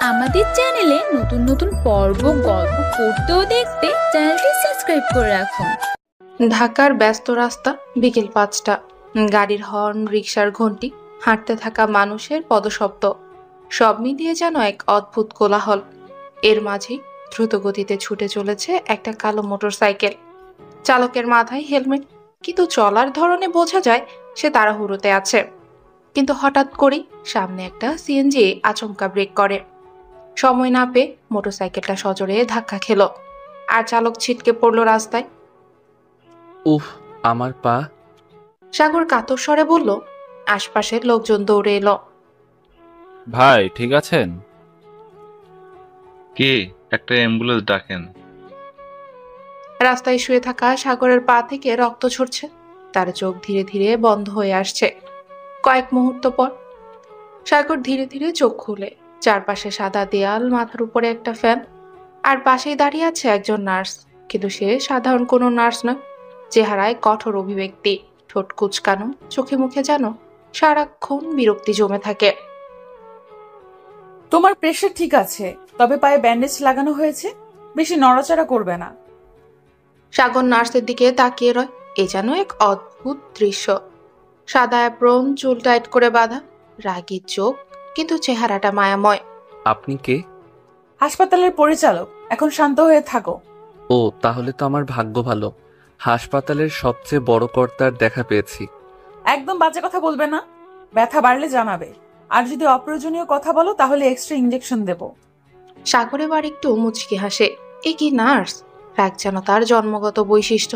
আমাদের চ্যানেলে নতুন নতুন পর্ব গল্প পড়তে ও দেখতে চ্যানেলটি সাবস্ক্রাইব করে রাখুন। ঢাকার ব্যস্ত রাস্তা, বিকেল ৫টা। গাড়ির হর্ন, রিকশার ঘন্টি, হাঁটতে থাকা মানুষের পদশব্দ, সব মিলিয়ে যেন এক অদ্ভুত কোলাহল। এর মাঝেই দ্রুত গতিতে ছুটে চলেছে একটা কালো মোটরসাইকেল। চালকের মাথায় হেলমেট, কিন্তু চলার ধরনে বোঝা যায় সে তাড়াহুড়োতে আছে। কিন্তু হঠাৎ করেই সামনে একটা সিএনজি আচমকা ব্রেক করে। সময় না পেয়ে মোটরসাইকেলটা সজোরে ধাক্কা খেলো, আর চালক ছিটকে পড়লো রাস্তায়। উফ, আমার পা। সাগর কাতর স্বরে বলল। আশপাশের লোকজন দৌড়ে এলো। ভাই ঠিক আছেন? কে? একটা অ্যাম্বুলেন্স ডাকেন। রাস্তায় শুয়ে থাকা সাগরের পা থেকে রক্ত ঝরছে, তার চোখ ধীরে ধীরে বন্ধ হয়ে আসছে। কয়েক মুহূর্ত পর সাগর ধীরে ধীরে চোখ খুলে। চারপাশে সাদা দেয়াল, মাথার উপরে একটা ফ্যান, আর পাশেই দাঁড়িয়ে আছে একজন নার্স। কিন্তু সে সাধারণ কোনো নার্স নয়। চেহারায় কঠোর অভিব্যক্তি, ঠোঁট কুচকানো, চোখে মুখে যেন সারাক্ষণ বিরক্তি জমে থাকে। তোমার প্রেশার ঠিক আছে, তবে পায়ে ব্যান্ডেজ লাগানো হয়েছে, বেশি নড়াচড়া করবে না। সাগর নার্সের দিকে তাকিয়ে রয়। এ যেন এক অদ্ভুত দৃশ্য। সাদা অ্যাপ্রন, চুল টাইট করে বাঁধা, রাগী চোখ, কিন্তু চেহারাটা মায়াময়। আপনি কে? হাসপাতালের পরিচালক। এখন শান্ত হয়ে থাকো। ও, তাহলে তো আমার ভাগ্য ভালো। হাসপাতালের সবচেয়ে বড় কর্তার দেখা পেয়েছি। একদম বাজে কথা বলবে না, ব্যথা বাড়লে জানাবে। আর যদি অপ্রয়োজনীয় কথা বলো তাহলে এক্সট্রা ইনজেকশন দেব। সাগর এবার একটু মুচকি হাসে। এ কি নার্স! রাগ যেন তার জন্মগত বৈশিষ্ট্য।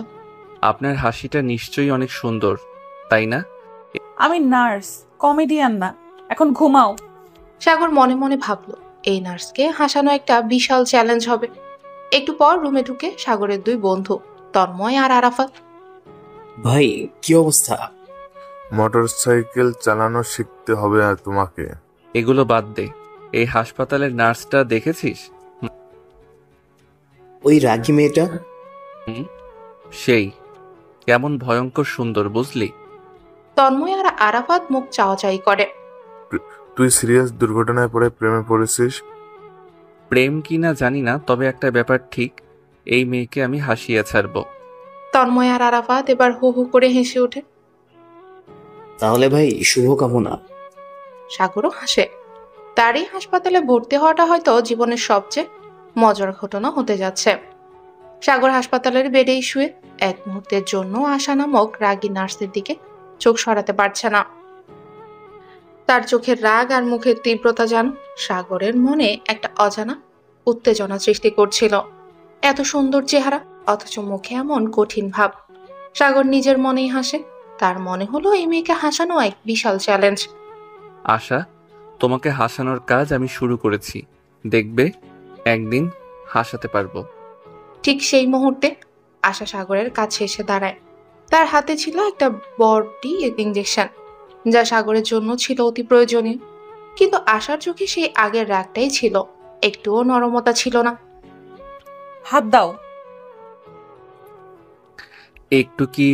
আপনার হাসিটা নিশ্চয়ই অনেক সুন্দর, তাই না? আমি নার্স, কমেডিয়ান না। এখন ঘুমাও। সাগর মনে মনে ভাবলো, এই নার্সকে হাসানো একটা বিশাল চ্যালেঞ্জ হবে। একটু পর রুমে ঢুকে সাগরের দুই বন্ধু, তন্ময় আর আরাফাত। ভাই, কি অবস্থা? মোটরসাইকেল চালানো শিখতে হবে তোমাকে। এগুলো বাদ দে। এই হাসপাতালের নার্সটা দেখেছিস? ওই রাগী মেয়েটা? সেই কেমন ভয়ঙ্কর সুন্দর, বুঝলি? তন্ময় আর আরাফাত মুখ চাওয়াচাই করে। তুই সিরিয়াস দুর্ঘটনায় পড়ে প্রেমে পড়েছিস? প্রেম কিনা জানি না, তবে একটা ব্যাপার ঠিক, এই মেয়েকে আমি হাসিয়ে ছাড়বো। তন্ময় আর আরাফাত এবার হু হু করে হেসে ওঠে। তাহলে ভাই, শুভকামনা। সাগরও হাসে। তার এই হাসপাতালে ভর্তি হওয়াটা হয়তো জীবনের সবচেয়ে মজার ঘটনা হতে যাচ্ছে। সাগর হাসপাতালের বেডেই শুয়ে এক মুহূর্তের জন্য আশা নামক রাগী নার্সের দিকে চোখ সরাতে পারছে না। তার চোখের রাগ আর মুখের তীব্রতা যেন সাগরের মনে একটা অজানা উত্তেজনা সৃষ্টি করছিল। এত সুন্দর চেহারা, অথচ মুখে এমন কঠিন ভাব। সাগর নিজের মনেই হাসে। তার মনে হলো এই মেয়েকে হাসানো এক বিশাল চ্যালেঞ্জ। আশা, তোমাকে হাসানোর কাজ আমি শুরু করেছি, দেখবে একদিন হাসাতে পারবো। ঠিক সেই মুহূর্তে আশা সাগরের কাছে এসে দাঁড়ায়। তার হাতে ছিল একটা বড়ি ইঞ্জেকশন, যা সাগরের জন্য ছিল অতি প্রয়োজনীয়। কিন্তু আশার চোখে সেই আগের রাগটাই ছিল, একটুও নরমতা ছিল না। হাত দাও। একটু কি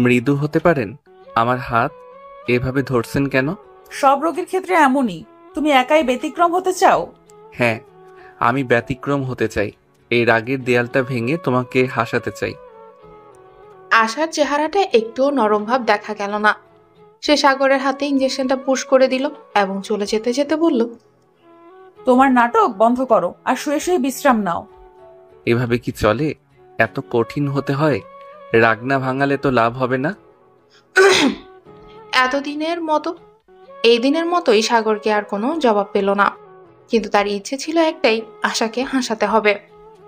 মৃদু হতে পারেন? আমার হাত এভাবে ধরছেন কেন? সব রোগীর ক্ষেত্রে এমনই। তুমি একাই ব্যতিক্রম হতে চাও? হ্যাঁ, আমি ব্যতিক্রম হতে চাই। এই রাগের দেয়ালটা ভেঙে তোমাকে হাসাতে চাই। আশার চেহারাটা একটুও নরম ভাব দেখা গেল না। সে সাগরের হাতে ইঞ্জেকশনটা পুশ করে দিল এবং চলে যেতে যেতে বলল, তোমার নাটক বন্ধ করো আর শুয়ে শুয়ে বিশ্রাম নাও। এভাবে কি চলে? এত কঠিন হতে হয়? রাগ না ভাঙালে তো লাভ হবে না। এতদিনের মতো এই দিনের মতোই সাগরকে আর কোনো জবাব পেল না। কিন্তু তার ইচ্ছে ছিল একটাই, আশাকে হাসাতে হবে।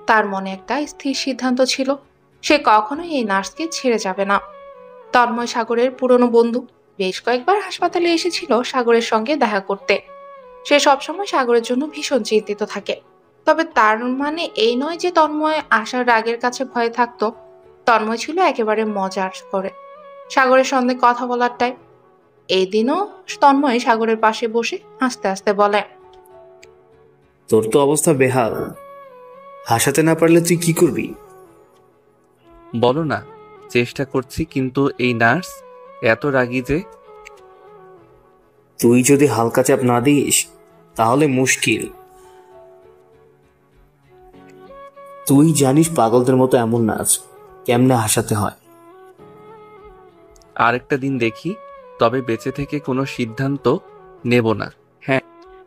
তার মনে একটা স্থির সিদ্ধান্ত ছিল, সে কখনোই এই নার্সকে ছেড়ে যাবে না। তন্ময় সাগরের পুরনো বন্ধু, বেশ কয়েকবার হাসপাতালে এসেছিল সাগরের সঙ্গে দেখা করতে। সে সবসময় সাগরের জন্য ভীষণ চিন্তিত থাকে। তবে তার মানে এই নয় যে তন্ময় আশার রাগের কাছে ভয়ে থাকতো। তন্ময় ছিল একেবারে মজার করে সাগরের সঙ্গে কথা বলার টাইপ। এই দিনও তন্ময় সাগরের পাশে বসে হাসতে হাসতে বলে, তোর তো অবস্থা বেহাল, হাসাতে না পারলে তুই কি করবি? বলো না। চেষ্টা করছি, কিন্তু এই নার্স এত রাগী যে। তুই যদি হালকা চাপ না দিস তাহলে মুশকিল। তুই জানিস পাগলদের মতো এমন নাচ কেমনে হাসাতে হয়। আরেকটা দিন দেখি, তবে বেঁচে থেকে কোনো সিদ্ধান্ত নেব না। হ্যাঁ,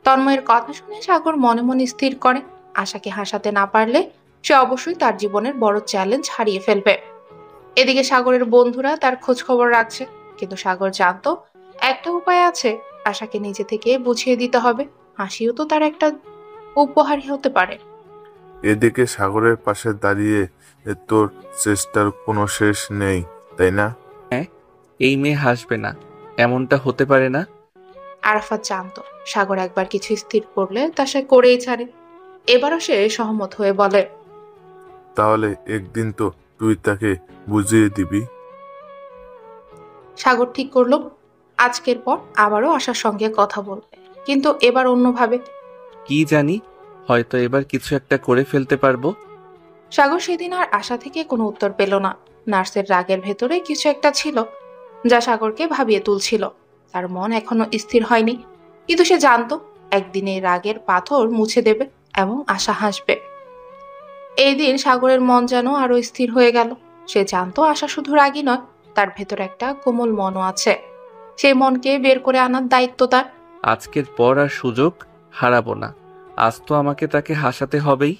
তন্ময়ের কথা শুনে সাগর মনে মনে স্থির করে আশাকে হাসাতে না পারলে সে অবশ্যই তার জীবনের বড় চ্যালেঞ্জ হারিয়ে ফেলবে। এদিকে সাগরের বন্ধুরা তার খোঁজ খবর রাখছে, কিন্তু সাগর জানতো একটা উপায় আছে, আশাকে নিজে থেকে বুঝিয়ে দিতে হবে। হাসিও তো তার একটা উপহারই হতে পারে। এদিকে সাগরের পাশে দাঁড়িয়ে তোর চেষ্টার কোনো শেষ নেই, তাই না? এই মেয়ে হাসবে না, এমনটা হতে পারে না। আরাফাত জানতো সাগর একবার কিছু স্থির করলে তা সে করেই ছাড়ে। এবারও সে সহমত হয়ে বলে, তাহলে একদিন তো তুই তাকে বুঝিয়ে দিবি। সাগর ঠিক করলো আজকের পর আবারও আশার সঙ্গে কথা বলবে, কিন্তু এবার অন্যভাবে। কি জানি, হয়তো এবার কিছু একটা করে ফেলতে পারবো। সাগর সেদিন আর আশা থেকে কোনো উত্তর পেল না। নার্সের রাগের ভেতরে কিছু একটা ছিল যা সাগরকে ভাবিয়ে তুলছিল। তার মন এখনো স্থির হয়নি, কিন্তু সে জানতো একদিন এই রাগের পাথর মুছে দেবে এবং আশা হাসবে। এই দিন সাগরের মন যেন আরো স্থির হয়ে গেল। সে জানতো আশা শুধু রাগী নয়, তার ভেতর একটা কোমল মনও আছে। সেই মনকে বের করে আনার দায়িত্ব তার। আজকের পর আর সুযোগ হারাবো না। আজ তো আমাকে তাকে হাসাতে হবেই।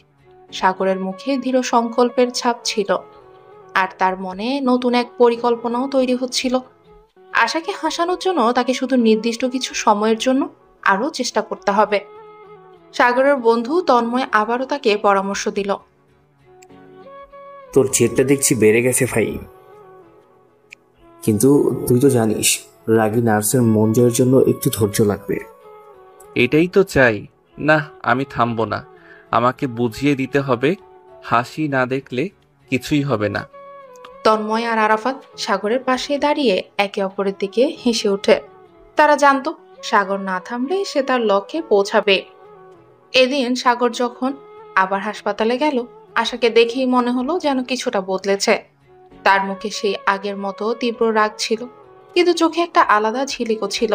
সাগরের মুখে দৃঢ় সংকল্পের ছাপ ছিল, আর তার মনে নতুন এক পরিকল্পনাও তৈরি হচ্ছিল। আশাকে হাসানোর জন্য তাকে শুধু নির্দিষ্ট কিছু সময়ের জন্য আরো চেষ্টা করতে হবে। সাগরের বন্ধু তন্ময় আবারও তাকে পরামর্শ দিল, তোর জেদটা দেখছি বেড়ে গেছে ভাই, কিন্তু তুই তো জানিস রাগী নার্সের মন জয়ের জন্য একটু ধৈর্য লাগবে। এটাই তো চাই। না, আমি থামবো না। আমাকে বুঝিয়ে দিতে হবে, হাসি না দেখলে কিছুই হবে না। তন্ময় আর আরাফাত সাগরের পাশে দাঁড়িয়ে একে অপরের দিকে হেসে ওঠে। তারা জানতো সাগর না থামলে সে তার লক্ষ্যে পৌঁছাবে। এদিন সাগর যখন আবার হাসপাতালে গেল, আশাকে দেখেই মনে হলো যেন কিছুটা বদলেছে। তার মুখে সেই আগের মতো তীব্র রাগ ছিল, কিন্তু চোখে একটা আলাদা ঝিলিকও ছিল।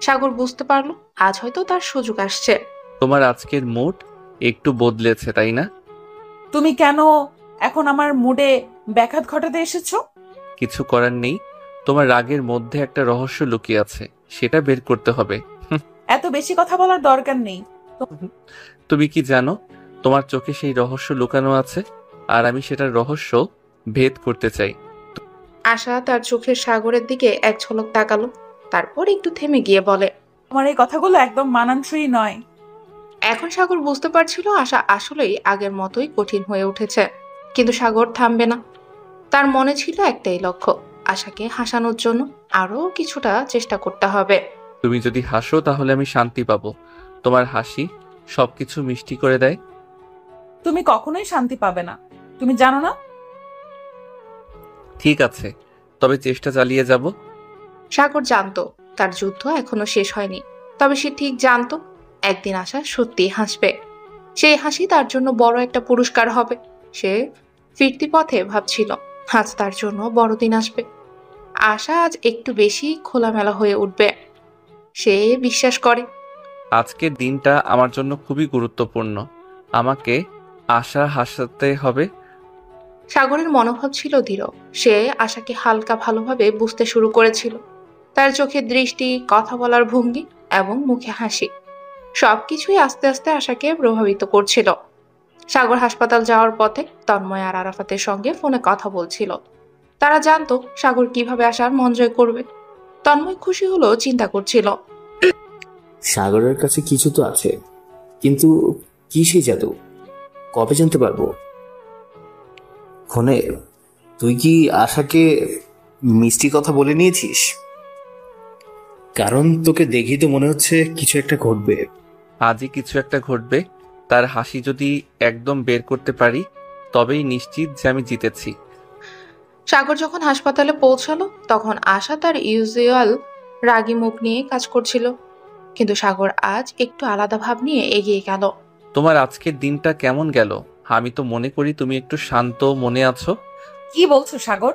সাগর বুঝতে পারলো আজ হয়তো তার সুযোগ আসছে। তোমার আজকের মুড একটু বদলেছে, তাই না? তুমি কেন এখন আমার মুডে ব্যাঘাত ঘটাতে এসেছো? কিছু করার নেই। তোমার রাগের মধ্যে একটা রহস্য লুকিয়ে আছে, সেটা বের করতে হবে। এত বেশি কথা বলার দরকার নেই। তুমি কি জানো তোমার চোখে সেই রহস্য লুকানো আছে, আর আমি সেটার রহস্য ভেদ করতে চাই। আশা তার চোখের সাগরের দিকে এক ঝলক তাকালো, তারপর একটু থেমে গিয়ে বলে, তোমার এই কথাগুলো একদম মানানসই নয়। এখন সাগর বুঝতে পারছিল আশা আসলেই আগের মতোই কঠিন হয়ে উঠেছে, কিন্তু সাগর থামবে না। তার মনে ছিল একটাই লক্ষ্য, আশাকে হাসানোর জন্য আরো কিছুটা চেষ্টা করতে হবে। তুমি যদি হাসো তাহলে আমি শান্তি পাবো। তোমার হাসি সবকিছু মিষ্টি করে দেয়। তুমি কখনোই শান্তি পাবে না, তুমি জানো না? ঠিক আছে, তবে চেষ্টা চালিয়ে যাব। সাগর জানতো তার যুদ্ধ এখনো শেষ হয়নি, তবে সে ঠিক জানতো একদিন আশা সত্যি হাসবে। সেই হাসি তার জন্য বড় একটা পুরস্কার হবে। সে ফিরতি পথে ভাবছিল আজ তার জন্য বড়দিন আসবে। আশা আজ একটু বেশি খোলামেলা হয়ে উঠবে, সে বিশ্বাস করে। আজকের দিনটা আমার জন্য খুবই গুরুত্বপূর্ণ। আমাকে আশা হাসাতে হবে। সাগরের মনোভাব ছিল দৃঢ়। সে আশাকে হালকা ভালোভাবে বুঝতে শুরু করেছিল। তার চোখের দৃষ্টি, কথা বলার ভঙ্গি এবং মুখে হাসি সবকিছুই আস্তে আস্তে আশাকে প্রভাবিত করছিল। সাগর হাসপাতাল যাওয়ার পথে তন্ময় আর আরাফাতের সঙ্গে ফোনে কথা বলছিল। তারা জানতো সাগর কিভাবে আশার মন জয় করবে। তন্ময় খুশি হলো চিন্তা করছিল, সাগরের কাছে কিছু তো আছে, কিন্তু কি সেই জাদু কবে জানতে পারবো? ফোনে তুই কি আশাকে মিষ্টি কথা বলে নিয়েছিস? কারণ তোকে দেখেই তো মনে হচ্ছে কিছু একটা ঘটবে। আজই কিছু একটা ঘটবে। তার হাসি যদি একদম বের করতে পারি, তবেই নিশ্চিত যে আমি জিতেছি। সাগর যখন হাসপাতালে পৌঁছালো তখন আশা তার ইউজুয়াল রাগী মুখ নিয়ে কাজ করছিল, কিন্তু সাগর আজ একটু আলাদা ভাব নিয়ে এগিয়ে গেল। তোমার আজকের দিনটা কেমন গেল? আমি তো মনে করি তুমি একটু শান্ত মনে আছো। কি বলছো সাগর?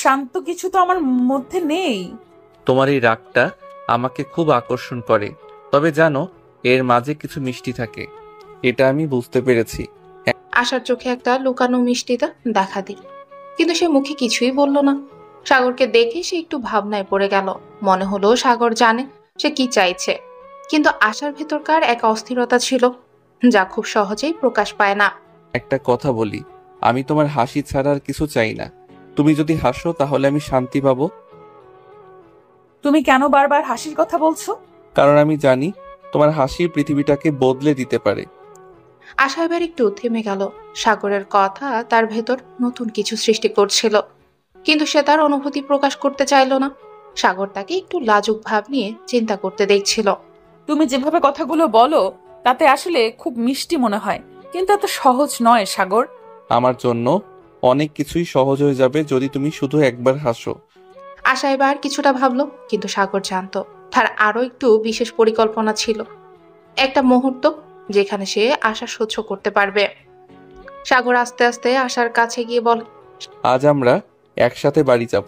শান্ত কিছু তো আমার মধ্যে নেই। তোমার এই রাগটা আমাকে খুব আকর্ষণ করে, তবে জানো এর মাঝে কিছু মিষ্টি থাকে, এটা আমি বুঝতে পেরেছি। আশার চোখে একটা লুকানো মিষ্টিতা দেখা দিল, কিন্তু সে মুখে কিছুই বলল না। সাগরকে দেখে সে একটু ভাবনায় পড়ে গেল। মনে হলো সাগর জানে সে কি চাইছে, কিন্তু আশার ভেতরকার এক অস্থিরতা ছিল যা খুব সহজেই প্রকাশ পায় না। একটা কথা বলি, আমি তোমার হাসি ছাড়া আর কিছু চাই না। তুমি যদি হাসো তাহলে আমি শান্তি পাবো। তুমি কেন বারবার হাসির কথা বলছো? কারণ আমি জানি তোমার হাসি পৃথিবীটাকে বদলে দিতে পারে। আশা এবার একটু থেমে গেল। সাগরের কথা তার ভেতর নতুন কিছু সৃষ্টি করছিল, কিন্তু সে তার অনুভূতি প্রকাশ করতে চাইল না। সাগর তাকে একটু লাজুক ভাব নিয়ে চিন্তা করতে দেখছিল। তুমি যেভাবে কথাগুলো বলো তাতে আসলে খুব মিষ্টি মনে হয়, কিন্তু এত সহজ নয় সাগর। আমার জন্য অনেক কিছুই সহজ হয়ে যাবে যদি তুমি শুধু একবার হাসো। আশা এবার কিছুটা ভাবলো, কিন্তু সাগর জানতো তার আরো একটু বিশেষ পরিকল্পনা ছিল, একটা মুহূর্ত যেখানে সে আশা সহ্য করতে পারবে। সাগর আস্তে আস্তে আশার কাছে গিয়ে বলে, আজ আমরা একসাথে বাড়ি যাব।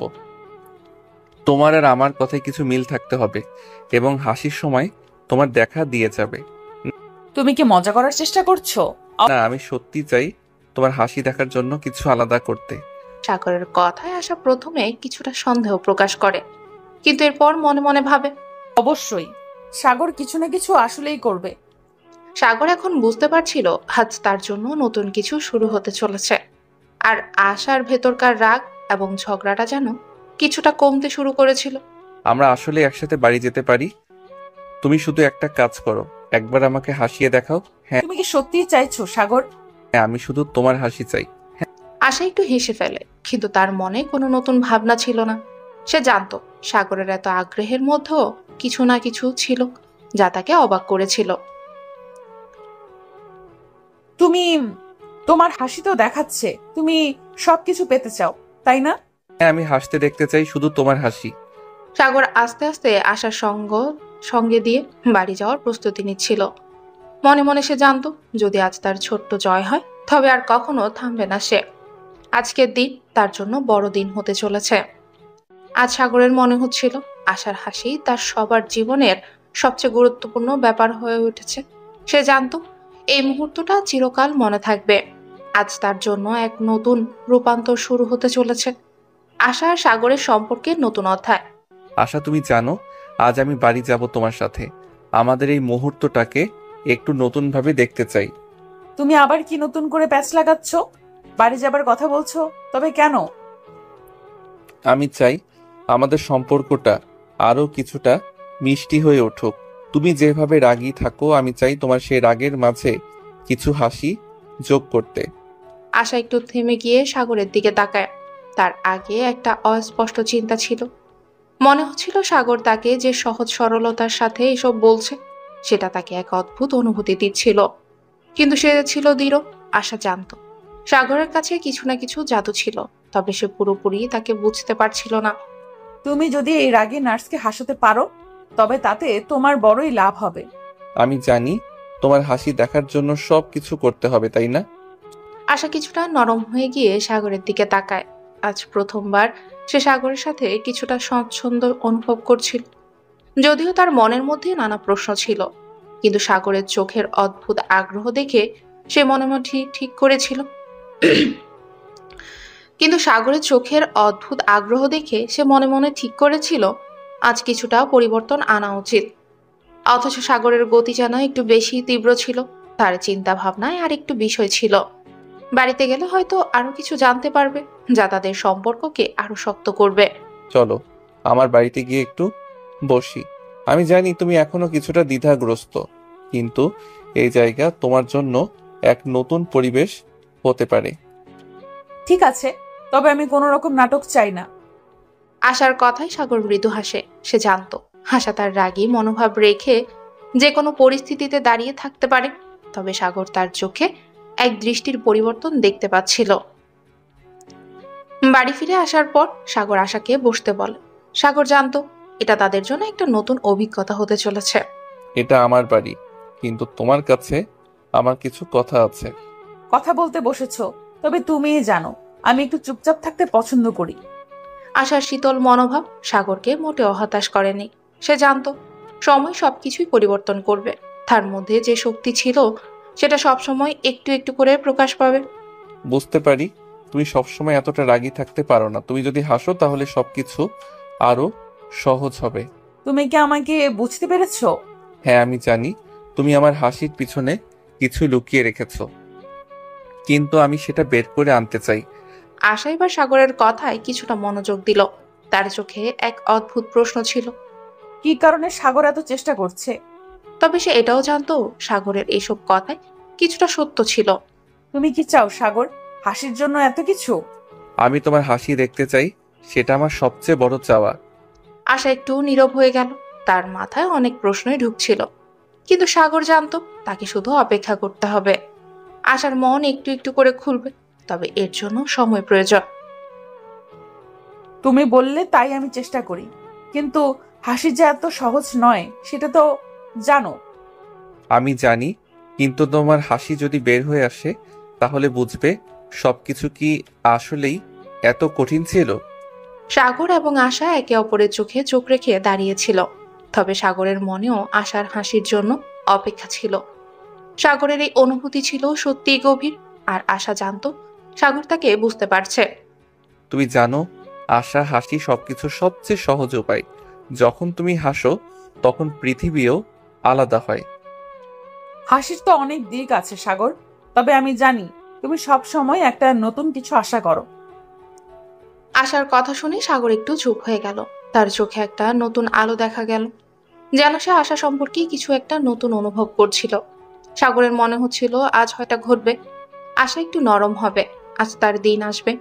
তোমার আর আমার কথায় কিছু মিল থাকতে হবে এবং হাসির সময় তোমার দেখা দিয়ে যাবে। তুমি কি মজা করার চেষ্টা করছো? না, আমি সত্যি চাই তোমার হাসি দেখার জন্য কিছু আলাদা করতে। সাগরের কথায় আশা প্রথমে কিছুটা সন্দেহ প্রকাশ করে, কিন্তু এরপর মনে মনে ভাবে অবশ্যই সাগর কিছু না কিছু আসলেই করবে। সাগর এখন বুঝতে পারছিল আজ তার জন্য নতুন কিছু শুরু হতে চলেছে। আর আশার ভেতরকার রাগ এবং ঝগড়াটা যেন কিছুটা কমতে শুরু করেছিল। আমরা আসলে একসাথে বাড়ি যেতে পারি। তুমি শুধু একটা কাজ করো, একবার আমাকে হাসিয়ে দেখাও। হ্যাঁ, তুমি কি সত্যিই চাইছো সাগর? আমি শুধু তোমার হাসি চাই। আশা একটু হেসে ফেলে, কিন্তু তার মনে কোনো নতুন ভাবনা ছিল না। সে জানতো সাগরের এত আগ্রহের মধ্যেও কিছু না কিছু ছিল যা তাকে অবাক করেছিল। তোমার হাসি তো দেখাচ্ছে তুমি সবকিছু পেতে চাও, তাই না? হ্যাঁ, আমি হাসতে দেখতে চাই, শুধু তোমার হাসি। সাগর আস্তে আস্তে আশার সঙ্গে দিয়ে বাড়ি যাওয়ার প্রস্তুতি নিচ্ছিল। মনে মনে সে জানতো যদি আজ তার ছোট্ট জয় হয় তবে আর কখনো থামবে না সে। আজকের দিন তার জন্য বড় দিন হতে চলেছে। আজ সাগরের মনে হচ্ছিল আশার হাসি তার সবার জীবনের সবচেয়ে গুরুত্বপূর্ণ ব্যাপার হয়ে উঠেছে। সে জানতো এই মুহূর্তটা চিরকাল মনে থাকবে। আজ তার জন্য এক নতুন রূপান্তর শুরু হতে চলেছে, আশা আর সাগরের সম্পর্কের নতুন অধ্যায়। আশা, তুমি জানো আজ আমি বাড়ি যাব তোমার সাথে। আমাদের এই মুহূর্তটাকে একটু নতুন ভাবে দেখতে চাই। তুমি আবার কি নতুন করে প্যাচ লাগাচ্ছ? বাড়ি যাবার কথা বলছো, তবে কেন? আমি চাই আমাদের সম্পর্কটা আরো কিছুটা মিষ্টি হয়ে উঠুক। তুমি যেভাবে রাগী থাকো, আমি চাই তোমার সেই রাগের মাঝে কিছু হাসি যোগ করতে। আশা একটু থেমে গিয়ে সাগরের দিকে তাকায়। তার আগে একটা অস্পষ্ট চিন্তা ছিল। মনে হচ্ছিল সাগর তাকে যে সহজ সরলতার সাথে এসব বলছে সেটা তাকে এক অদ্ভুত অনুভূতি দিচ্ছিল, কিন্তু সে ছিল দৃঢ়। আশা জানতো সাগরের কাছে কিছু না কিছু জাদু ছিল, তবে সে পুরোপুরি তাকে বুঝতে পারছিল না। তুমি যদি এই রাগে নার্সকে হাসাতে পারো তবে তাতে তোমার বড়ই লাভ হবে। আমি জানি তোমার হাসি দেখার জন্য সব কিছু করতে হবে, তাই না? আশা কিছুটা নরম হয়ে গিয়ে সাগরের দিকে তাকায়। আজ প্রথমবার সে সাগরের সাথে কিছুটা স্বচ্ছন্দ অনুভব করছিল। যদিও তার মনের মধ্যে নানা প্রশ্ন ছিল, কিন্তু সাগরের চোখের অদ্ভুত আগ্রহ দেখে সে মনে মনে ঠিক করেছিল আজ কিছুটা পরিবর্তন আনা উচিত। অথচ সাগরের গতি যেন একটু বেশি তীব্র ছিল। তার চিন্তা ভাবনায় আর একটু বিষয় ছিল। বাড়িতে গেলে হয়তো আরো কিছু জানতে পারবে যা তাদের সম্পর্ককে আরো শক্ত করবে। চলো আমার বাড়িতে গিয়ে একটু বসি। আমি জানি তুমি এখনো কিছুটা দ্বিধাগ্রস্ত, কিন্তু এই জায়গা তোমার জন্য এক নতুন পরিবেশ হতে পারে। ঠিক আছে, তবে আমি কোনো রকম নাটক চাই না। আশার কথায় সাগর মৃদু হাসে। সে জানতো হাসা তার রাগী মনোভাব রেখে যে কোনো পরিস্থিতিতে দাঁড়িয়ে থাকতে পারে, তবে সাগর তার চোখে এক দৃষ্টির পরিবর্তন দেখতে পাচ্ছিল। বাড়ি ফিরে আসার পর সাগর আশাকে বসতে বলে। সাগর জানতো এটা তাদের জন্য একটা নতুন অভিজ্ঞতা হতে চলেছে। এটা আমার বাড়ি, কিন্তু তোমার কাছে আমার কিছু কথা আছে। কথা বলতে বসেছো, তবে তুমিই জানো আমি একটু চুপচাপ থাকতে পছন্দ করি। আশার শীতল মনোভাব সাগরকে মোটেও হতাশ করেনি। সে জানতো সময় সবকিছুই পরিবর্তন করবে। তার মধ্যে যে শক্তি ছিল সেটা সবসময় একটু একটু করে প্রকাশ পাবে। বুঝতে পারি তুমি সবসময় এতটা রাগী থাকতে পারো না। তুমি যদি হাসো তাহলে সবকিছু আরো সহজ হবে। তুমি কি আমাকে বুঝতে পেরেছো? হ্যাঁ, আমি জানি তুমি আমার হাসির পিছনে কিছু লুকিয়ে রেখেছো, কিন্তু আমি সেটা বের করে আনতে চাই। আশা এবার সাগরের কথায় কিছুটা মনোযোগ দিল। তার চোখে এক অদ্ভুত প্রশ্ন ছিল। কি কারণে সাগর এত চেষ্টা করছে? তবে সে এটাও জানতো সাগরের এসব কথায় কিছুটা সত্য ছিল। তুমি কি চাও সাগর? হাসির জন্য এত কিছু? আমি তোমার হাসি দেখতে চাই, সেটা আমার সবচেয়ে বড় চাওয়া। আশা একটু নীরব হয়ে গেল। তার মাথায় অনেক প্রশ্নই ঢুকছিল, কিন্তু সাগর জানতো তাকে শুধু অপেক্ষা করতে হবে। আশার মন একটু একটু করে খুলবে, তবে এর জন্য সময় প্রয়োজন। তুমি বললে তাই আমি চেষ্টা করি, কিন্তু হাসি যে এত সহজ নয় সেটা তো জানো। আমি জানি, কিন্তু তোমার হাসি যদি বের হয়ে আসে তাহলে বুঝবে সবকিছু কি আসলেই এত কঠিন ছিল। সাগর এবং আশা একে অপরের চোখে চোখ রেখে দাঁড়িয়েছিল, তবে সাগরের মনেও আশার হাসির জন্য অপেক্ষা ছিল। সাগরের এই অনুভূতি ছিল সত্যিই গভীর, আর আশা জানতো সাগর তাকে বুঝতে পারছে। তুমি জানো, আশা হাসি সবকিছুর সবচেয়ে সহজ উপায়। যখন তুমি হাসো তখন পৃথিবীও আলাদা হয়। হাসির তো অনেক দিক আছে সাগর, তবে আমি জানি তুমি সব সময় একটা নতুন কিছু আশা করো। আশার কথা শুনে সাগর একটু চুপ হয়ে গেল। তার চোখে একটা নতুন আলো দেখা গেল, যেন সে আশা সম্পর্কে কিছু একটা নতুন অনুভব করছিল। সাগরের মনে হচ্ছিল আজ হয়তো ঘটবে, আশা একটু নরম হবে, আজ তার দিন আসবে।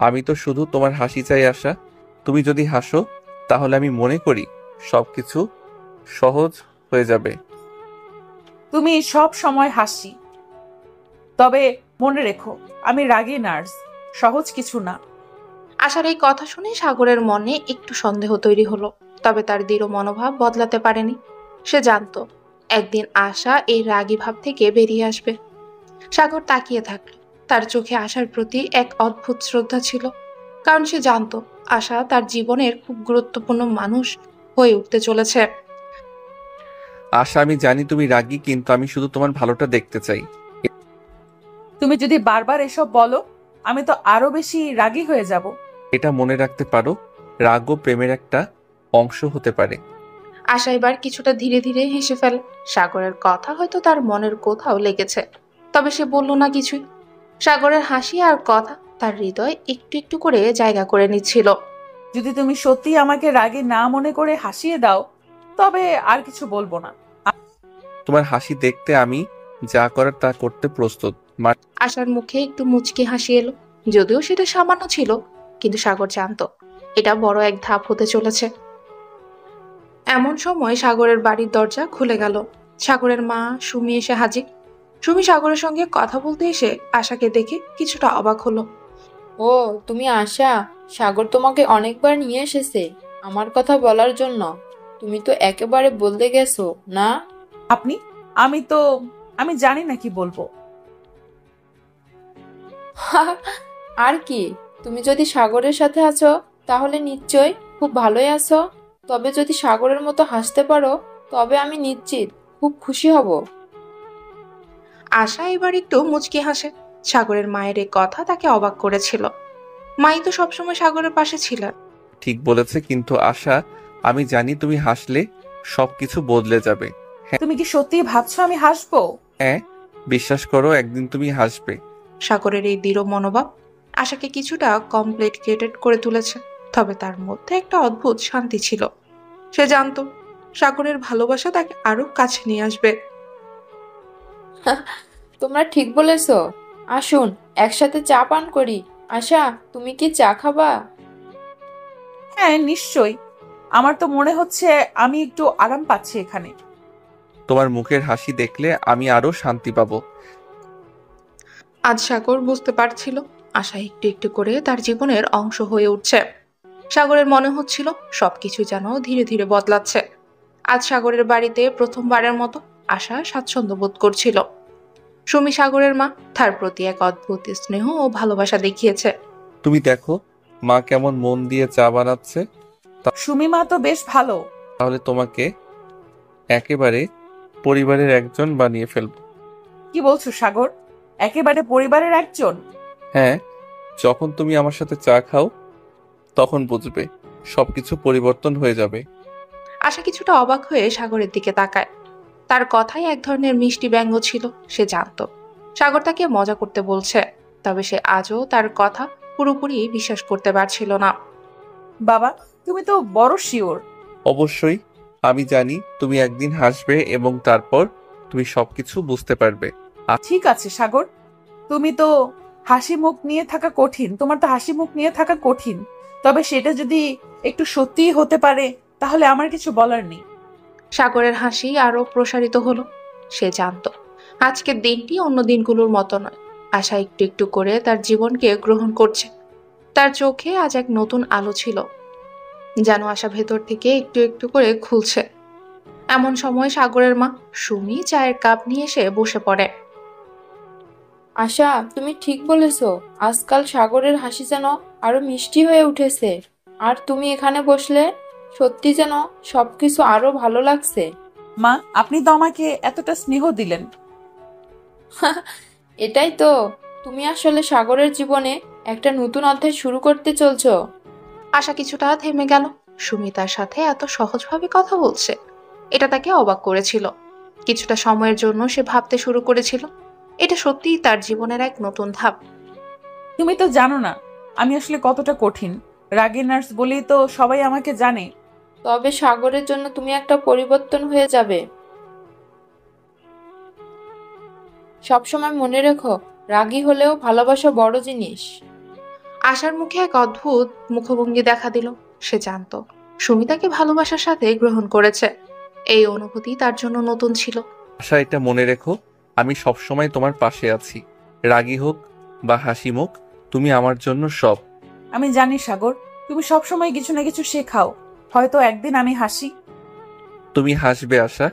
আমি তো শুধু তোমার হাসি চাই আশা। তুমি যদি হাসো তাহলে আমি মনে করি সবকিছু সহজ হয়ে যাবে। তুমি সব সময় হাসি, তবে মনে রেখো আমি রাগী নার্স, সহজ কিছু না। আশার এই কথা শুনে সাগরের মনে একটু সন্দেহ তৈরি হলো, তবে তার দৃঢ় মনোভাব বদলাতে পারেনি। সে জানতো একদিন আশা এই রাগী ভাব থেকে বেরিয়ে আসবে। সাগর তাকিয়ে থাকলো। তার চোখে আশার প্রতি এক অদ্ভুত শ্রদ্ধা ছিল, কারণ সে জানতো আশা তার জীবনের খুব গুরুত্বপূর্ণ মানুষ হয়ে উঠতে চলেছে। আশা, আমি জানি তুমি রাগী, কিন্তু আমি শুধু তোমার ভালোটা দেখতে চাই। তুমি যদি বারবার এসব বলো আমি তো আরো বেশি রাগী হয়ে যাব। এটা মনে রাখতে পারো, রাগও প্রেমের একটা অংশ হতে পারে। আশা এবার কিছুটা ধীরে ধীরে হেসে ফেল। সাগরের কথা হয়তো তার মনের কোথাও লেগেছে, তবে সে বলল না কিছুই। সাগরের হাসি আর কথা তার হৃদয় একটু একটু করে জায়গা করে নিচ্ছিল। যদি তুমি সত্যি আমাকে রাগী না মনে করে হাসিয়ে দাও তবে আর কিছু বলবো না। তোমার হাসি দেখতে আমি যা করার তা করতে প্রস্তুত। আশার মুখে একটু মুচকি হাসি এলো, যদিও সেটা সামান্য ছিল, কিন্তু সাগর জানতো এটা বড় এক ধাপ হতে চলেছে। এমন সময় সাগরের বাড়ির দরজা খুলে গেল। সাগরের মা সুমি এসে হাজির। সুমি সাগরের সঙ্গে কথা বলতে এসে আশাকে দেখে কিছুটা অবাক হলো। ও, তুমি আশা? সাগর তোমাকে অনেকবার নিয়ে এসেছে আমার কথা বলার জন্য। তুমি তো একেবারে বলতে গেছো না। আপনি? আমি জানি না কি বলবো। আর কি, তুমি যদি সাগরের সাথে আছো তাহলে নিশ্চয় খুব ভালোই আছো। তবে যদি সাগরের মতো হাসতে পারো তবে আমি নিশ্চিত খুব খুশি হব। আশা এবার একটু মুচকি হাসে। সাগরের মায়ের এই কথা তাকে অবাক করেছিল। মাই তো সবসময় সাগরের পাশে ছিলেন। ঠিক বলেছে, কিন্তু আশা, আমি জানি তুমি হাসলে সবকিছু বদলে যাবে। তুমি কি সত্যি ভাবছো আমি হাসবো? হ্যাঁ, বিশ্বাস করো, একদিন তুমি হাসবে। সাগরের এই দৃঢ় মনোভাব আশাকে কিছুটা কমপ্লিকেটেড করে তুলেছে, তবে তার মধ্যে একটা অদ্ভুত শান্তি ছিল। সে জানতো সাগরের ভালোবাসা তাকে আরো কাছে নিয়ে আসবে। তোমরা ঠিক বলেছো। আসুন একসাথে চা পান করি। আশা, তুমি কি চা খাবা? হ্যাঁ নিশ্চয়ই, আমার তো মনে হচ্ছে আমি একটু আরাম পাচ্ছি এখানে। তোমার মুখের হাসি দেখলে আমি আরো শান্তি পাবো। আজ সাগর বুঝতে পারছিল আশা একটু একটু করে তার জীবনের অংশ হয়ে উঠছে। সাগরের মনে হচ্ছিল সবকিছু যেন ধীরে ধীরে বদলাচ্ছে। আজ সাগরের বাড়িতে প্রথমবারের মতো আশা স্বাচ্ছন্দ্য বোধ করছিল। সুমি সাগরের মা, তার প্রতি এক অদ্ভুত স্নেহ ও ভালোবাসা দেখিয়েছে। তুমি দেখো মা কেমন মন দিয়ে চা বানাচ্ছে। সুমি মা তো বেশ ভালো। তাহলে তোমাকে একেবারে পরিবারের একজন বানিয়ে ফেলবো। কি বলছো সাগর? একেবারে পরিবারের একজন? হ্যাঁ, যখন তুমি আমার সাথে চা খাও তখন বুঝবে সবকিছু পরিবর্তন হয়ে যাবে। আশা কিছুটা অবাক হয়ে সাগরের দিকে তাকায়। তার কথায় এক ধরনের মিষ্টি ব্যঙ্গ ছিল। সে জানতো সাগর তাকে মজা করতে বলছে, তবে সে আজও তার কথা পুরোপুরি বিশ্বাস করতে পারছিল না। বাবা, তুমি তো বড় শিওর। অবশ্যই, আমি জানি তুমি একদিন হাসবে এবং তারপর তুমি সবকিছু বুঝতে পারবে। ঠিক আছে সাগর, তুমি তো হাসি মুখ নিয়ে থাকা কঠিন, তোমার তো হাসি মুখ নিয়ে থাকা কঠিন, তবে সেটা যদি একটু সত্যিই হতে পারে তাহলে আমার কিছু বলার নেই। সাগরের হাসি আরো প্রসারিত হলো। সে জানতো আজকের দিনটি অন্য দিনগুলোর মতো নয়। আশা একটু একটু করে তার জীবনকে গ্রহণ করছে। তার চোখে আজ এক নতুন আলো ছিল, যেন আশা ভেতর থেকে একটু একটু করে খুলছে। এমন সময় সাগরের মা সুমি চায়ের কাপ নিয়ে এসে বসে পড়ে। আশা, তুমি ঠিক বলেছো, আজকাল সাগরের হাসি যেন আরো মিষ্টি হয়ে উঠেছে। আর তুমি এখানে বসলে সত্যি যেন সবকিছু আরো ভালো লাগছে। মা, আপনি তো আমাকে এতটা স্নেহ দিলেন। এটাই তো, তুমি আসলে সাগরের জীবনে একটা নতুন অধ্যায় শুরু করতে চলছো। আশা কিছুটা থেমে গেল। সুমি তার সাথে এত সহজভাবে কথা বলছে, এটা তাকে অবাক করেছিল। কিছুটা সময়ের জন্য সে ভাবতে শুরু করেছিল এটা সত্যিই তার জীবনের এক নতুন ধাপ। তুমি তো জানো না আমি আসলে কতটা কঠিন। রাগী নার্স বলেই তো সবাই আমাকে জানে। তবে সাগরের জন্য তুমি একটা পরিবর্তন হয়ে যাবে। সবসময় মনে রেখো, রাগী হলেও ভালোবাসা বড় জিনিস। আশার মুখে এক অদ্ভুত মুখভঙ্গি দেখা দিল। সে জানতো সুমি তাকে ভালোবাসার সাথে গ্রহণ করেছে। এই অনুভূতি তার জন্য নতুন ছিল। আশা, এটা মনে রেখো, আমি সবসময় তোমার পাশে আছি। রাগী হোক বা হাসি মুখ, তুমি আমার জন্য সব। আমি জানি সাগর, তুমি সবসময় কিছু না কিছু শেখাও। হয়তো একদিন আমি হাসি। তুমি হাসবে আশা,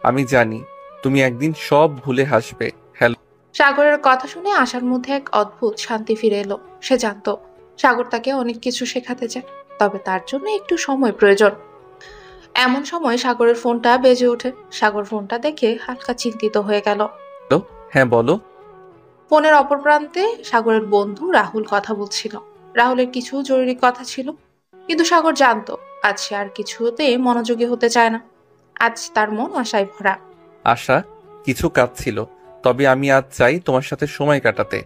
আমি জানি তুমি একদিন সব ভুলে হাসবে। হ্যালো। সাগরের কথা শুনে আশার মধ্যে এক অদ্ভুত শান্তি ফিরে এলো। সে জানতো সাগর তাকে অনেক কিছু শেখাতে চায়, তবে তার জন্য একটু সময় প্রয়োজন। এমন সময় সাগরের ফোনটা বেজে ওঠে। সাগর ফোনটা দেখে হালকা চিন্তিত হয়ে গেল। হ্যাঁ বলো। ফোনের অপর প্রান্তে সাগরের বন্ধু রাহুল কথা বলছিল। রাহুলের কিছু জরুরি কথা ছিল, কিন্তু সাগর জানতো আজ সে আর কিছুতে মনোযোগী হতে চায় না। আজ তার মন আশায় ভরা। আশা, কিছু কাজ ছিল, তবে আমি আজ চাই তোমার সাথে সময় কাটাতে।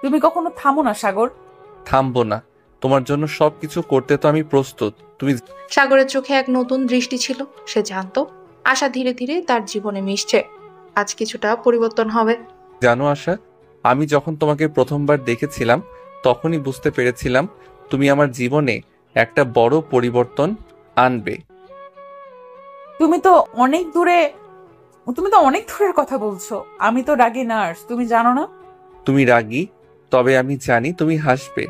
তুমি কখনো থামো না সাগর। থামবো না, তোমার জন্য সবকিছু করতে তো আমি প্রস্তুত। তুমি সাগরের চোখে এক নতুন দৃষ্টি ছিল। সে জানতো আশা ধীরে ধীরে তার জীবনে মিশছে। আজ কিছুটা পরিবর্তন হবে। জানো আশা, আমি যখন তোমাকে প্রথমবার দেখেছিলাম তখনই বুঝতে পেরেছিলাম তুমি আমার জীবনে একটা বড় পরিবর্তন আনবে। তুমি তো অনেক দূরের কথা বলছো। আমি তো রাগী নার্স, তুমি জানো না? তুমি রাগী, তবে আমি জানি তুমি হাসবে।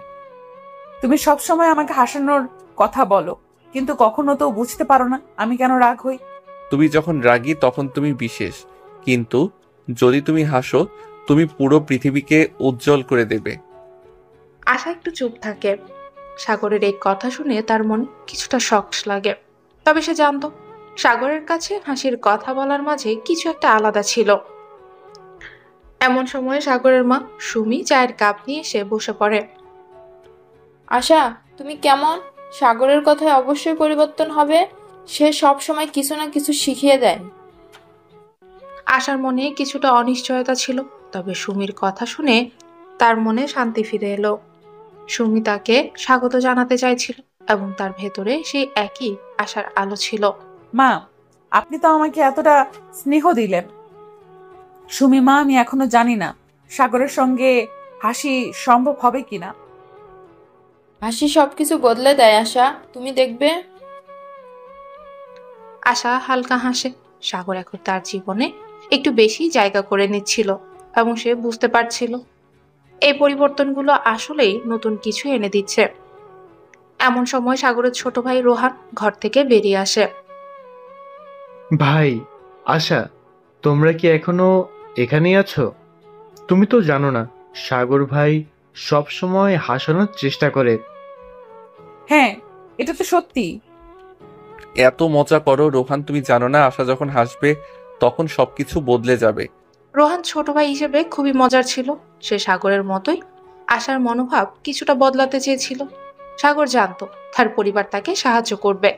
তুমি সবসময় আমাকে হাসানোর কথা বলো, কিন্তু কখনো তো বুঝতে পারো না আমি কেন রাগ হই। তুমি যখন রাগী তখন তুমি বিশেষ, কিন্তু যদি তুমি হাসো তুমি পুরো পৃথিবীকে উজ্জ্বল করে দেবে। আশা একটু চুপ থাকে। সাগরের এই কথা শুনে তার মনে কিছুটা শক লাগে, তবে সে জানতো সাগরের কাছে হাসির কথা বলার মাঝে কিছু একটা আলাদা ছিল। এমন সময় সাগরের মা সুমি চায়ের কাপ নিয়ে এসে বসে পড়ে। আশা, তুমি কেমন? সাগরের কথায় অবশ্যই পরিবর্তন হবে। সে সব সময় কিছু না কিছু শিখিয়ে দেয়। আশার মনে কিছুটা অনিশ্চয়তা ছিল, তবে সুমির কথা শুনে তার মনে শান্তি ফিরে এলো। সুমি তাকে স্বাগত জানাতে চাইছিল এবং তার ভেতরে সেই একই আশার আলো ছিল। মা, আপনি তো আমাকে এতটা স্নেহ দিলেন। সুমি মা, আমি এখনো জানি না সাগরের সঙ্গে হাসি সম্ভব হবে কিনা। হাসি সবকিছু বদলে দেয় আশা, তুমি দেখবে। আশা হালকা হাসে। সাগর এখন তার জীবনে একটু বেশি জায়গা করে নিচ্ছিল এবং সে বুঝতে পারছিল এই পরিবর্তনগুলো আসলেই নতুন কিছু এনে দিচ্ছে। এমন সময় সাগরের ছোট ভাই রোহান ঘর থেকে বেরিয়ে আসে। ভাই, আশা, তোমরা কি এখনো এখানেই আছো? তুমি তো জানো না সাগর ভাই সব সময় হাসানোর চেষ্টা করে। হ্যাঁ, এটা তো সত্যি। এত মজা করো রোহান, তুমি জানো না আশা যখন হাসবে তখন সবকিছু বদলে যাবে। রোহান ছোট ভাই হিসেবে খুবই মজার ছিল। সে সাগরের মতোই আশার মনোভাব কিছুটা বদলাতে চেয়েছিল। সাগর জানতো তার পরিবার তাকে সাহায্য করবে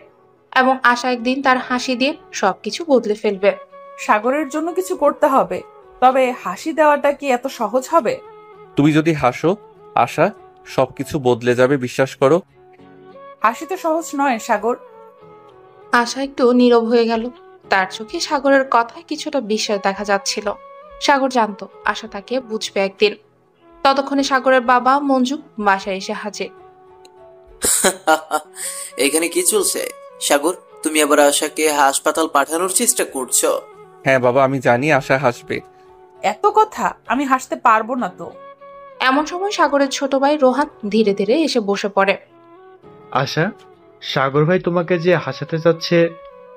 এবং আশা একদিন তার হাসি দিয়ে সবকিছু বদলে ফেলবে। সাগরের জন্য কিছু করতে হবে, তবে হাসি দেওয়াটা কি এত সহজ হবে? তুমি যদি হাসো আশা, সবকিছু বদলে যাবে, বিশ্বাস করো। হাসি তো সহজ নয় সাগর। আশা একটু নীরব হয়ে গেল। তার চোখে সাগরের কথায় কিছুটা বিস্ময় দেখা যাচ্ছিল। সাগর জানতো আশা তাকে বুঝবে একদিন। ততক্ষণে সাগরের বাবা মঞ্জু বাসায় এসে হাজির। এখানে কি চলছে? সাগর, তুমি আবার আশাকে হাসপাতাল পাঠানোর চেষ্টা করছো? হ্যাঁ বাবা, আমি জানি আশা হাসবে। এত কথা, আমি হাসতে পারবো না তো। এমন সময় সাগরের ছোট ভাই রোহান ধীরে ধীরে এসে বসে পড়ে। আশা, সাগর ভাই তোমাকে যে হাসাতে চাচ্ছে,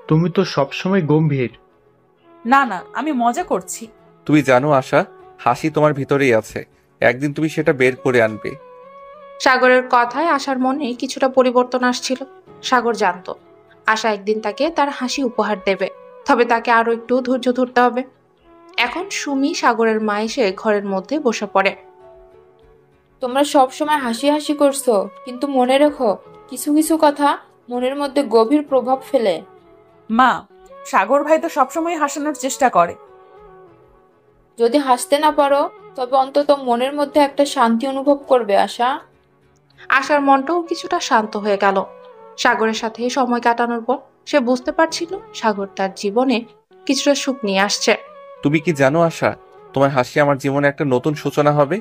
তুমি তো সবসময় গম্ভীর। না না, আমি মজা করছি। তুমি জানো আশা, হাসি তোমার ভিতরেই আছে, একদিন তুমি সেটা বের করে আনবে। সাগরের কথায় আশার মনে কিছুটা পরিবর্তন আসছিল। সাগর জানতো আশা একদিন তাকে তার হাসি উপহার দেবে, তবে তাকে আরো একটু ধৈর্য ধরতে হবে। এখন সুমি সাগরের মা এসে ঘরের মধ্যে বসে পড়ে। তোমরা সব সময় হাসি হাসি করছো, কিন্তু মনে রেখো কিছু কিছু কথা মনের মধ্যে গভীর প্রভাব ফেলে। মা, সাগর ভাই তো সবসময় হাসানোর চেষ্টা করে। যদি হাসতে না পারো তবে অন্তত মনের মধ্যে একটা শান্তি অনুভব করবে আশা। আশার মনটাও কিছুটা শান্ত হয়ে গেল। সাগরের সাথে সময় কাটানোর পর সে বুঝতে পারছিল সাগর তার জীবনে কিছুটা সুখ নিয়ে আসছে। তুমি কি জানো আশা, তোমার হাসি আমার জীবনে একটা নতুন সূচনা হবে।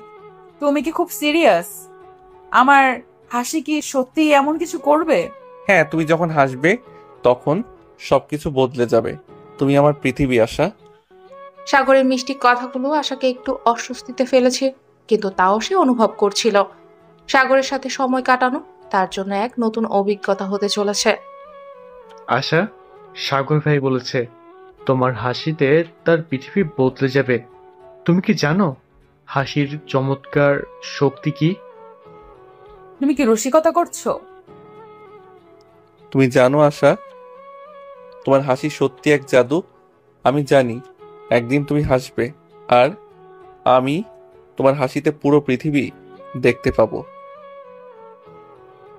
তুমি কি খুব সিরিয়াস? আমার হাসি কি সত্যি এমন কিছু করবে? হ্যাঁ, তুমি যখন হাসবে তখন সবকিছু বদলে যাবে। তুমি আমার পৃথিবী আশা। সাগরের মিষ্টি কথাগুলো আশাকে একটু অস্বস্তিতে ফেলেছে, কিন্তু তাও সে অনুভব করছিল সাগরের সাথে সময় কাটানো তার জন্য এক নতুন অভিজ্ঞতা হতে চলেছে। আশা, সাগর ভাই বলেছে তোমার হাসিতে তার পৃথিবী বদলে যাবে। তুমি কি জানো হাসির চমৎকার শক্তি কি? তুমি কি রসিকতা করছো? তুমি জানো আশা, তোমার হাসি সত্যি এক জাদু। আমি জানি একদিন তুমি হাসবে, আর আমি তোমার হাসিতে পুরো পৃথিবী দেখতে পাবো।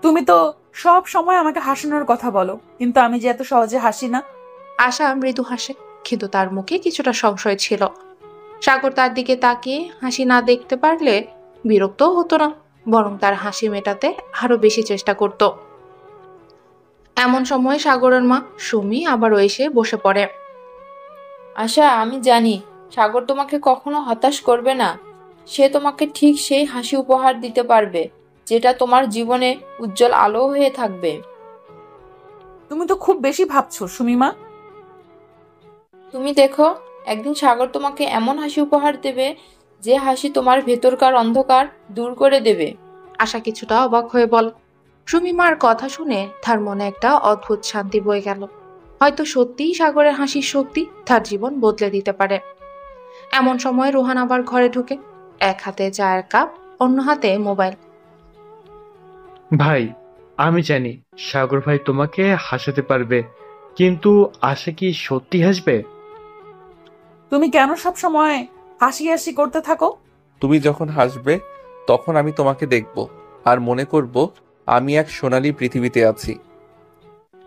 তুমি তো সব সময় আমাকে হাসানোর কথা বলো, কিন্তু আমি যে এত সহজে হাসি না। আশা মৃদু হাসে, কিন্তু তার মুখে কিছুটা সংশয় ছিল। সাগর তার দিকে তাকিয়ে হাসি না দেখতে পারলে বিরক্তও হতো না, বরং তার হাসি মেটাতে আরো বেশি চেষ্টা করত। এমন সময় সাগরের মা সুমি আবারও এসে বসে পড়ে। আশা, আমি জানি সাগর তোমাকে কখনো হতাশ করবে না। সে তোমাকে ঠিক সেই হাসি উপহার দিতে পারবে যেটা তোমার জীবনে উজ্জ্বল আলো হয়ে থাকবে। তুমি তো খুব বেশি ভাবছো সুমিমা। তুমি দেখো, একদিন সাগর তোমাকে এমন হাসি উপহার দেবে যে হাসি তোমার ভেতরকার অন্ধকার দূর করে দেবে। আশা কিছুটা অবাক হয়ে বল। সুমিমার কথা শুনে তার মনে একটা অদ্ভুত শান্তি বয়ে গেল। হয়তো সত্যিই সাগরের হাসির শক্তি তার জীবন বদলে দিতে পারে। এমন সময় রোহান আবার ঘরে ঢুকে, এক হাতে চায়ের কাপ, অন্য হাতে মোবাইল। ভাই, আমি জানি সাগর ভাই তোমাকে হাসাতে পারবে, কিন্তু আশা কি সত্যি হাসবে? তুমি কেন সব সময় হাসি হাসি করতে থাকো? তুমি যখন হাসবে তখন আমি তোমাকে দেখব আর মনে করব আমি এক সোনালী পৃথিবীতে আছি।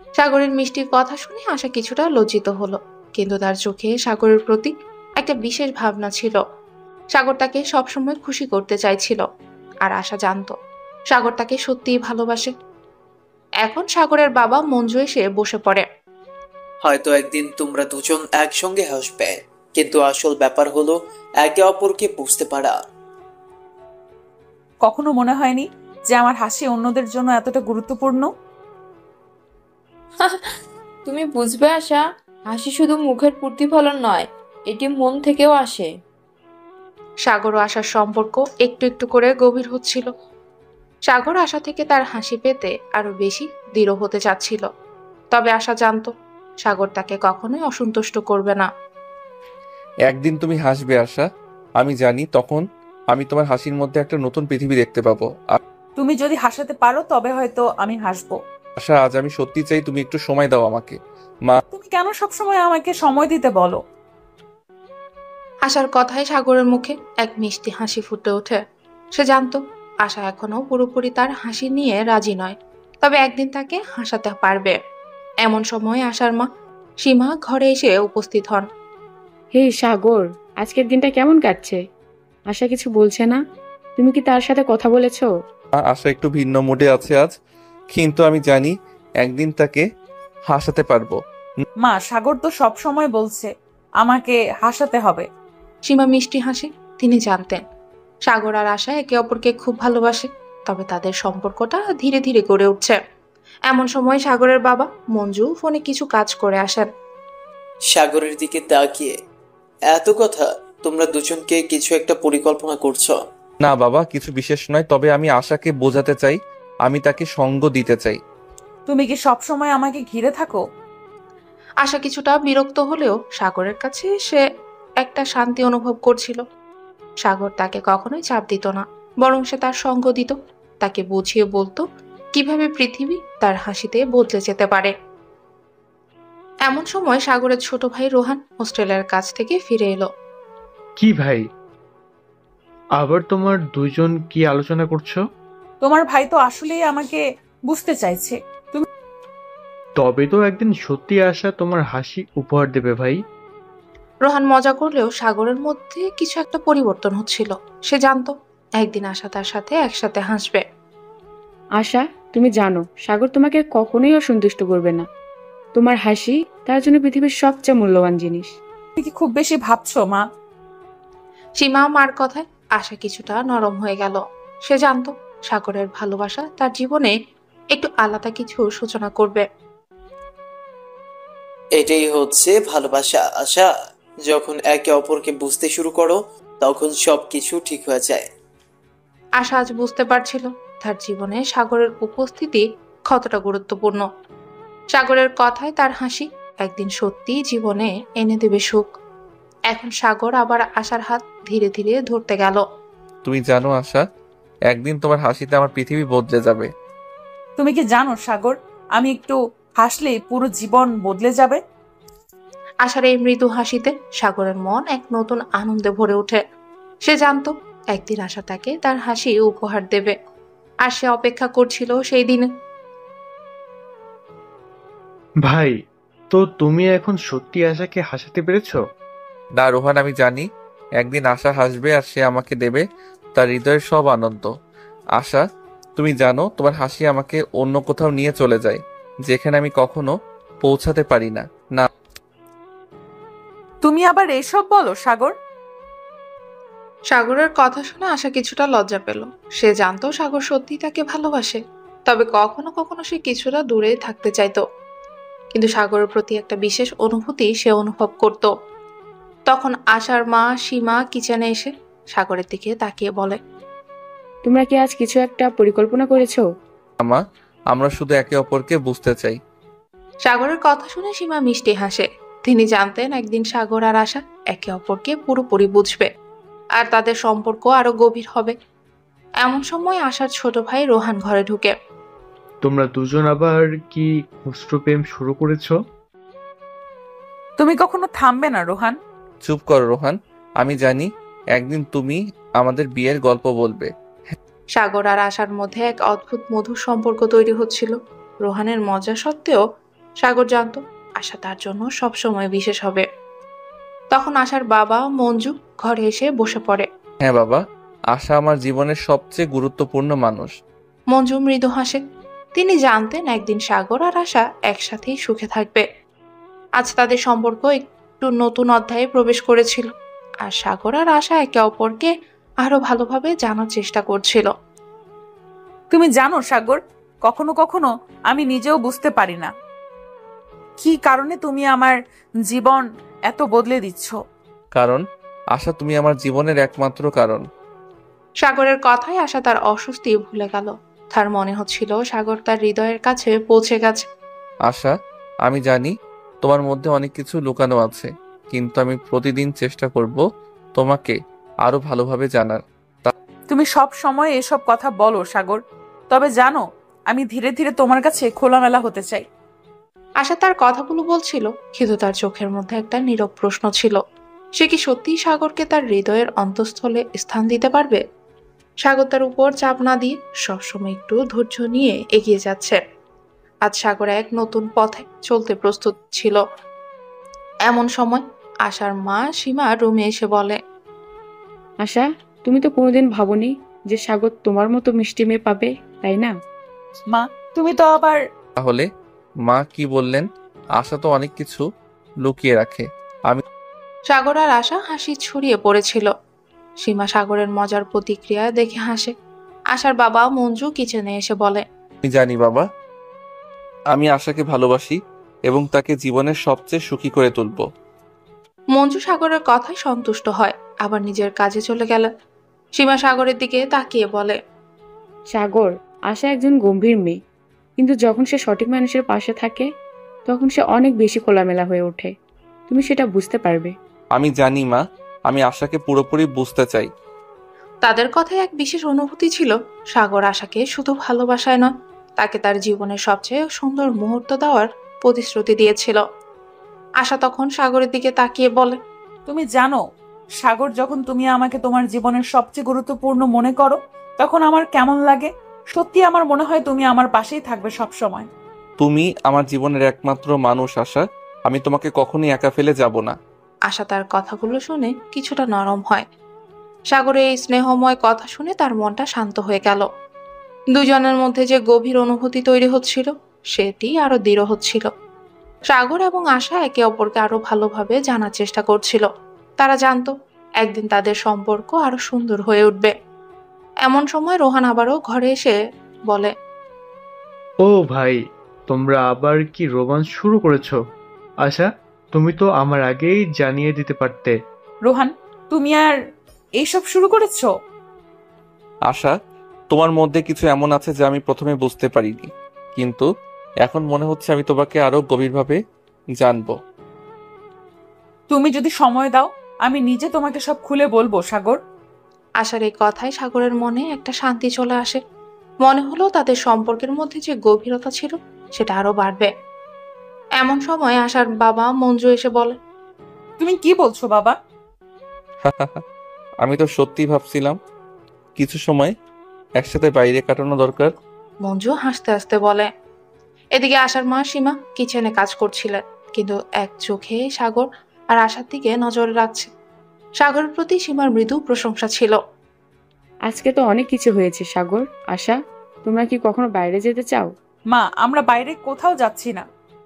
সাগরের মিষ্টি কথা শুনে আশা কিছুটা লজ্জিত হলো, কিন্তু তার চোখে সাগরের প্রতি একটা বিশেষ ভাবনা ছিল। সাগর তাকে সবসময় খুশি করতে চাইছিল, আর আশা জানতো সাগর তাকে সত্যিই ভালোবাসে। এখন সাগরের বাবা মঞ্জু এসে বসে পড়ে। হয়তো একদিন তোমরা দুজন একসঙ্গে হাসবে, কিন্তু আসল ব্যাপার হলো একে অপরকে বুঝতে পারা। কখনো মনে হয়নি যে আমার হাসি অন্যদের জন্য এতটা গুরুত্বপূর্ণ। তুমি বুঝবে আশা, হাসি শুধু মুখের প্রতিফলন নয়, এটি মন থেকেও আসে। সাগর ও আশার সম্পর্ক একটু একটু করে গভীর হচ্ছিল। সাগর আশা থেকে তার হাসি পেতে আরো বেশি দৃঢ় হতে চাচ্ছিল, তবে আশা জানতো সাগর তাকে কখনোই অসন্তুষ্ট করবে না। একদিন তুমি হাসবে আশা, আমি জানি তখন আমি তোমার হাসির মধ্যে একটা নতুন পৃথিবী দেখতে পাবো। তুমি যদি হাসাতে পারো তবে হয়তো আমি হাসবো। আশা, আজ আমি সত্যি চাই তুমি একটু সময় দাও আমাকে। মা, তুমি কেন সবসময় আমাকে সময় দিতে বলো? আশার কথায় সাগরের মুখে এক মিষ্টি হাসি ফুটে ওঠে। সে জানতো আশা এখনো পুরোপুরি তার হাসি নিয়ে রাজি নয়, তবে একদিন তাকে হাসাতে পারবে। এমন সময় আশার মা সীমা ঘরে এসে উপস্থিত হন। হে সাগর, আজকের দিনটা কেমন কাটছে? আশা কিছু বলছে না? তুমি কি তার সাথে কথা বলেছো? আশা একটু ভিন্ন মুডে আছে আজ, কিন্তু আমি জানি একদিন তাকে হাসাতে পারবো। মা, সাগর তো সব সময় বলছে আমাকে হাসাতে হবে। সীমা মিষ্টি হাসি। তিনি জানতেন সাগর আর আশা একে অপরকে খুব ভালোবাসে, তবে তাদের সম্পর্কটা ধীরে ধীরে গড়ে উঠছে। এমন সময় সাগরের বাবা মঞ্জু ফোনে কিছু কাজ করে আসেন। সাগরের দিকে তাকিয়ে, এত কথা, তোমরা দুজনকে কিছু একটা পরিকল্পনা করছো? না বাবা, কিছু বিশেষ নয়, তবে আমি আশাকে বোঝাতে চাই, আমি তাকে সঙ্গ দিতে চাই। তুমি কি সব সময় আমাকে ঘিরে থাকো? আশা কিছুটা বিরক্ত হলেও সাগরের কাছে সে একটা শান্তি অনুভব করছিল। সাগর তাকে কখনোই চাপ দিত না, বরং সে তার সঙ্গ দিত, তাকে বুঝিয়ে বলতো কিভাবে পৃথিবী তার হাসিতে বদলে যেতে পারে। এমন সময় সাগরের ছোট ভাই রোহান হোস্টেলের কাছ থেকে ফিরে এলো। কি ভাই, আবার তোমার দুইজন কি আলোচনা করছো? তোমার ভাই তো আসলেই আমাকে বুঝতে চাইছে। তবে তো একদিন সত্যি আশা তোমার হাসি উপহার দেবে ভাই। রোহান মজা করলেও সাগরের মধ্যে কিছু একটা পরিবর্তন হচ্ছিল। সে জানতো একদিন আশা তার সাথে একসাথে হাসবে। আশা, তুমি জানো সাগর তোমাকে কখনোই অসন্তুষ্ট করবে না। তোমার হাসি তার জন্য পৃথিবীর সবচেয়ে মূল্যবান জিনিস। তুমি কি খুব বেশি ভাবছো মা? সীমা মার কথায় আশা কিছুটা নরম হয়ে গেল। সে জানতো সাগরের ভালোবাসা তার জীবনে একটু আলাদা কিছু সূচনা করবে। এটাই হচ্ছে ভালোবাসা আশা। যখন একে অপরকে বুঝতে শুরু করো, তখন সবকিছু ঠিক হয়ে যায়। আশা আজ বুঝতে পারছিল তার জীবনে সাগরের উপস্থিতি কতটা গুরুত্বপূর্ণ। সাগরের কথায় তার হাসি একদিন সত্যি জীবনে এনে দেবে সুখ। এখন সাগর আবার আশার হাত ধীরে ধীরে ধরতে গেল। তুমি জানো আশা, একদিন তোমার হাসিতে আমার পৃথিবী বদলে যাবে। তুমি কি জানো সাগর, আমি একটু হাসলেই পুরো জীবন বদলে যাবে। আশার এই মৃদু হাসিতে সাগরের মন এক নতুন আনন্দে ভরে ওঠে। সে জানতো একদিন আশা তাকে তার হাসি উপহার দেবে, আর সে অপেক্ষা করছিল সেই দিনে। ভাই, তো তুমি এখন সত্যি আশাকে হাসাতে পেরেছো? না রোহান, আমি জানি একদিন আশা হাসবে আর সে আমাকে দেবে তার হৃদয়ের সব আনন্দ। আশা, তুমি জানো তোমার হাসি আমাকে অন্য কোথাও নিয়ে চলে যায়, যেখানে আমি কখনো পৌঁছাতে পারি না। না, তুমি আবার এসব বলো সাগর? সাগরের কথা শুনে আশা কিছুটা লজ্জা পেল। সে জানতো সাগর সত্যি তাকে ভালোবাসে, তবে কখনো কখনো সে কিছুটা দূরে থাকতে চাইতো। কিন্তু সাগরের প্রতি একটা বিশেষ অনুভূতি সে অনুভব করত। তখন আশার মা সীমা কিচেনে এসে সাগরের দিকে তাকিয়ে বলে, তোমরা কি আজ কিছু একটা পরিকল্পনা করেছো? মা, আমরা শুধু একে অপরকে বুঝতে চাই। সাগরের কথা শুনে সীমা মিষ্টি হাসে। তিনি জানতেন একদিন সাগর আর আশা একে অপরকে পুরোপুরি বুঝবে, আর তাদের সম্পর্ক আরো গভীর হবে। এমন সময় আশার ছোট ভাই রোহান ঘরে ঢুকে। তোমরা দুজন আবার কি খুচরো প্রেম শুরু করেছো? তুমি কখনো থামবে না রোহান। চুপ করো রোহান, আমি জানি একদিন তুমি আমাদের বিয়ের গল্প বলবে। সাগর আর আশার মধ্যে এক অদ্ভুত মধুর সম্পর্ক তৈরি হচ্ছিল। রোহানের মজা সত্ত্বেও সাগর জানতো আশা তার জন্য সবসময় বিশেষ হবে। তখন আশার বাবা মঞ্জু ঘরে এসে বসে পড়ে। হ্যাঁ বাবা, আশা আমার জীবনের সবচেয়ে গুরুত্বপূর্ণ মানুষ। মঞ্জু মৃদু হাসে। তিনি জানতেন একদিন সাগর আর আশা একসাথেই সুখে থাকবে। আজ তাদের সম্পর্ক একটু নতুন অধ্যায়ে প্রবেশ করেছিল, আর সাগর আর আশা একে অপরকে আরো ভালোভাবে জানার চেষ্টা করছিল। তুমি জানো সাগর, কখনো কখনো আমি নিজেও বুঝতে পারি না কি কারণে তুমি আমার জীবন এত বদলে দিচ্ছ। কারণ আশা, তুমি আমার জীবনের একমাত্র কারণ। সাগরের কথায় আশা তার অস্বস্তি ভুলে গেল। তার মনে হচ্ছিল সাগর তার হৃদয়ের কাছে পৌঁছে গেছে। আশা, আমি জানি তোমার মধ্যে অনেক কিছু লুকানো আছে, কিন্তু আমি প্রতিদিন চেষ্টা করব তোমাকে আরো ভালোভাবে জানার। তুমি সব সময় এসব কথা বলো সাগর, তবে জানো আমি ধীরে ধীরে তোমার কাছে খোলামেলা হতে চাই। আশা তার কথাগুলো বলছিল, কিন্তু তার চোখের মধ্যে একটা নীরব প্রশ্ন ছিল। সে কি সত্যিই সাগরকে তার হৃদয়ের অন্তঃস্থলে স্থান দিতে পারবে? সাগর তার উপর চাপ না দিয়ে সবসময় একটু ধৈর্য নিয়ে এগিয়ে যাচ্ছে। আজ সাগর এক নতুন পথে চলতে প্রস্তুত ছিল। এমন সময় আশার মা সীমা রুমে এসে বলে, আশা, তুমি তো কোনোদিন ভাবনি যে সাগর তোমার মতো মিষ্টি মেয়ে পাবে, তাই না? মা, তুমি তো আবার তাহলে মা কি বললেন? আশা তো অনেক কিছু লুকিয়ে রাখে। সাগর আর আশা হাসি ছড়িয়ে পড়েছিল। সীমা সাগরের মজার প্রতিক্রিয়া দেখে হাসে। আশার বাবা মঞ্জু কিচেনে এসে বলে, আমি জানি বাবা, আমি আশাকে ভালোবাসি এবং তাকে জীবনের সবচেয়ে সুখী করে তুলব। মঞ্জু সাগরের কথায় সন্তুষ্ট হয়, আবার নিজের কাজে চলে গেল। সীমা সাগরের দিকে তাকিয়ে বলে, সাগর, আশা একজন গম্ভীর মেয়ে, কিন্তু যখন সে সঠিক মানুষের পাশে থাকে তখন সে অনেক বেশি খোলামেলা হয়ে ওঠে। তুমি সেটা বুঝতে পারবে। আমি জানি মা, আমি আশাকে পুরোপুরি বুঝতে চাই। তাদের কথায় এক বিশেষ অনুভূতি ছিল। সাগর আশাকে শুধু ভালোবাসায় নয়, তাকে তার জীবনের সবচেয়ে সুন্দর মুহূর্ত দেওয়ার প্রতিশ্রুতি দিয়েছিল। আশা তখন সাগরের দিকে তাকিয়ে বলে, তুমি জানো সাগর, যখন তুমি আমাকে তোমার জীবনের সবচেয়ে গুরুত্বপূর্ণ মনে করো তখন আমার কেমন লাগে। সত্যি আমার মনে হয় তুমি আমার পাশেই থাকবে সব সময়। তুমি আমার জীবনের একমাত্র মানুষ আশা, আমি তোমাকে কখনোই একা ফেলে যাব না। আশা তার কথাগুলো শুনে কিছুটা নরম হয়। সাগরের এই স্নেহময় কথা শুনে তার মনটা শান্ত হয়ে গেল। দুজনের মধ্যে যে গভীর অনুভূতি তৈরি হচ্ছিল সেটি আরো দৃঢ় হচ্ছিল। সাগর এবং আশা একে অপরকে আরো ভালোভাবে জানার চেষ্টা করছিল। তারা জানতো একদিন তাদের সম্পর্ক আরো সুন্দর হয়ে উঠবে। এমন সময় রোহান আবারও ঘরে এসে বলে, ও ভাই, তোমরা আবার কি রোমান্স শুরু করেছো? আশা, তুমি তো আমার আগেই জানিয়ে দিতে পারতে। রোহান, তুমি আর এইসব শুরু করেছো? আশা, তোমার মধ্যে কিছু এমন আছে যা আমি প্রথমে বুঝতে পারিনি, কিন্তু এখন মনে হচ্ছে আমি তোমাকে আরো গভীরভাবে জানবো। তুমি যদি সময় দাও আমি নিজে তোমাকে সব খুলে বলবো সাগর। আশার এই কথায় সাগরের মনে একটা শান্তি চলে আসে। মনে হলো তাদের সম্পর্কের মধ্যে যে গভীরতা ছিল সেটা আরো বাড়বে। এমন সময় আশার বাবা মঞ্জু এসে বলে, তুমি কি বলছো বাবা? আমি তো সত্যি ভাবছিলাম কিছু সময় একসাথে বাইরে কাটানো দরকার। মঞ্জু হাসতে হাসতে বলে। এদিকে আশার মা সীমা কিচেনে কাজ করছিলেন, কিন্তু এক চোখে সাগর আর আশার দিকে নজর রাখছে। সাগরের প্রতি সীমার মৃদু প্রশংসা ছিল। আজকে তো অনেক কিছু হয়েছে সাগর। আশা, তোমরা কি কখনো বাইরে যেতে চাও? মা, আমরা বাইরে কোথাও যাচ্ছি না,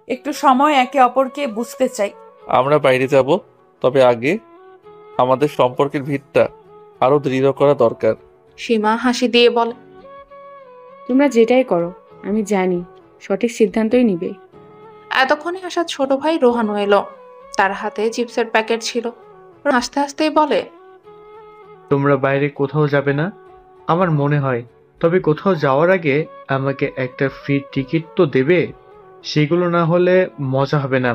একটু সময় একে অপরকে বুঝতে চাই। আমরা বাইরে যাব, তবে আগে আমাদের সম্পর্কের ভিতটা আরো দৃঢ় করা দরকার। সীমা হাসি দিয়ে বলে, তোমরা যেটাই করো আমি জানি সঠিক সিদ্ধান্তই নিবে। এতক্ষণে আসার ছোট ভাই রোহানও এলো। তার হাতে চিপসের প্যাকেট ছিল। হাসতে হাসতেই বলে, তোমরা বাইরে কোথাও যাবে না? আমার মনে হয়, তবে কোথাও যাওয়ার আগে আমাকে একটা ফ্রি টিকিট তো দেবে। সেগুলো না হলে মজা হবে না।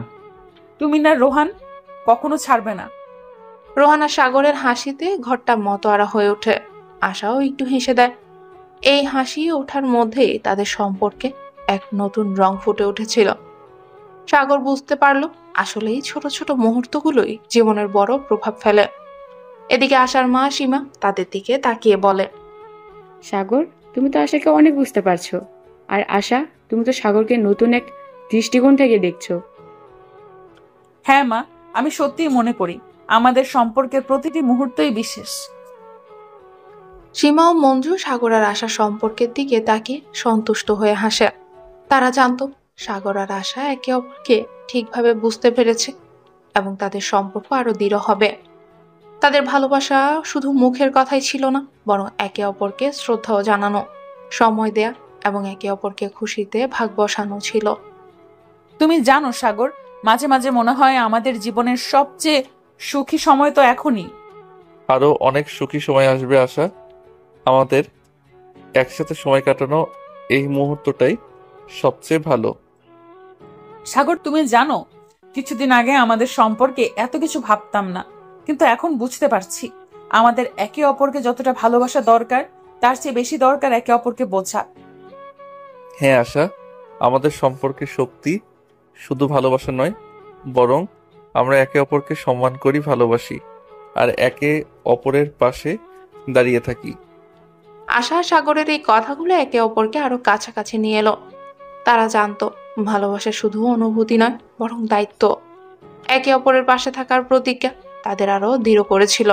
তুমি না রোহান, কখনো ছাড়বে না। রোহান আর সাগরের হাসিতে ঘরটা মতোয়ারা হয়ে ওঠে। আশাও একটু হেসে দেয়। এই হাসি ওঠার মধ্যেই তাদের সম্পর্কে এক নতুন রং ফুটে উঠেছিল। সাগর বুঝতে পারল আসলে এই ছোট ছোট মুহূর্তগুলোই জীবনের বড় প্রভাব ফেলে। এদিকে আশার মা সীমা তাদের দিকে তাকিয়ে বলে, সাগর, তুমি তো আশাকে অনেক বুঝতে পারছো। আর আশা, তুমি তো সাগরকে নতুন এক দৃষ্টিকোণ থেকে দেখছো। হ্যাঁ মা, আমি সত্যিই মনে করি আমাদের সম্পর্কের প্রতিটি মুহূর্তই বিশেষ। সীমা ও মঞ্জু সাগর আর আশা সম্পর্কের দিকে তাকিয়ে সন্তুষ্ট হয়ে হাসে। তারা জানতো সাগর আর আশা একে অপরকে ঠিকভাবে বুঝতে পেরেছে এবং তাদের সম্পর্ক আরো দৃঢ় হবে। তাদের ভালোবাসা শুধু মুখের কথাই ছিল না, বরং একে অপরকে শ্রদ্ধাও জানানো, সময় দেয়া এবং একে অপরকে খুশিতে ভাগ বসানো ছিল। তুমি জানো সাগর, মাঝে মাঝে মনে হয় আমাদের জীবনের সবচেয়ে সুখী সময় তো এখনই। আরো অনেক সুখী সময় আসবে আশা। আমাদের একসাথে সময় কাটানো এই মুহূর্তটাই সবচেয়ে ভালো। সাগর, তুমি জানো কিছুদিন আগে আমাদের সম্পর্কে এত কিছু ভাবতাম না, কিন্তু এখন বুঝতে পারছি আমাদের একে অপরকে যতটা ভালোবাসা দরকার তার চেয়ে বেশি দরকার একে অপরকে বোঝা। হ্যাঁ আশা, আমাদের সম্পর্কের শক্তি শুধু ভালোবাসা নয়, বরং আমরা একে অপরকে সম্মান করি, ভালোবাসি আর একে অপরের পাশে দাঁড়িয়ে থাকি। আশা আর সাগরের এই কথাগুলো একে অপরকে আরো কাছাকাছি নিয়ে এলো। তারা জানতো ভালোবাসা শুধু অনুভূতি নয়, বরং দায়িত্ব। একে অপরের পাশে থাকার প্রতিজ্ঞা তাদের আরো দৃঢ় করেছিল।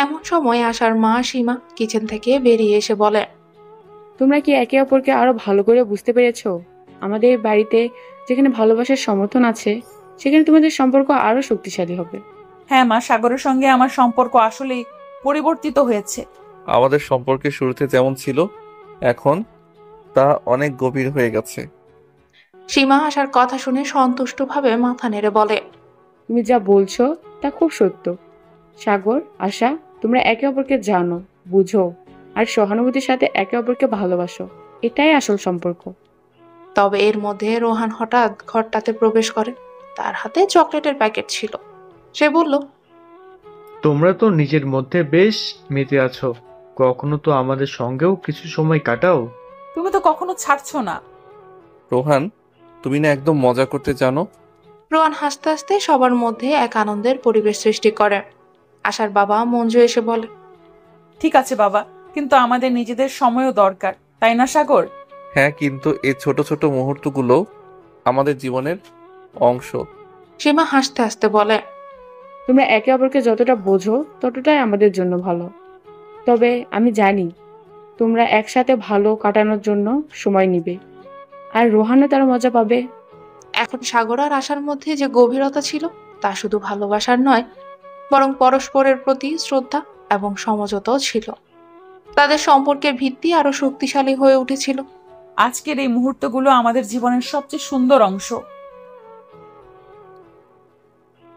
এমন সময় আশার মা সীমা কিচেন থেকে বেরিয়ে এসে বলে, তোমরা কি একে অপরকে আরো ভালো করে বুঝতে পেরেছো? আমাদের বাড়িতে যেখানে ভালোবাসার সমর্থন আছে, সেখানে তোমাদের সম্পর্ক আরো শক্তিশালী হবে। হ্যাঁ মা, সাগরের সঙ্গে আমার সম্পর্ক আসলেই পরিবর্তিত হয়েছে। আমাদের সম্পর্কের শুরুতে যেমন ছিল, এখন তা অনেক গভীর হয়ে গেছে। সীমা আশার কথা শুনে সন্তুষ্টভাবে মাথা নেড়ে বলে, তুমি যা বলছো তা খুব সত্য। সাগর, আশা, তোমরা একে অপরকে জানো, বুঝো আর সহানুভূতির সাথে একে অপরকে ভালোবাসো। এটাই আসল সম্পর্ক। তবে এর মধ্যে রোহান হঠাৎ ঘরটাতে প্রবেশ করে। তার হাতে চকলেটের প্যাকেট ছিল। সে বলল, তোমরা তো নিজের মধ্যে বেশ মেতে আছো, কখনো তো আমাদের সঙ্গেও কিছু সময় কাটাও। তুমি তো কখনো ছাড়ছো না। রোহান, তুমি না একদম মজা করতে জানো। রোহান হাসতে হাসতে সবার মধ্যে এক আনন্দের পরিবেশ সৃষ্টি করে। আশার বাবা মঞ্জু এসে বলে, ঠিক আছে বাবা, কিন্তু আমাদের নিজেদের সময়ও দরকার, তাই না সাগর? হ্যাঁ, কিন্তু এই ছোট ছোট মুহূর্তগুলো আমাদের জীবনের অংশ। সীমা হাসতে হাসতে বলে, তোমরা একে অপরকে যতটা বোঝো ততটাই আমাদের জন্য ভালো। তবে আমি জানি তোমরা একসাথে ভালো কাটানোর জন্য সময় নিবে, আর রোহানও তার মজা পাবে। এখন সাগর আর আশার মধ্যে যে গভীরতা ছিল, তা শুধু ভালোবাসার নয়, বরং পরস্পরের প্রতি শ্রদ্ধা এবং সমঝোতাও ছিল। তাদের সম্পর্কের ভিত্তি আরো শক্তিশালী হয়ে উঠেছিল। আজকের এই মুহূর্তগুলো আমাদের জীবনের সবচেয়ে সুন্দর অংশ।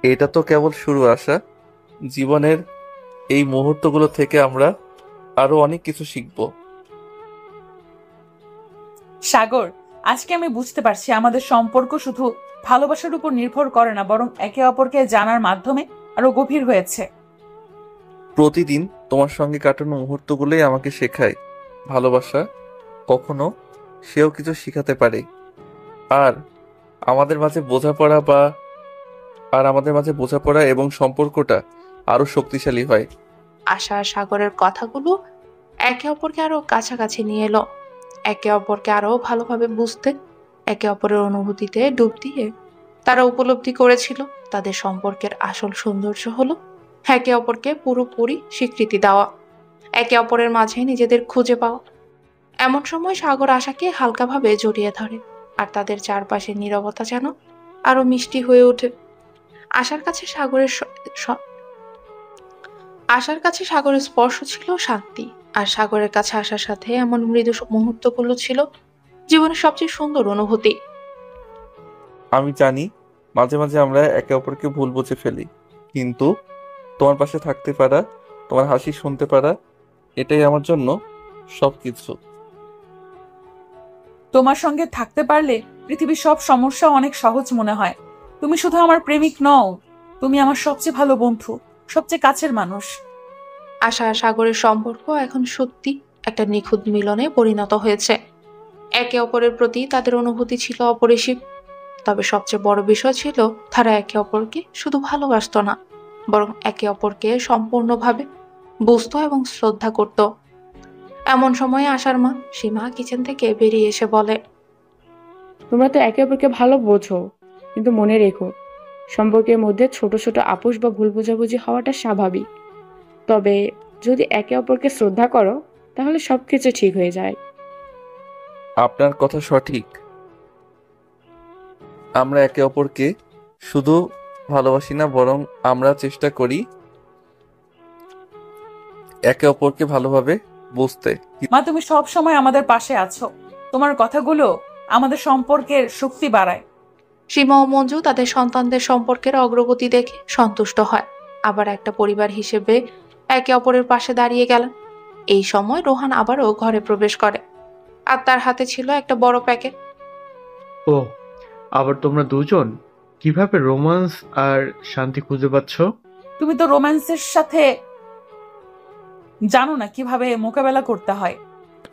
এটা তো কেবল শুরু। আশা, জীবনের এই মুহূর্তগুলো থেকে আমরা আরো অনেক কিছু শিখব। সাগর, আজকে আমি বুঝতে পারছি আমাদের সম্পর্ক শুধু ভালোবাসার উপর নির্ভর করে না, বরং একে অপরকে জানার মাধ্যমে আরো গভীর হয়েছে। প্রতিদিন তোমার সঙ্গে কাটানো মুহূর্তগুলোই আমাকে শেখায় ভালোবাসা কখনো সেও কিছু শিখাতে পারে। আর আমাদের মাঝে বোঝাপড়া এবং সম্পর্কটা আরো শক্তিশালী হয়। আশা আর সাগরের কথাগুলো একে অপরকে আরো কাছাকাছি নিয়ে এলো। একে অপরকে আরো ভালোভাবে বুঝতে, একে অপরের অনুভূতিতে ডুব দিয়ে তারা উপলব্ধি করেছিল তাদের সম্পর্কের আসল সৌন্দর্য হলো একে অপরকে পুরোপুরি স্বীকৃতি দেওয়া, একে অপরের মাঝে নিজেদের খুঁজে পাওয়া। এমন সময় সাগর আশাকে হালকাভাবে জড়িয়ে ধরে, আর তাদের চারপাশে নীরবতা যেন আরো মিষ্টি হয়ে ওঠে। আশার কাছে সাগরের স্পর্শ ছিল শান্তি, আর সাগরের কাছে আসার সাথে এমন মৃদু মুহূর্তগুলো ছিল জীবনের সবচেয়ে সুন্দর অনুভূতি। আমি জানি মাঝে মাঝে আমরা একে অপরকে ভুল বুঝে ফেলি, কিন্তু তোমার পাশে থাকতে পারা, তোমার হাসি শুনতে পারা, এটাই আমার জন্য সবকিছু। তোমার সঙ্গে থাকতে পারলে পৃথিবীর সব সমস্যা অনেক সহজ মনে হয়। তুমি শুধু আমার প্রেমিক নও, তুমি আমার সবচেয়ে ভালো বন্ধু, সবচেয়ে কাছের মানুষ। আশা আর সাগরের সম্পর্ক এখন সত্যি একটা নিখুঁত মিলনে পরিণত হয়েছে। একে অপরের প্রতি তাদের অনুভূতি ছিল অপরিসীম। তবে সবচেয়ে বড় বিষয় ছিল তারা একে অপরকে শুধু ভালোবাসতো না, বরং একে অপরকে সম্পূর্ণভাবে বুঝতো এবং শ্রদ্ধা করত। এমন সময়ে আশার মা সীমা কিচেন থেকে বেরিয়ে এসে বলে, তোমরা তো একে অপরকে ভালো বোঝো, কিন্তু মনে রেখো সম্পর্কের মধ্যে ছোট ছোট আপোষ বা ভুল বোঝাবুঝি হওয়াটা স্বাভাবিক। তবে যদি একে অপরকে শ্রদ্ধা করো তাহলে সবকিছু ঠিক হয়ে যায়। আপনার কথা সঠিক। আমরা একে অপরকে শুধু ভালোবাসি না, বরং আমরা চেষ্টা করি একে অপরকে ভালোভাবে বুঝতে। মা, তুমি সব সময় আমাদের পাশে আছো। তোমার কথাগুলো আমাদের সম্পর্কের শক্তি বাড়ায়। সীমা ও মঞ্জু তাদের সন্তানদের সম্পর্কের অগ্রগতি দেখে সন্তুষ্ট হয়, আবার একটা পরিবার হিসেবে একে অপরের পাশে দাঁড়িয়ে গেলেন। এই সময় রোহান আবারও ঘরে প্রবেশ করে, আর তার হাতে ছিল একটা বড় প্যাকেট। ও, আবার তোমরা দুজন কিভাবে রোমান্স আর শান্তি খুঁজে পাচ্ছ? তুমি তো রোম্যান্সের সাথে জানো না কিভাবে মোকাবেলা করতে হয়।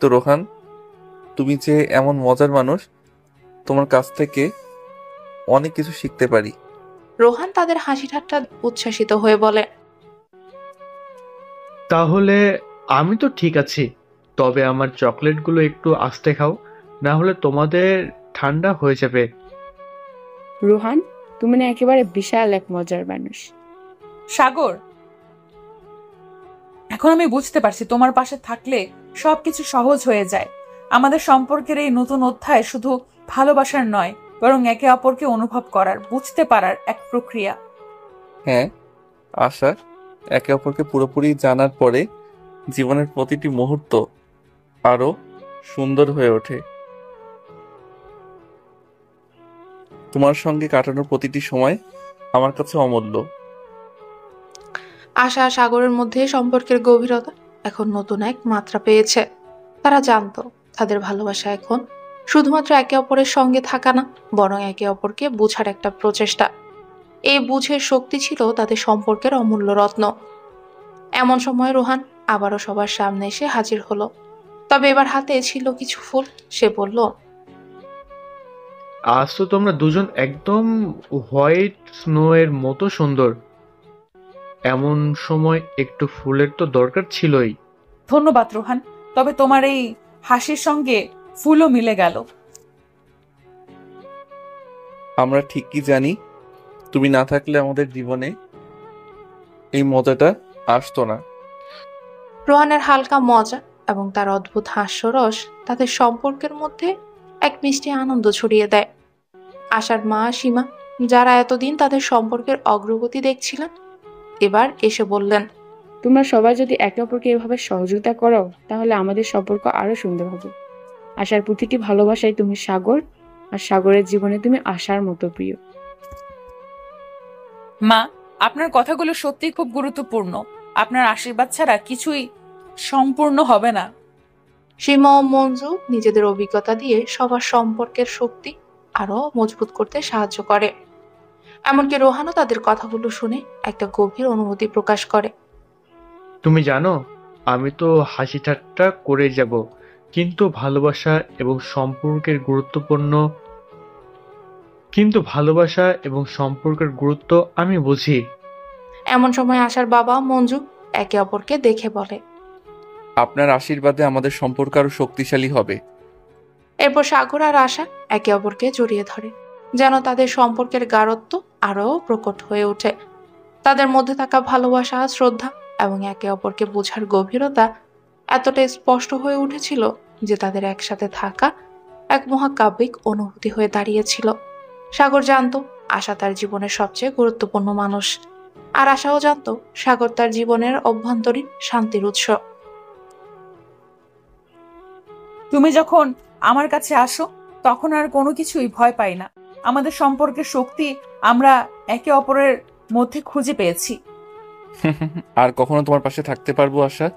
তো রোহান, তুমি যে এমন মজার মানুষ, তোমার কাছ থেকে অনেক কিছু শিখতে পারি। রোহান তাদের হাসি ঠাট্টা উচ্ছ্বাসিত হয়ে বলে, তাহলে আমি তো ঠিক আছি, তবে আমার চকলেটগুলো একটু আস্তে খাও, না হলে তোমাদের ঠান্ডা হয়ে যাবে। রোহান, তুমি না একেবারে বিশাল এক মজার মানুষ। সাগর, এখন আমি বুঝতে পারছি তোমার পাশে থাকলে সবকিছু সহজ হয়ে যায়। আমাদের সম্পর্কের এই নতুন অধ্যায় শুধু ভালোবাসার নয়, বরং একে অপরকে অনুভব করার, বুঝতে পারার এক প্রক্রিয়া। হ্যাঁ আশা, একে অপরকে পুরোপুরি জানার পরে জীবনের প্রতিটি মুহূর্ত আরো সুন্দর হয়ে ওঠে। তোমার সঙ্গে কাটানোর প্রতিটি সময় আমার কাছে অমূল্য। আশা আর সাগরের মধ্যে সম্পর্কের গভীরতা এখন নতুন এক মাত্রা পেয়েছে। তারা জানতো তাদের ভালোবাসা এখন শুধুমাত্র একে অপরের সঙ্গে থাকা না, বরং একে অপরকে বোঝার একটা প্রচেষ্টা। এই বুঝের শক্তি ছিল তাদের সম্পর্কের অমূল্য রত্ন। এমন সময় রোহান আবারও সবার সামনে এসে হাজির হলো, তবে এবার হাতে ছিল কিছু ফুল। সে বলল, আজ তো তোমরা দুজন একদম হোয়াইট স্নো এর মতো সুন্দর। এমন সময় একটু ফুলের তো দরকার ছিলই। ধন্যবাদ রোহান, তবে তোমার এই হাসির সঙ্গে ফুলও মিলে গেল। আমরা ঠিকই জানি তুমি না থাকলে আমাদের জীবনে এই মজাটা আসতো না। রোহানের হালকা মজা এবং তার অদ্ভুত হাস্যরস তাদের সম্পর্কের মধ্যে এক মিষ্টি আনন্দ ছড়িয়ে দেয়। আশার মা সীমা, যারা এতদিন তাদের সম্পর্কের অগ্রগতি দেখছিলেন, এবার এসে বললেন, তোমরা সবাই যদি একে অপরকে এভাবে সহযোগিতা করো তাহলে আমাদের সম্পর্ক আরো সুন্দর হবে। আশার প্রতিটি ভালোবাসায় তুমি সাগর, আর সাগরের জীবনে তুমি আশার মতো প্রিয়। মা, আপনার কথাগুলো সত্যিই খুব গুরুত্বপূর্ণ। আপনার আশীর্বাদ ছাড়া কিছুই সম্পূর্ণ হবে না। সীমা ও মঞ্জু নিজেদের অভিজ্ঞতা দিয়ে সবার সম্পর্কের শক্তি আরো মজবুত করতে সাহায্য করে। এমনকি রোহানও তাদের কথাগুলো শুনে একটা গভীর অনুভূতি প্রকাশ করে। তুমি জানো, আমি তো হাসি ঠাট্টা করে যাব, কিন্তু ভালোবাসা এবং সম্পর্কের গুরুত্ব আমি বুঝি। এমন সময় আশার বাবা মঞ্জু একে অপরকে দেখে বলে, আপনার আশীর্বাদে আমাদের সম্পর্ক আরো শক্তিশালী হবে। এরপর সাগর আর আশা একে অপরকে জড়িয়ে ধরে, যেন তাদের সম্পর্কের গাঢ়ত্ব আরো প্রকট হয়ে ওঠে। তাদের মধ্যে থাকা ভালোবাসা, শ্রদ্ধা এবং একে অপরকে বোঝার গভীরতা এতটাই স্পষ্ট হয়ে উঠেছিল যে তাদের একসাথে থাকা এক মহাকাব্যিক অনুভূতি হয়ে দাঁড়িয়েছিল। সাগর জানতো আশা তার জীবনের সবচেয়ে গুরুত্বপূর্ণ মানুষ, আর আশাও জানতো সাগর তার জীবনের অভ্যন্তরীণ শান্তির উৎস। তুমি যখন আমার কাছে আসো তখন আর কোনো কিছুই ভয় পাই না। আমাদের সম্পর্কের শক্তি আমরা একে অপরের মধ্যে খুঁজে পেয়েছি। আর কখনো তোমার পাশে থাকতে পারবো আশা।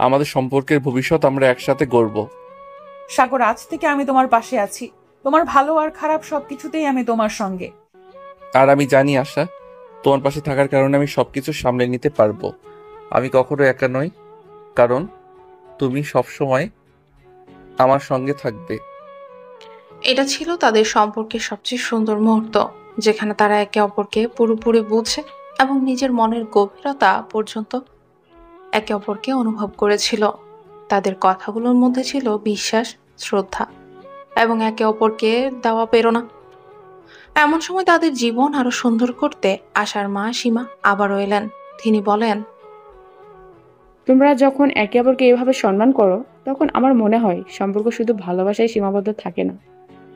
আমাদের সম্পর্কের ভবিষ্যৎ আমরা একসাথে গড়ব। সাগর, আজ থেকে আমি তোমার পাশে আছি। তোমার ভালো আর খারাপ সবকিছুতেই আমি তোমার সঙ্গে। আর আমি জানি আশা, তোমার পাশে থাকার কারণে আমি সবকিছু সামলে নিতে পারবো। আমি কখনো একা নই, কারণ তুমি সবসময় আমার সঙ্গে থাকবে। এটা ছিল তাদের সম্পর্কের সবচেয়ে সুন্দর মুহূর্ত, যেখানে তারা একে অপরকে পুরোপুরি বুঝে এবং নিজের মনের গভীরতা পর্যন্ত একে অপরকে অনুভব করেছিল। তাদের কথাগুলোর মধ্যে ছিল বিশ্বাস, শ্রদ্ধা এবং একে অপরকে দেওয়া প্রেরণা। এমন সময় তাদের জীবন আরো সুন্দর করতে আশার মা সীমা আবারও এলেন। তিনি বলেন, তোমরা যখন একে অপরকে এভাবে সম্মান করো তখন আমার মনে হয় সম্পর্ক শুধু ভালোবাসায় সীমাবদ্ধ থাকে না,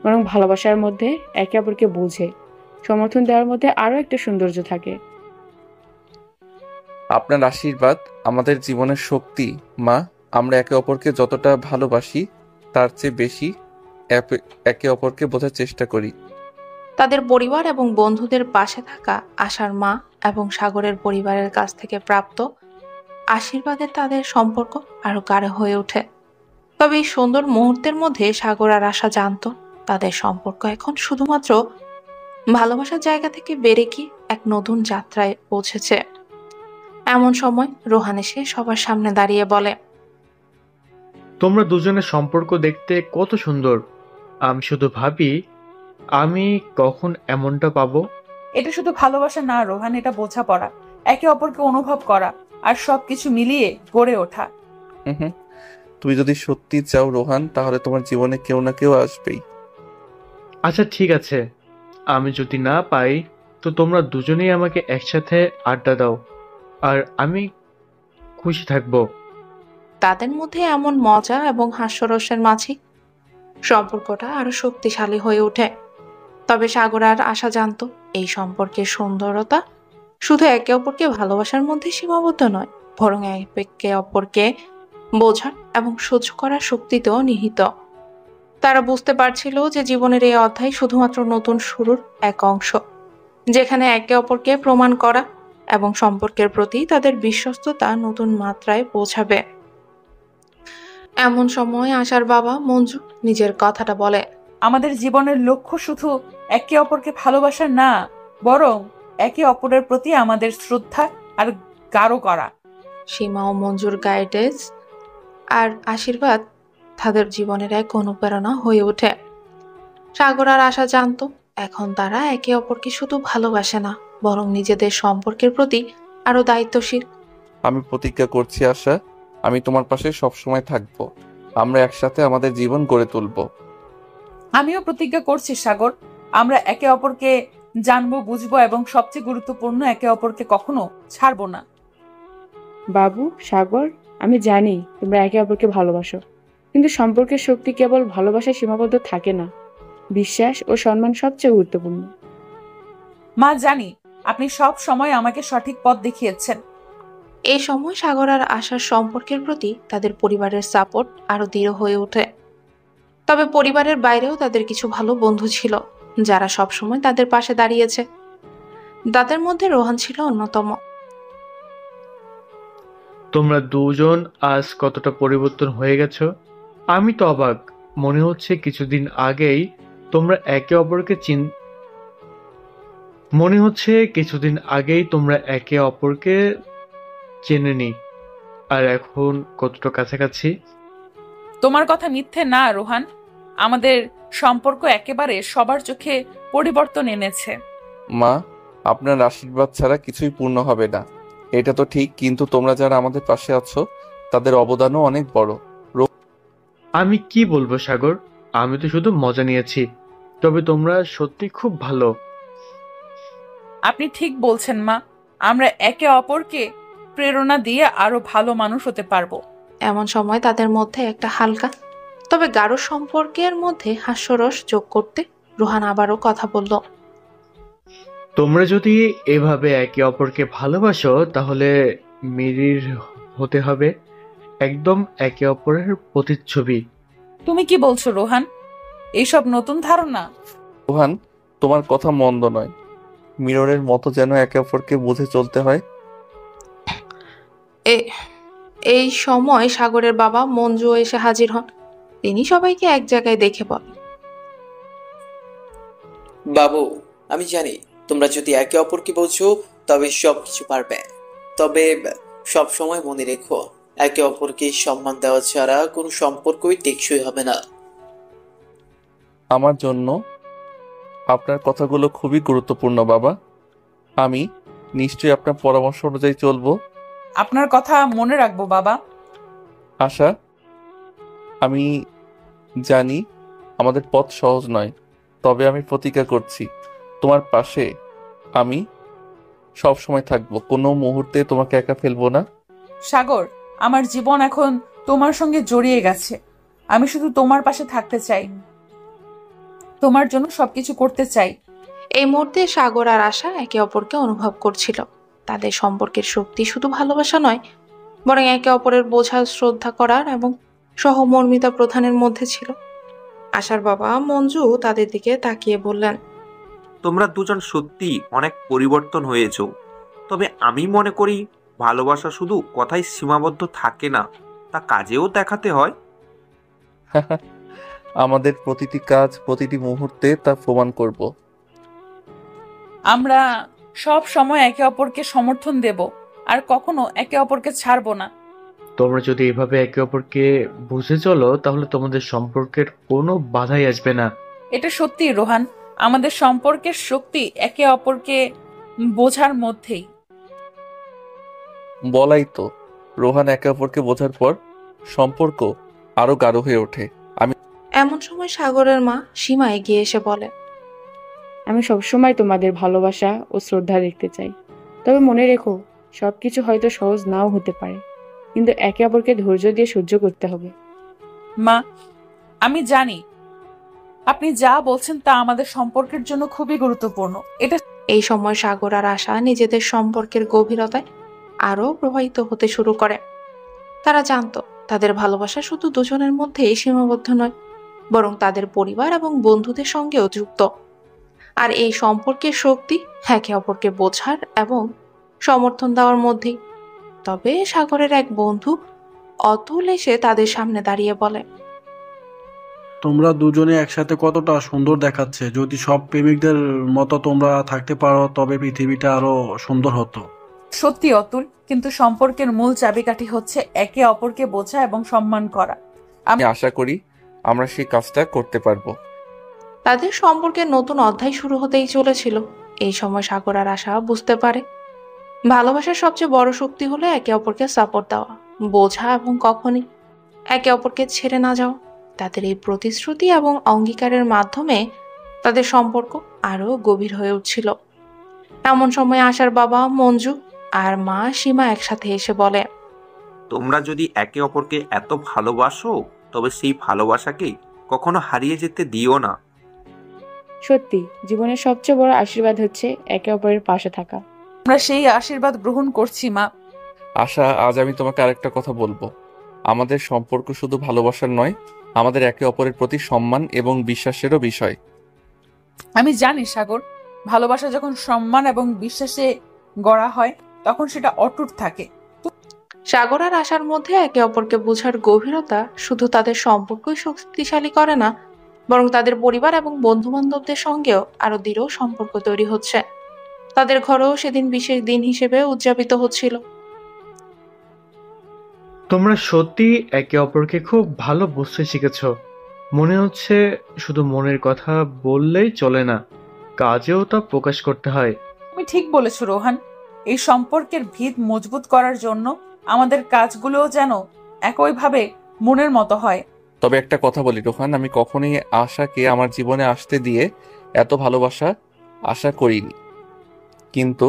বরং ভালোবাসার মধ্যে একে অপরকে বুঝে সমর্থন দেওয়ার মধ্যে আরো একটা সৌন্দর্য থাকে। আপনার আশীর্বাদ আমাদের জীবনের শক্তি মা। আমরা একে অপরকে যতটা ভালোবাসি তার চেয়ে বেশি একে অপরকে বোঝার চেষ্টা করি। তাদের পরিবার এবং বন্ধুদের পাশে থাকা আশার মা এবং সাগরের পরিবারের কাছ থেকে প্রাপ্ত আশীর্বাদে তাদের সম্পর্ক আরো গাঢ় হয়ে ওঠে। তবে এই সুন্দর মুহূর্তের মধ্যে সাগর আর আশা জানতো তাদের সম্পর্ক এখন শুধুমাত্র ভালোবাসার জায়গা থেকে বেড়ে গিয়ে এক নতুন যাত্রায় পৌঁছেছে। এমন সময় রোহান এসে সবার সামনে দাঁড়িয়ে বলে, তোমরা দুজনের সম্পর্ক দেখতে কত সুন্দর। আমি শুধু ভাবি আমি কখন এমনটা পাবো। এটা শুধু ভালোবাসা না রোহান, এটা বোঝাপড়া, একে অপরকে অনুভব করা আর সবকিছু মিলিয়ে গড়ে ওঠা। হুম, তুমি যদি সত্যি চাও রোহান, তাহলে তোমার জীবনে কেউ না কেউ আসবেই। আচ্ছা ঠিক আছে, আমি যদি না পাই তো তোমরা দুজনেই আমাকে একসাথে আড্ডা দাও, আর আমি খুশি থাকবো। তাদের মধ্যে এমন মজা এবং হাস্যরসের মাঝে সম্পর্কটা আরো শক্তিশালী হয়ে ওঠে। তবে সাগর আর আশা জানতো এই সম্পর্কের সুন্দরতা শুধু একে অপরকে ভালোবাসার মধ্যে সীমাবদ্ধ নয়, বরং একে অপরকে বোঝার এবং সহ্য করার শক্তিতেও নিহিত। তারা বুঝতে পারছিল যে জীবনের এই অধ্যায় শুধুমাত্র নতুন শুরুর এক অংশ, যেখানে একে অপরকে প্রমাণ করা এবং সম্পর্কের প্রতি তাদের বিশ্বস্ততা নতুন মাত্রায় পৌঁছাবে। এমন সময় আশার বাবা মঞ্জু নিজের কথাটা বলে, আমাদের জীবনের লক্ষ্য শুধু একে অপরকে ভালোবাসা না, বরং একে অপরের প্রতি আমাদের শ্রদ্ধা আর গাঢ় করা। সীমা ও মঞ্জুর গাইডেন্স আর আশীর্বাদ তাদের জীবনের এক অনুপ্রেরণা হয়ে ওঠে। সাগর আর আশা জানতো এখন তারা একে অপরকে শুধু ভালোবাসে না, বরং নিজেদের সম্পর্কের প্রতি আরো দায়িত্বশীল। আমি প্রতিজ্ঞা করছি আশা, আমি তোমার পাশে সবসময় থাকবো। আমরা একসাথে আমাদের জীবন গড়ে তুলবো। আমিও প্রতিজ্ঞা করছি সাগর, আমরা একে অপরকে জানবো, বুঝবো এবং সবচেয়ে গুরুত্বপূর্ণ একে অপরকে কখনো ছাড়বো না। বাবু, সাগর, আমি জানি তোমরা একে অপরকে ভালোবাসো, কিন্তু সম্পর্কের শক্তি কেবল ভালোবাসায় সীমাবদ্ধ থাকে না। বিশ্বাস ও সম্মান সবচেয়ে গুরুত্বপূর্ণ। মা, জানি আপনি সব সময় আমাকে সঠিক পথ দেখিয়েছেন। এই সময় সাগর আর আশার সম্পর্কের প্রতি তাদের পরিবারের সাপোর্ট আরো দৃঢ় হয়ে ওঠে। তবে পরিবারের বাইরেও তাদের কিছু ভালো বন্ধু ছিল, যারা সবসময় তাদের পাশে দাঁড়িয়েছে। তাদের মধ্যে রোহান ছিল অন্যতম। তোমরা দুজন আজ কতটা পরিবর্তন হয়ে গেছো, আমি তো অবাক। মনে হচ্ছে কিছুদিন আগেই তোমরা একে অপরকে চেনেনি, আর এখন কতটা কাছাকাছি। তোমার কথা মিথ্যে না রোহান, আমাদের সম্পর্ক একেবারে সবার চোখে পরিবর্তন এনেছে। মা, আপনার আশীর্বাদ ছাড়া কিছুই পূর্ণ হবে না, এটা তো ঠিক, কিন্তু তোমরা যারা আমাদের পাশে আছো তাদের অবদানও অনেক বড়। আমি কি বলবো সাগর, আমি তো শুধু মজা নিয়েছি, তবে তোমরা সত্যি খুব ভালো। আপনি ঠিক বলছেন মা, আমরা একে অপরকে প্রেরণা দিয়ে আরো ভালো মানুষ হতে পারবো। এমন সময় তাদের মধ্যে একটা হালকা তবে গাঢ় সম্পর্কের মধ্যে হাস্যরস যোগ করতে রোহান আবারও কথা বলল। তোমরা যদি এভাবে একে অপরকে ভালোবাসো তাহলে মিরির হতে হবে একদম একে অপরের প্রতিচ্ছবি। তুমি কি বলছো রোহান? এইসব নতুন ধারণা? রোহান, তোমার কথা মন্দ নয়, মিররের মতো যেন একে অপরকে বুঝে চলতে হয়। এই সময় সাগরের বাবা মঞ্জু এসে হাজির হন। তিনি সবাইকে এক জায়গায় দেখে বলেন, বাবু, আমি জানি তোমরা যদি একে অপরকে বোঝো তবে সবকিছু পারবে। তবে সব সময় মনে রেখো, একে অপরকে সম্মান দেওয়া ছাড়া কোনো সম্পর্কই টেকসই হবে না। আমার জন্য আপনার কথাগুলো খুবই গুরুত্বপূর্ণ বাবা। আমি নিশ্চয়ই আপনার পরামর্শ অনুযায়ী চলবো। আপনার কথা মনে রাখবো বাবা। আশা, আমি জানি আমাদের পথ সহজ নয়, তবে আমি প্রতিজ্ঞা করছি তোমার পাশে আমি সব সময় থাকবো, কোনো মুহূর্তে তোমাকে একা ফেলবো না। সাগর, আমার জীবন এখন তোমার সঙ্গে জড়িয়ে গেছে। আমি শুধু তোমার পাশে থাকতে চাই, তোমার জন্য সবকিছু করতে চাই। এই মুহূর্তে সাগর আর আশা একে অপরকে অনুভব করছিল। তাদের সম্পর্কের শক্তি শুধু ভালোবাসা নয়, বরং একে অপরের বোঝা, শ্রদ্ধা করার এবং সহমর্মিতা প্রধানের মধ্যে ছিল। আশার বাবা মঞ্জু তাদের দিকে তাকিয়ে বললেন, তোমরা দুজন সত্যি অনেক পরিবর্তন হয়েছো। তবে আমি মনে করি ভালোবাসা শুধু কথায় সীমাবদ্ধ থাকে না, তা কাজেও দেখাতে হয়। আমাদের প্রতিটি কাজ, প্রতিটি মুহূর্তে তা প্রমাণ করব। আমরা সব সময় একে অপরকে সমর্থন দেব আর কখনো একে অপরকে ছাড়বো না। তোমরা যদি এভাবে একে অপরকে বুঝে চলো তাহলে তোমাদের সম্পর্কের কোনো বাধাই আসবে না। এটা সত্যি রোহান, আমাদের সম্পর্কের শক্তি একে অপরকে বোঝার মধ্যেই। বলাই তো, রোহান একে অপরকে বোঝার পর সম্পর্ক আরো গাঢ় হয়ে ওঠে। এমন সময় সাগরের মা সীমা এগিয়ে এসে বলে, আমি সবসময় তোমাদের ভালোবাসা ও শ্রদ্ধা দেখতে চাই। তবে মনে রেখো, সবকিছু হয়তো সহজ নাও হতে পারে, কিন্তু একে অপরকে ধৈর্য দিয়ে সহ্য করতে হবে। মা, আমি জানি আপনি যা বলছেন তা আমাদের সম্পর্কের জন্য খুবই গুরুত্বপূর্ণ। এটা এই সময় সাগর আর আশা নিজেদের সম্পর্কের গভীরতায় আরো প্রবাহিত হতে শুরু করে। তারা জানতো তাদের ভালোবাসা শুধু দুজনের মধ্যেই সীমাবদ্ধ নয়, বরং তাদের পরিবার এবং বন্ধুদের সঙ্গেও যুক্ত। আর এই সম্পর্কের শক্তি একে অপরকে বোঝার এবং সমর্থন দেওয়ার মধ্যেই। তবে সাগরের এক বন্ধু অতুল এসে তাদের সামনে দাঁড়িয়ে বলে, তোমরা দুজনে একসাথে কতটা সুন্দর দেখাচ্ছে। যদি সব প্রেমিকদের মতো তোমরা থাকতে পারো তবে পৃথিবীটা আরো সুন্দর হতো। সত্যি অতুল, কিন্তু সম্পর্কের মূল চাবিকাঠি হচ্ছে একে অপরকে বোঝা এবং সম্মান করা। আমি আশা করি আমরা সেই কাজটা করতে পারবো। তাদের সম্পর্কের নতুন অধ্যায় শুরু হতেই চলেছিল। এই সময় সাগর আর আশা বুঝতে পারে ভালোবাসার সবচেয়ে বড় শক্তি হলো একে অপরকে সাপোর্ট দেওয়া, বোঝা এবং কখনই একে অপরকে ছেড়ে না যাওয়া। তাদের এই প্রতিশ্রুতি এবং অঙ্গীকারের মাধ্যমে তাদের সম্পর্ক আরো গভীর হয়ে উঠছিল। এমন সময় আশার বাবা মঞ্জু আর মা সীমা একসাথে এসে বলে, তোমরা যদি একে অপরকে এত ভালোবাসো তবে সেই ভালোবাসাকে কখনো হারিয়ে যেতে দিও না। সত্যি, জীবনের সবচেয়ে বড় আশীর্বাদ হচ্ছে একে অপরের পাশে থাকা। আমরা সেই আশীর্বাদ গ্রহণ করছি মা। আশা, আজ আমি তোমাকে আরেকটা কথা বলবো। আমাদের সম্পর্ক শুধু ভালোবাসার নয়, আমাদের একে অপরের প্রতি সম্মান এবং বিশ্বাসেরও বিষয়। আমি জানি সাগর, ভালোবাসা যখন সম্মান এবং বিশ্বাসে গড়া হয় তখন সেটা অটুট থাকে। সাগর আর আশার মধ্যে একে অপরকে বোঝার গভীরতা শুধু তাদের সম্পর্কই শক্তিশালী করে না, বরং তাদের পরিবার এবং বন্ধু বান্ধবদের সঙ্গেও আরো দৃঢ় সম্পর্ক তৈরি হচ্ছে। তাদের ঘরেও সেদিন বিশেষ দিন হিসেবে উদযাপিত হচ্ছিল। তোমরা সত্যি একে অপরকে খুব ভালো বুঝতে শিখেছ। মনে হচ্ছে শুধু মনের কথা বললেই চলে না, কাজেও তা প্রকাশ করতে হয়। তুমি ঠিক বলেছো রোহান, এই সম্পর্কের ভিত মজবুত করার জন্য আমাদের কাজগুলোও যেন একইভাবে মনের মতো হয়। তবে একটা কথা বলি রোহান, আমি কখনোই আশাকে আমার জীবনে আসতে দিয়ে এত ভালোবাসা আশা করিনি। কিন্তু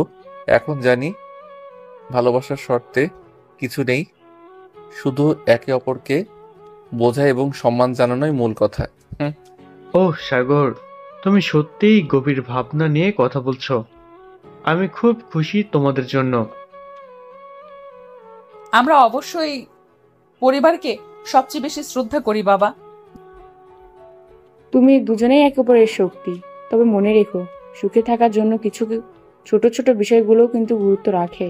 এখন জানি ভালোবাসার শর্তে কিছু নেই, শুধু একে অপরকে বোঝা এবং সম্মান জানানোই মূল কথা। ও সাগর, তুমি সত্যিই গভীর ভাবনা নিয়ে কথা বলছো। আমি খুব খুশি তোমাদের জন্য। আমরা অবশ্যই পরিবারকে সবচেয়ে বেশি শ্রদ্ধা করি বাবা। তুমি দুজনেই একে অপরের শক্তি। তবে মনে রেখো, সুখে থাকার জন্য কিছু ছোট ছোট বিষয়গুলোও কিন্তু গুরুত্ব রাখে।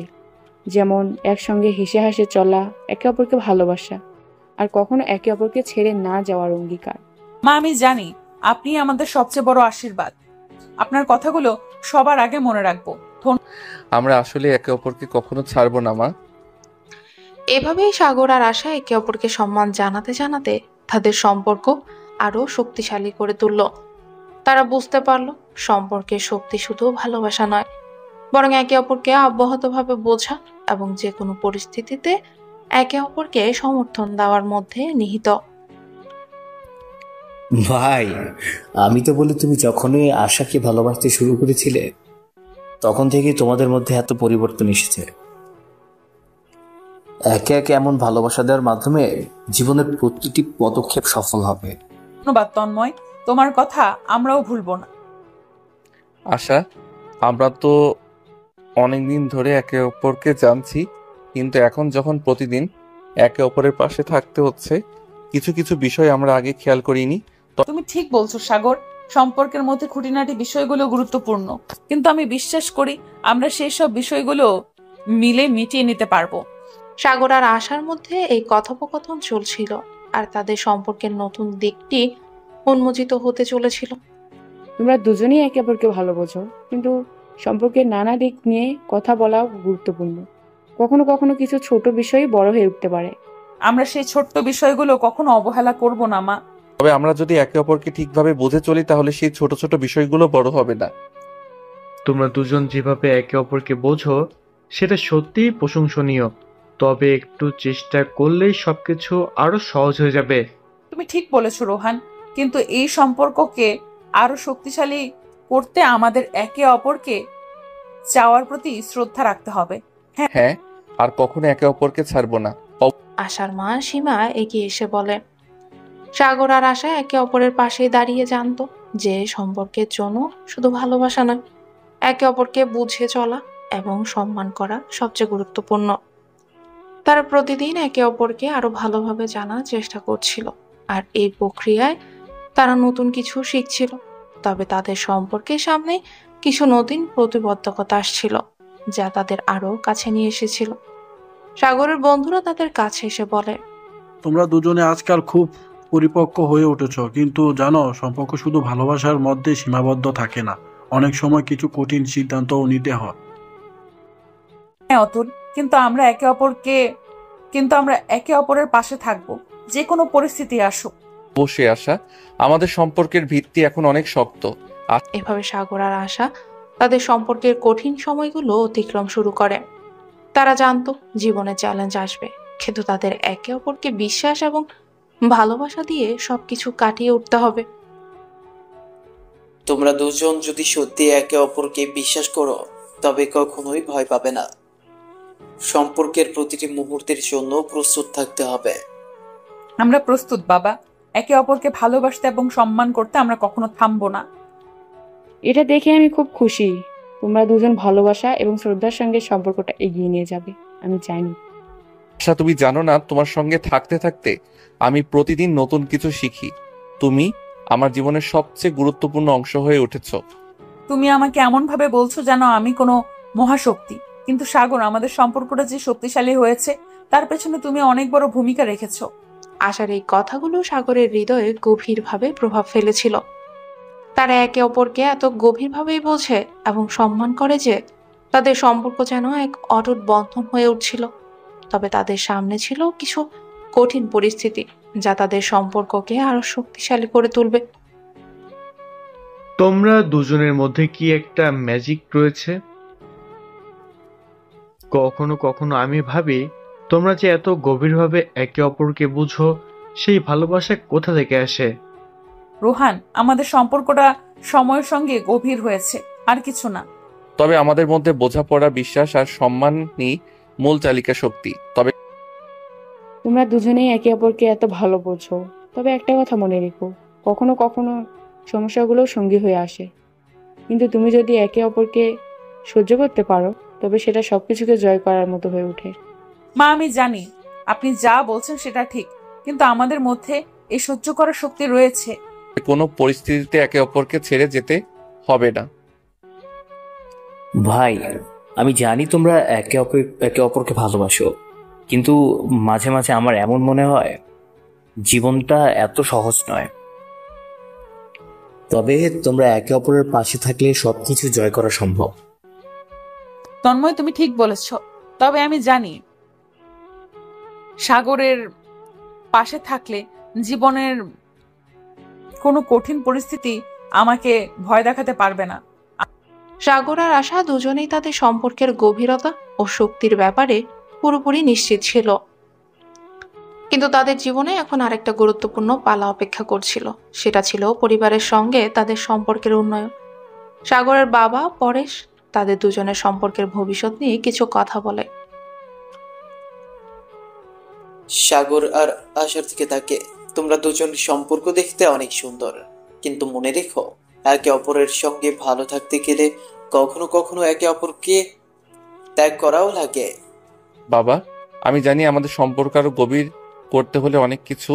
যেমন একসঙ্গে হেসে হাসে চলা, একে অপরকে ভালোবাসা, আর কখনো একে অপরকে ছেড়ে না যাওয়ার অঙ্গীকার। মা, আমি জানি আপনি আমাদের সবচেয়ে বড় আশীর্বাদ। আপনার কথাগুলো সবার আগে মনে রাখবো। আমরা আসলে একে অপরকে কখনো ছাড়বো না মা। এভাবেই সাগর আর আশা একে অপরকে সম্মান জানাতে জানাতে তাদের সম্পর্ক আরো শক্তিশালী করে তুলল। তারা বুঝতে পারল সম্পর্কের শক্তি শুধু ভালোবাসা নয়, বরং একে অপরকে অব্যাহতভাবে বোঝা এবং যে কোনো পরিস্থিতিতে একে অপরকে সমর্থন দেওয়ার মধ্যে নিহিত। ভাই, আমি তো বলি তুমি যখনই আশাকে ভালোবাসতে শুরু করেছিলে তখন থেকে তোমাদের মধ্যে এত পরিবর্তন এসেছে। একে একে এমন ভালোবাসা দেওয়ার মাধ্যমে জীবনের প্রতিটি পদক্ষেপ সফল হবে। ধন্যবাদ তন্ময়, তোমার কথা আমরাও ভুলবো না। আশা, আমরা তো অনেকদিন ধরে একে অপরকে জানছি, কিন্তু এখন যখন প্রতিদিন একে অপরের পাশে থাকতে হচ্ছে, কিছু কিছু বিষয় আমরা আগে খেয়াল করিনি। তুমি ঠিক বলছো সাগর, সম্পর্কের মধ্যে খুঁটিনাটি বিষয়গুলো গুরুত্বপূর্ণ, কিন্তু আমি বিশ্বাস করি আমরা সেই সব বিষয়গুলো মিলে মিটিয়ে নিতে পারবো। সাগর আর আশার মধ্যে এই কথোপকথন চলছিল, আর তাদের সম্পর্কের নতুন দিকটি উন্মোচিত হতে চলেছিল। তোমরা দুজনেই একে অপরকে ভালো বোঝো, কিন্তু সম্পর্কের নানা দিক নিয়ে কথা বলা গুরুত্বপূর্ণ। কখনো কখনো কিছু ছোট বিষয়ই বড় হয়ে উঠতে পারে। আমরা সেই ছোট্ট বিষয়গুলো কখনো অবহেলা করব না মা। তবে আমরা যদি একে অপরকে ঠিকভাবে বুঝে চলি তাহলে সেই ছোট ছোট বিষয়গুলো বড় হবে না। তোমরা দুজন যেভাবে একে অপরকে বোঝো সেটা সত্যিই প্রশংসনীয়, তবে একটু চেষ্টা করলেই সবকিছু আরো সহজ হয়ে যাবে। তুমি ঠিক বলেছো রোহান, কিন্তু এই সম্পর্ককে আরো শক্তিশালী করতে আমাদের একে অপরকে চাওয়ার প্রতি শ্রদ্ধা রাখতে হবে। হ্যাঁ, আর কখনো একে অপরকে ছাড়বো না। আশার মা সীমা এগিয়ে এসে বলে। সাগর আর আশা একে অপরের পাশেই দাঁড়িয়ে জানতো যে সম্পর্কের জন্য শুধু ভালোবাসা নয়, একে অপরকে বুঝে চলা এবং সম্মান করা সবচেয়ে গুরুত্বপূর্ণ। তারা প্রতিদিন একে অপরকে আরো ভালোভাবে জানার চেষ্টা করছিল, আর এই প্রক্রিয়ায় তারা নতুন কিছু শিখছিল। তবে তাদের সম্পর্কের সামনে কিছু নতুন প্রতিবন্ধকতা আসছিল, যা তাদের আরো কাছে নিয়ে এসেছিল। সাগরের বন্ধুরা তাদের কাছে এসে বলে, তোমরা দুজনে আজকাল খুব পরিপক্ক হয়ে উঠেছ, কিন্তু জানো সম্পর্ক শুধু ভালোবাসার মধ্যে সীমাবদ্ধ থাকে না, অনেক সময় কিছু কঠিন সিদ্ধান্তও নিতে হয়। হ্যাঁ অতুল, কিন্তু আমরা একে অপরের পাশে থাকবো, যে কোনো পরিস্থিতি আসুক। বসে আসা আমাদের সম্পর্কের ভিত্তি এখন অনেক শক্ত। এভাবে সাগর আর আশা তাদের সম্পর্কের কঠিন সময়গুলো অতিক্রম শুরু করে। তারা জানতো জীবনে চ্যালেঞ্জ আসবে, কিন্তু তাদের একে অপরকে বিশ্বাস এবং ভালোবাসা দিয়ে সবকিছু কাটিয়ে উঠতে হবে। তোমরা দুজন যদি সত্যি একে অপরকে বিশ্বাস করো তবে কখনোই ভয় পাবে না। সম্পর্কের প্রতিটি মুহূর্তের জন্য প্রস্তুত থাকতে হবে। আমরা প্রস্তুত বাবা, একে অপরকে ভালোবাসতে এবং সম্মান করতে আমরা কখনো থামবো না। এটা দেখে আমি খুব খুশি। তোমরা দুজন ভালোবাসা এবং শ্রদ্ধার সঙ্গে সম্পর্কটা এগিয়ে নিয়ে যাবে, আমি জানি। আশা, তুমি জানো না, তোমার সঙ্গে থাকতে থাকতে আমি প্রতিদিন নতুন কিছু শিখি। তুমি আমার জীবনের সবচেয়ে গুরুত্বপূর্ণ অংশ হয়ে উঠেছো। তুমি আমাকে এমন ভাবে বলছো যেন আমি কোনো মহাশক্তি, কিন্তু সাগর, আমাদের সম্পর্কটা যে শক্তিশালী হয়েছে তার পেছনে তুমি অনেক বড় ভূমিকা রেখেছো। আশার এই কথাগুলো সাগরের হৃদয়ে গভীরভাবে প্রভাব ফেলেছিল। তারা একে অপরকে এত গভীরভাবেই বোঝে এবং সম্মান করে যে তাদের সম্পর্ক যেন এক অটুট বন্ধন হয়ে উঠছিল। তবে তাদের সামনে ছিল কিছু কঠিন পরিস্থিতি, যা তাদের সম্পর্ককে আরো শক্তিশালী করে তুলবে। তোমরা দুজনের মধ্যে কি একটা ম্যাজিক রয়েছে? কখনো কখনো আমি ভাবি তোমরা যে এত গভীরভাবে একে অপরকে বুঝো, সেই ভালোবাসা কোথা থেকে আসে? রোহান, আমাদের সম্পর্কটা সময়ের সঙ্গে গভীর হয়েছে, আর কিছু না। তবে আমাদের মধ্যে বোঝাপড়া, বিশ্বাস আর সম্মানই মূল চালিকা শক্তি। তবে তোমরা দুজনেই একে অপরকে এত ভালো বোঝো, তবে একটা কথা মনে রেখো, কখনো কখনো সমস্যাগুলোও সঙ্গী হয়ে আসে। কিন্তু তুমি যদি একে অপরকে সহ্য করতে পারো, তবে সেটা সবকিছুকে জয় করার মতো হয়ে ওঠে। মা, আমি জানি আপনি যা বলছেন সেটা ঠিক, কিন্তু আমাদের মধ্যে এই সহ্য করার শক্তি রয়েছে। কোনো পরিস্থিতিতে একে অপরকে ছেড়ে যেতে হবে না। ভাই, আমি জানি তোমরা একে অপরকে ভালোবাসো, কিন্তু মাঝে মাঝে আমার এমন মনে হয় জীবনটা এত সহজ নয়। তবে তোমরা একে অপরের পাশে থাকলে সবকিছু জয় করা সম্ভব। তন্ময়, তুমি ঠিক বলেছ, তবে আমি জানি সাগরের পাশে থাকলে জীবনের কোনো কঠিন পরিস্থিতি আমাকে ভয় দেখাতে পারবে না। সাগর আর আশা দুজনেই তাদের সম্পর্কের গভীরতা ও শক্তির ব্যাপারে পুরোপুরি নিশ্চিত ছিল, কিন্তু তাদের জীবনে এখন আরেকটা গুরুত্বপূর্ণ পালা অপেক্ষা করছিল। সেটা ছিল পরিবারের সঙ্গে তাদের সম্পর্কের উন্নয়ন। সাগরের বাবা পরেশ তাদের দুজনের সম্পর্কের ভবিষ্যৎ নিয়ে কিছু কথা বলে। সাগর আর আশার দিকে তাকে, তোমরা দুজন সম্পর্ক দেখতে অনেক সুন্দর, কিন্তু মনে রেখো একে অপরের সঙ্গে ভালো থাকতে গেলে কখনো কখনো একে অপরকে ত্যাগ করাও লাগে। বাবা, আমি জানি আমাদের সম্পর্ক আরো গভীর করতে হলে অনেক কিছু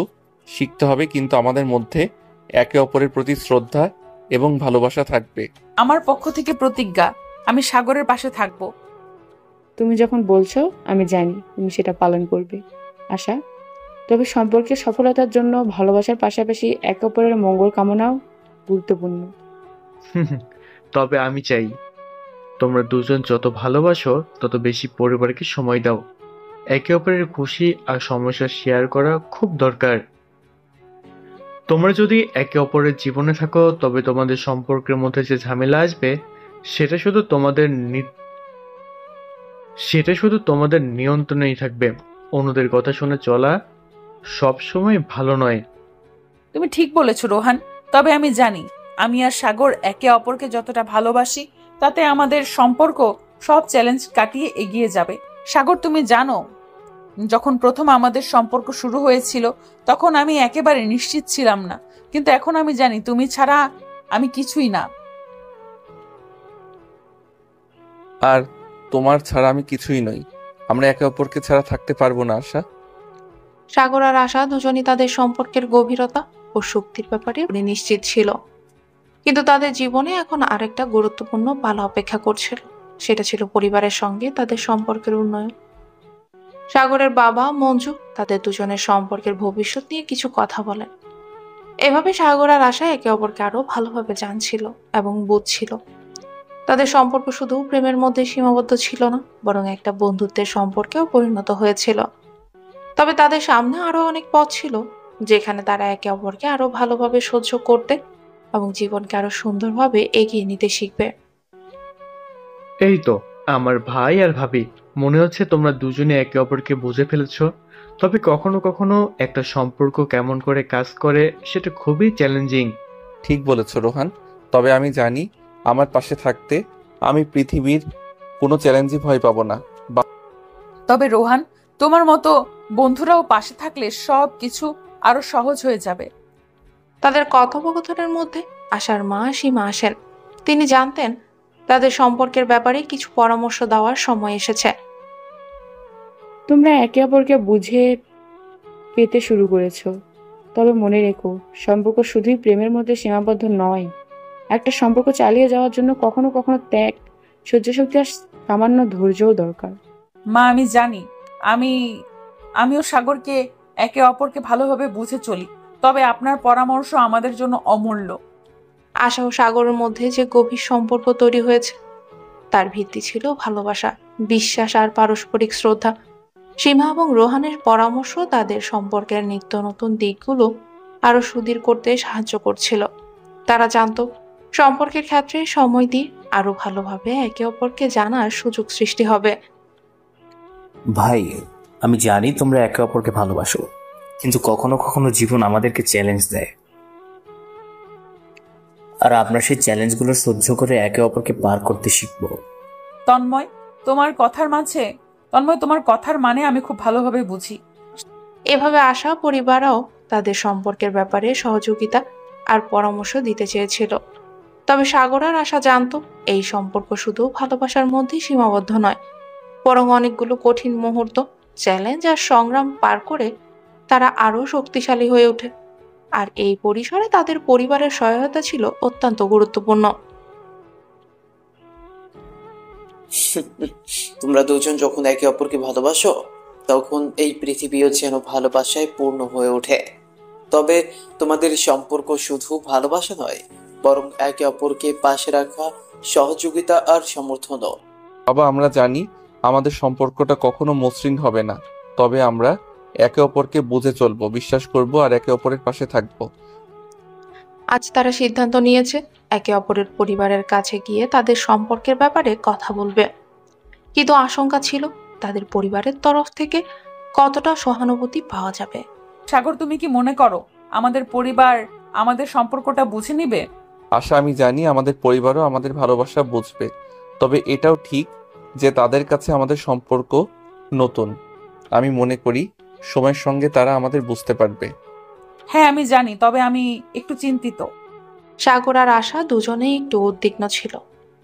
শিখতে হবে, কিন্তু আমাদের মধ্যে একে অপরের প্রতি শ্রদ্ধা এবং ভালোবাসা থাকবে। আমার পক্ষ থেকে প্রতিজ্ঞা, আমি সাগরের পাশে থাকব। তুমি যখন বলছো, আমি জানি তুমি সেটা পালন করবে আশা। তবে সম্পর্কের সফলতার জন্য ভালোবাসার পাশাপাশি একে অপরের মঙ্গল কামনাও গুরুত্বপূর্ণ। তবে আমি চাই তোমরা দুজন যত ভালোবাসো তত বেশি পরিবারকে সময় দাও। একে অপরের খুশি আর সমস্যা শেয়ার করা খুব দরকার। তোমরা যদি একে অপরের জীবনে থাকো তবে তোমাদের সম্পর্কের মধ্যে যে ঝামেলা আসবে সেটা শুধু তোমাদের নিয়ন্ত্রণেই থাকবে। অন্যদের কথা শুনে চলা সবসময় ভালো নয়। তুমি ঠিক বলেছো রোহান, তবে আমি জানি আমি আর সাগর একে অপরকে যতটা ভালোবাসি তাতে আমাদের সম্পর্ক সব চ্যালেঞ্জ কাটিয়ে এগিয়ে যাবে। সাগর, তুমি জানো যখন প্রথম আমাদের সম্পর্ক শুরু হয়েছিল তখন আমি একেবারে নিশ্চিত ছিলাম না, কিন্তু এখন আমি জানি তুমি ছাড়া আমি কিছুই না। আর তোমার ছাড়া আমি কিছুই নই। আমরা একে অপরকে ছাড়া থাকতে পারবো না আশা। সাগর আর আশা দুজনই তাদের সম্পর্কের গভীরতা ও শক্তির ব্যাপারে নিশ্চিত ছিল, কিন্তু তাদের জীবনে এখন আরেকটা গুরুত্বপূর্ণ বাধা অপেক্ষা করছিল। সেটা ছিল পরিবারের সঙ্গে তাদের সম্পর্কের উন্নয়ন। সাগরের বাবা মঞ্জু তাদের দুজনের সম্পর্কের ভবিষ্যৎ নিয়ে কিছু কথা বলেন। এভাবে সাগর আর আশা একে অপরকে আরো ভালোভাবে জানছিল এবং বুঝছিল। তাদের সম্পর্ক শুধু প্রেমের মধ্যে সীমাবদ্ধ ছিল না, বরং একটা বন্ধুত্বের সম্পর্কেও পরিণত হয়েছিল। তবে তাদের সামনে আরো অনেক পথ ছিল, যেখানে তারা একে অপরকে আরো ভালোভাবে সহ্য করতে এবং জীবনকে আরো সুন্দরভাবে এগিয়ে নিতে শিখবে। এই তো আমার ভাই আর ভাবি, মনে হচ্ছে তোমরা দুজনে একে অপরকে বুঝে ফেলেছো। তবে কখনো কখনো একটা সম্পর্ক কেমন করে কাজ করে সেটা খুবই চ্যালেঞ্জিং। ঠিক বলেছ রোহান, তবে আমি জানি আমার পাশে থাকতে আমি পৃথিবীর কোনো চ্যালেঞ্জই ভয় পাবো না। তবে রোহান, তোমার মতো বন্ধুরাও পাশে থাকলে সব কিছু আরো সহজ হয়ে যাবে। তাদের কথোপকথনের মধ্যে আশার মা সীমা আসেন। তিনি জানতেন তাদের সম্পর্কের ব্যাপারে কিছু পরামর্শ দেওয়ার সময় এসেছে। তোমরা একে অপরকে বুঝে পেতে শুরু করেছো, তবে মনে রেখো সম্পর্ক শুধুই প্রেমের মধ্যে সীমাবদ্ধ নয়। একটা সম্পর্ক চালিয়ে যাওয়ার জন্য কখনো কখনো ত্যাগ, সহ্য শক্তি আর সামান্য ধৈর্যও দরকার। মা, আমি জানি আমিও সাগরকে একে অপরকে ভালোভাবে বুঝে চলি, তবে আপনার পরামর্শ আমাদের জন্য অমূল্য। আশা ও সাগরের মধ্যে যে গভীর সম্পর্ক তৈরি হয়েছে তার ভিত্তি ছিল ভালোবাসা, বিশ্বাস আর পারস্পরিক শ্রদ্ধা। সীমা এবং রোহানের পরামর্শ তাদের সম্পর্কের নিত্য নতুন দিকগুলো আরো সুদৃঢ় করতে সাহায্য করছিল। তারা জানতো সম্পর্কের ক্ষেত্রে সময় দিয়ে আরো ভালোভাবে একে অপরকে জানার সুযোগ সৃষ্টি হবে। ভাই, আমি জানি তোমরা একে অপরকে ভালোবাসো, কিন্তু কখনো কখনো জীবন আমাদেরকে চ্যালেঞ্জ দেয়, আর আমরা সেই চ্যালেঞ্জগুলো সহ্য করে একে অপরকে পার করতে শিখবো। তন্ময়, তোমার কথার মানে আমি খুব ভালোভাবে বুঝি। এভাবে আশা পরিবারও তাদের সম্পর্কের ব্যাপারে সহযোগিতা আর পরামর্শ দিতে চেয়েছিল। তবে সাগর আর আশা জানতো এই সম্পর্ক শুধু ভালোবাসার মধ্যেই সীমাবদ্ধ নয়, বরং অনেকগুলো কঠিন মুহূর্ত, চ্যালেঞ্জ আর সংগ্রাম পার করে তারা আরো শক্তিশালী হয়ে ওঠে। আর এই পরিসরে তাদের পরিবারের সহায়তা ছিল অত্যন্ত গুরুত্বপূর্ণ। তোমরা দুজন যখন একে অপরকে ভালোবাসো তখন এই পৃথিবীও যেন ভালোবাসায় পূর্ণ হয়ে ওঠে। তবে তোমাদের সম্পর্ক শুধু ভালোবাসা নয়, বরং একে অপরকে পাশে রাখা, সহযোগিতা আর সমর্থনও। বাবা, আমরা জানি আমাদের সম্পর্কটা কখনো মসৃণ হবে না, তবে আমরা একে অপরকে বুঝে চলবো, বিশ্বাস করব আর একে অপরের পাশে থাকবো। আজ তারা সিদ্ধান্ত নিয়েছে একে অপরের পরিবারের কাছে গিয়ে তাদের সম্পর্কের ব্যাপারে কথা বলবে, কিন্তু আশঙ্কা ছিল তাদের পরিবারের তরফ থেকে কতটা সহানুভূতি পাওয়া যাবে। সাগর, তুমি কি মনে করো আমাদের পরিবার আমাদের সম্পর্কটা বুঝে নিবে? আশা, আমি জানি আমাদের পরিবারও আমাদের ভালোবাসা বুঝবে, তবে এটাও ঠিক যে তাদের কাছে আমাদের সম্পর্ক নতুন। আমি মনে করি সময়ের সঙ্গে তারা আমাদের বুঝতে পারবে। হ্যাঁ, আমি জানি, তবে আমি একটু চিন্তিত। সাগর আর আশা দুজনেই একটু উদ্বিগ্ন ছিল,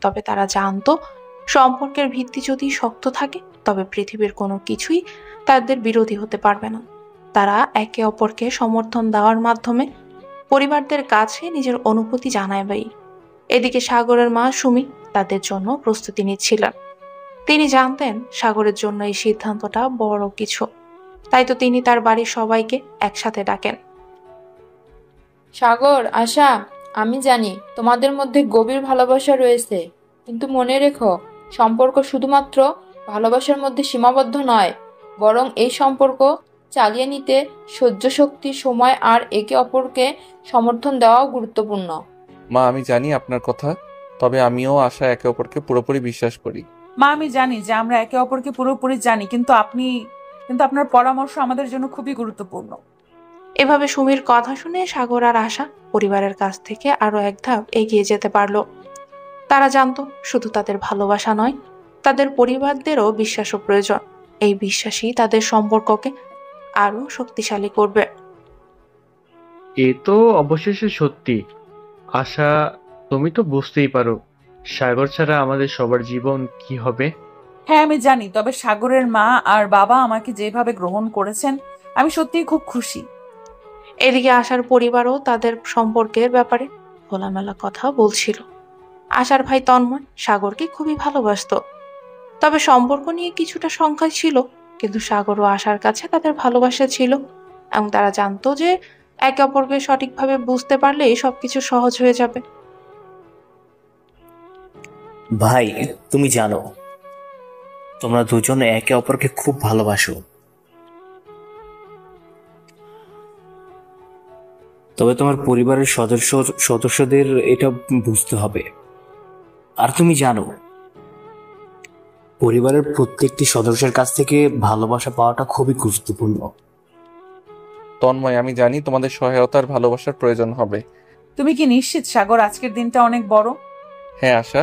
তবে তারা জানতো সম্পর্কের ভিত্তি যদি শক্ত থাকে তবে পৃথিবীর কোনো কিছুই তাদের বিরোধী হতে পারবে না। তারা একে অপরকে সমর্থন দেওয়ার মাধ্যমে পরিবারদের কাছে নিজের অনুভূতি জানাবেই। এদিকে সাগরের মা সুমি তাদের জন্য প্রস্তুতি নিচ্ছিলেন। তিনি জানতেন সাগরের জন্য এই সিদ্ধান্তটা বড় কিছু, তাই তো তিনি তার বাড়ির সবাইকে একসাথে ডাকেন। সাগর, আশা, আমি জানি তোমাদের মধ্যে গভীর ভালোবাসা রয়েছে, কিন্তু মনে রেখো সম্পর্ক শুধুমাত্র ভালোবাসার মধ্যে সীমাবদ্ধ নয়, বরং এই সম্পর্ক চালিয়ে নিতে সহ্য শক্তি, সময় আর একে অপরকে সমর্থন দেওয়াও গুরুত্বপূর্ণ। মা আমি জানি আপনার কথা, তবে আমিও আশা একে অপরকে পুরোপুরি বিশ্বাস করি। মা, আমি জানি যে আমরা একে অপরকে পুরোপুরি জানি, কিন্তু আপনার পরামর্শ আমাদের জন্য খুবই গুরুত্বপূর্ণ। এভাবে সুমির কথা শুনে সাগর আর আশা পরিবারের কাছ থেকে আরো এক ধাপ এগিয়ে যেতে পারলো। তারা জানতো শুধু তাদের ভালোবাসা নয়, তাদের পরিবারদেরও বিশ্বাসও প্রয়োজন। এই বিশ্বাসই তাদের সম্পর্ককে আরো শক্তিশালী করবে। এ তো অবশেষে সত্যি। আশা, তুমি তো বুঝতেই পারো সাগর ছাড়া আমাদের সবার জীবন কি হবে। হ্যাঁ, আমি জানি, তবে সাগরের মা আর বাবা আমাকে যেভাবে গ্রহণ করেছেন, আমি সত্যিই খুব খুশি। এদিকে আশার পরিবারও তাদের সম্পর্কের ব্যাপারে খোলামেলা কথা বলছিল। আশার ভাই তন্ময় সাগরকে খুবই ভালোবাসতো, তবে সম্পর্ক নিয়ে কিছুটা সংখ্যায় ছিল। কিন্তু সাগর ও আশার কাছে তাদের ভালোবাসা ছিল, এবং তারা জানতো যে একে অপরকে সঠিকভাবে বুঝতে পারলে সবকিছু সহজ হয়ে যাবে। ভাই, তুমি জানো তোমরা দুজন একে অপরকে খুব ভালোবাসো, তবে তোমার পরিবারের সদস্যদের এটা বুঝতে হবে। আর তুমি জানো পরিবারের প্রত্যেকটি সদস্যের কাছ থেকে ভালোবাসা পাওয়াটা খুবই গুরুত্বপূর্ণ। তন্ময় আমি জানি তোমাদের সহায়তার ভালোবাসার প্রয়োজন হবে। তুমি কি নিশ্চিত সাগর আজকের দিনটা অনেক বড়? হ্যাঁ আশা,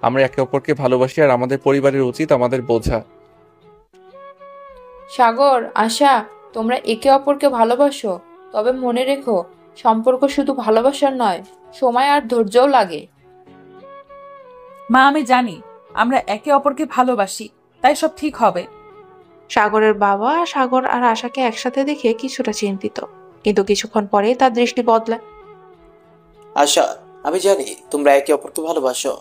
আমরা একে অপরকে ভালোবাসি আর আমাদের পরিবারের উচিত আমাদের বোঝা। সাগর, আশা, তোমরা একে অপরকে ভালোবাসো, তবে মনে রেখো সম্পর্ক শুধু ভালোবাসার নয়, সময় আর ধৈর্যও লাগে। মা, আমি জানি আমরা একে অপরকে ভালোবাসি, তাই সব ঠিক হবে। সাগরের বাবা সাগর আর আশাকে একসাথে দেখে কিছুটা চিন্তিত, কিন্তু কিছুক্ষণ পরে তার দৃষ্টি বদলায়। আশা, আমি জানি তোমরা একে অপরকে ভালোবাসো,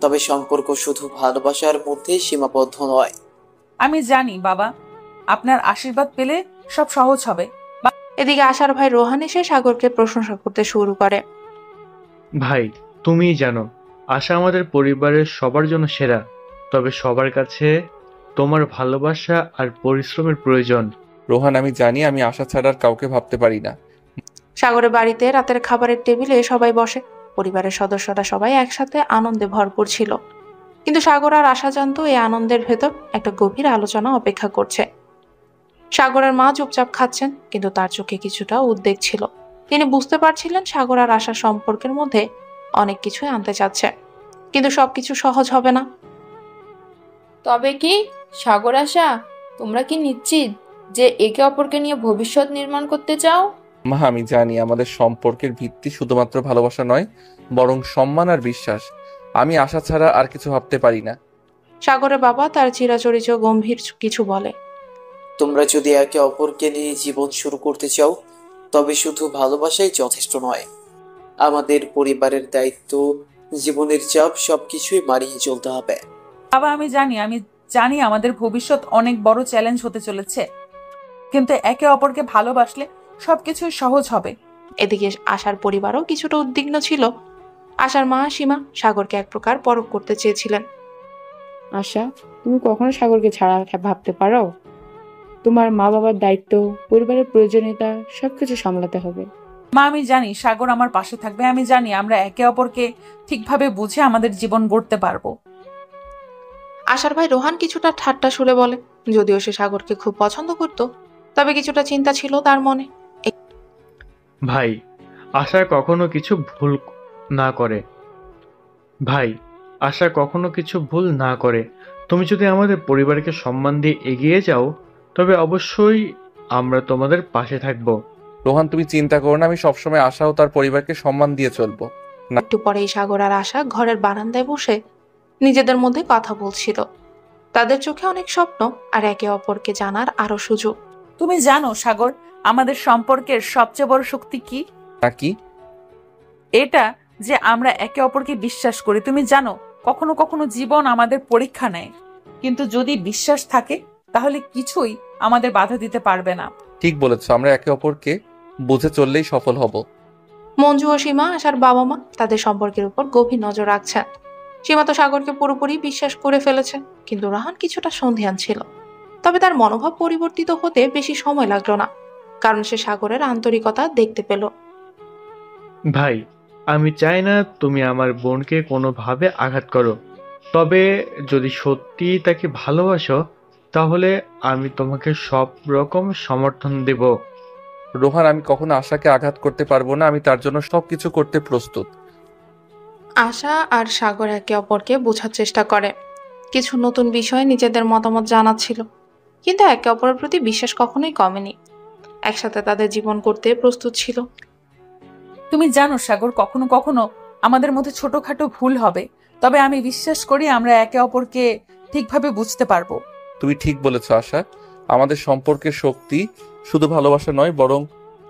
তবে সম্পর্ক শুধু ভালোবাসার মধ্যেই সীমাবদ্ধ নয়। আমি জানি বাবা, আপনার আশীর্বাদ পেলে সব সহজ হবে। এদিকে আশার ভাই রোহান এসে সাগরকে প্রশংসা করতে শুরু করে। ভাই, তুমিই জানো আশা আমাদের পরিবারের সবার জন্য সেরা, তবে সবার কাছে তোমার ভালোবাসা আর পরিশ্রমের প্রয়োজন। রোহান আমি জানি আমি আশা ছাড়া আর কাউকে ভাবতে পারি না। সাগরের বাড়িতে রাতের খাবারের টেবিলে সবাই বসে। পরিবারের সদস্যরা সবাই একসাথে আনন্দে ভরপুর ছিল, কিন্তু সাগর আর আশা জানতো এই আনন্দের ভেতর একটা গভীর আলোচনা অপেক্ষা করছে। সাগরের মা চুপচাপ খাচ্ছেন, কিন্তু তার চোখে কিছুটা উদ্বেগ ছিল। তিনি বুঝতে পারছিলেন সাগর আর আশার সম্পর্কের মধ্যে অনেক কিছুই আনতে চাচ্ছে, কিন্তু সবকিছু সহজ হবে না। তবে কি সাগর, আশা, তোমরা কি নিশ্চিত যে একে অপরকে নিয়ে ভবিষ্যৎ নির্মাণ করতে চাও? মা আমি জানি আমাদের সম্পর্কের ভিত্তি শুধুমাত্র ভালোবাসা নয়, বরং সম্মান আর বিশ্বাস। আমি আশা ছাড়া আর কিছু ভাবতে পারি না। সাগরের বাবা তার চিরাচরিত গম্ভীর কিছু বলে। তোমরা যদি একে অপরকে নিয়ে জীবন শুরু করতে চাও, তবে শুধু ভালোবাসাই যথেষ্ট নয়। আমাদের পরিবারের দায়িত্ব, জীবনের চাপ সবকিছুই মানিয়ে চলতে হবে। বাবা, আমি জানি আমাদের ভবিষ্যৎ অনেক বড় চ্যালেঞ্জ হতে চলেছে, কিন্তু একে অপরকে ভালোবাসলে সবকিছু সহজ হবে। এদিকে আশার পরিবারও কিছুটা উদ্বিগ্ন ছিল। আশার মা সীমা সাগরকে এক প্রকার পরখ করতে চেয়েছিলেন। আশা, তুমি কখনো সাগরকে ছাড়া ভাবতে পারো? তোমার মা বাবার দায়িত্ব, পরিবারের প্রয়োজনীয়তা সবকিছু সামলাতে হবে। মা, আমি জানি সাগর আমার পাশে থাকবে। আমি জানি আমরা একে অপরকে ঠিকভাবে বুঝে আমাদের জীবন গড়তে পারবো। আশার ভাই রোহান কিছুটা ঠাট্টা সুরে বলে। যদিও সে সাগরকে খুব পছন্দ করত, তবে কিছুটা চিন্তা ছিল তার মনে। ভাই, আশা কখনো কিছু ভুল না করে। তুমি যদি আমাদের পরিবারকে সম্মান দিয়ে এগিয়ে যাও, তবে অবশ্যই আমরা তোমাদের পাশে থাকবো। রোহান তুমি চিন্তা করো না, আমি সবসময় আশা ও তার পরিবারকে সম্মান দিয়ে চলবো। একটু পরেই সাগর আর আশা ঘরের বারান্দায় বসে নিজেদের মধ্যে কথা বলছিল। তাদের চোখে অনেক স্বপ্ন আর একে অপরকে জানার আরো সুযোগ। তুমি জানো সাগর, আমাদের সম্পর্কের সবচেয়ে বড় শক্তি কি? কি? এটা যে আমরা একে অপরকে বিশ্বাস করি। তুমি জানো কখনো কখনো জীবন আমাদের পরীক্ষা নেয়, কিন্তু যদি বিশ্বাস থাকে তাহলে কিছুই আমাদের বাধা দিতে পারবে না। ঠিক বলেছো, আমরা একে অপরকে বুঝে চললেই সফল হব। মঞ্জু ও সীমা আশার বাবা মা তাদের সম্পর্কের উপর গভীর নজর রাখছেন। সীমা তো সাগরকে পুরোপুরি বিশ্বাস করে ফেলেছে, কিন্তু রোহান কিছুটা সন্দিহান ছিল। তবে তার মনোভাব পরিবর্তিত হতে বেশি সময় লাগলো না, কারণ সে সাগরের আন্তরিকতা দেখতে পেল। ভাই, আমি চাই না তুমি আমার বোনকে কোনোভাবে আঘাত করো, তবে যদি সত্যি তাকে ভালোবাসো তাহলে আমি তোমাকে সব রকম সমর্থন দেব। রোহান, আমি কখনো আশাকে আঘাত করতে পারবো না। আমি তার জন্য সবকিছু করতে প্রস্তুত। আশা আর সাগর একে অপরকে বোঝার চেষ্টা করে। কিছু নতুন বিষয়ে নিজেদের মতামত জানাচ্ছিল, কিন্তু একে অপরের প্রতি বিশ্বাস কখনোই কমেনি। একসাথে তাদের জীবন করতে প্রস্তুত ছিল। তুমি জানো সাগর, কখনো কখনো আমাদের মধ্যে ছোটখাটো ভুল হবে, তবে আমি বিশ্বাস করি আমরা একে অপরকে ঠিকভাবে বুঝতে পারবো। তুমি ঠিক বলেছ আশা। আমাদের সম্পর্কের শক্তি শুধু ভালোবাসা নয়, বরং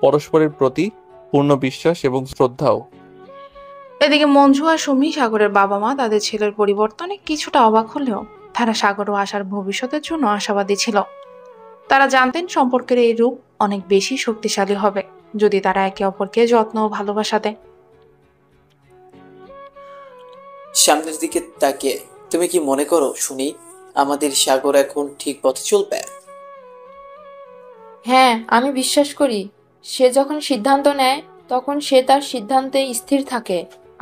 পরস্পরের প্রতি পূর্ণ বিশ্বাস এবং শ্রদ্ধাও। এদিকে মঞ্জু আর সুমি, সাগরের বাবা মা, তাদের ছেলের পরিবর্তনে কিছুটা অবাক হলেও তারা সাগর ও আশার ভবিষ্যতের জন্য আশাবাদী ছিল। তারা জানতেন সম্পর্কের এই রূপ অনেক বেশি শক্তিশালী হবে যদি তারা একে অপরকে যত্ন ও ভালোবাসা দেয়। সামনের দিকে তাকিয়ে তুমি কি মনে করো শুনি, আমাদের সাগর এখন ঠিক পথে চলবে? হ্যাঁ, আমি বিশ্বাস করি সে যখন সিদ্ধান্ত নেয় তখন সে তার সিদ্ধান্তে স্থির থাকে।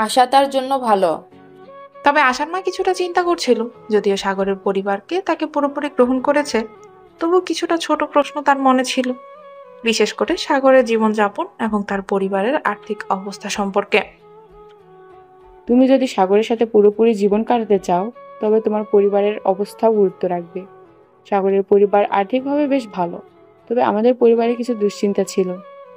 আশা তার জন্য ভালো। তবে আশার মা কিছুটা চিন্তা করছিল। যদিও সাগরের পরিবারকে তাকে পুরোপুরি গ্রহণ করেছে, তবু কিছুটা ছোট প্রশ্ন তার মনে ছিল, বিশেষ করে সাগরের জীবনযাপন এবং তার পরিবারের আর্থিক অবস্থা সম্পর্কে। তুমি যদি সাগরের সাথে পুরোপুরি জীবন কাটাতে চাও তবে তোমার পরিবারের অবস্থাও গুরুত্ব রাখবে। সাগরের পরিবার আর্থিকভাবে বেশ ভালো, তবে আমাদের পরিবারে কিছু দুশ্চিন্তা ছিল।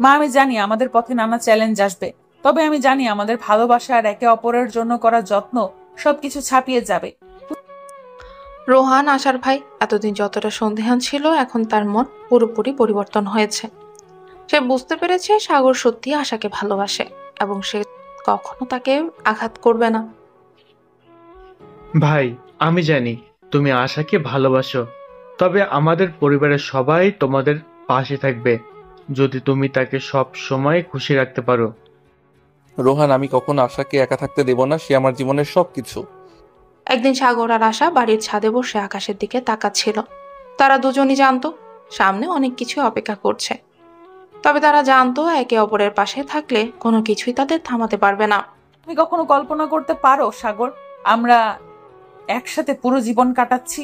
মা, আমি জানি আমাদের পথে নানা চ্যালেঞ্জ আসবে, তবে আমি জানি আমাদের ভালোবাসা আর একে অপরের জন্য করা যত্ন সবকিছু ছাপিয়ে যাবে। রোহান, আশার ভাই, এতদিন যতটা সন্দেহান ছিল এখন তার মন পুরোপুরি পরিবর্তন হয়েছে। সে বুঝতে পেরেছে সাগর সত্যি আশাকে ভালোবাসে এবং সে কখনো তাকে আঘাত করবে না। ভাই, আমি জানি তুমি আশাকে ভালোবাসো, তবে আমাদের পরিবারের সবাই তোমাদের পাশে থাকবে যদি তুমি তাকে সব সময় খুশি রাখতে পারো। রোহান, আমি কখনো আশাকে একা থাকতে দেব না। সে আমার জীবনের সবকিছু। একদিন সাগর আর আশা বাড়ির ছাদে বসে আকাশের দিকে তাকাচ্ছিল। তারা দুজনই জানতো সামনে অনেক কিছু অপেক্ষা করছে, তবে তারা জানতো একে অপরের পাশে থাকলে কোনো কিছুই তাদের থামাতে পারবে না। তুমি কখনো কল্পনা করতে পারো সাগর, আমরা একসাথে পুরো জীবন কাটাচ্ছি?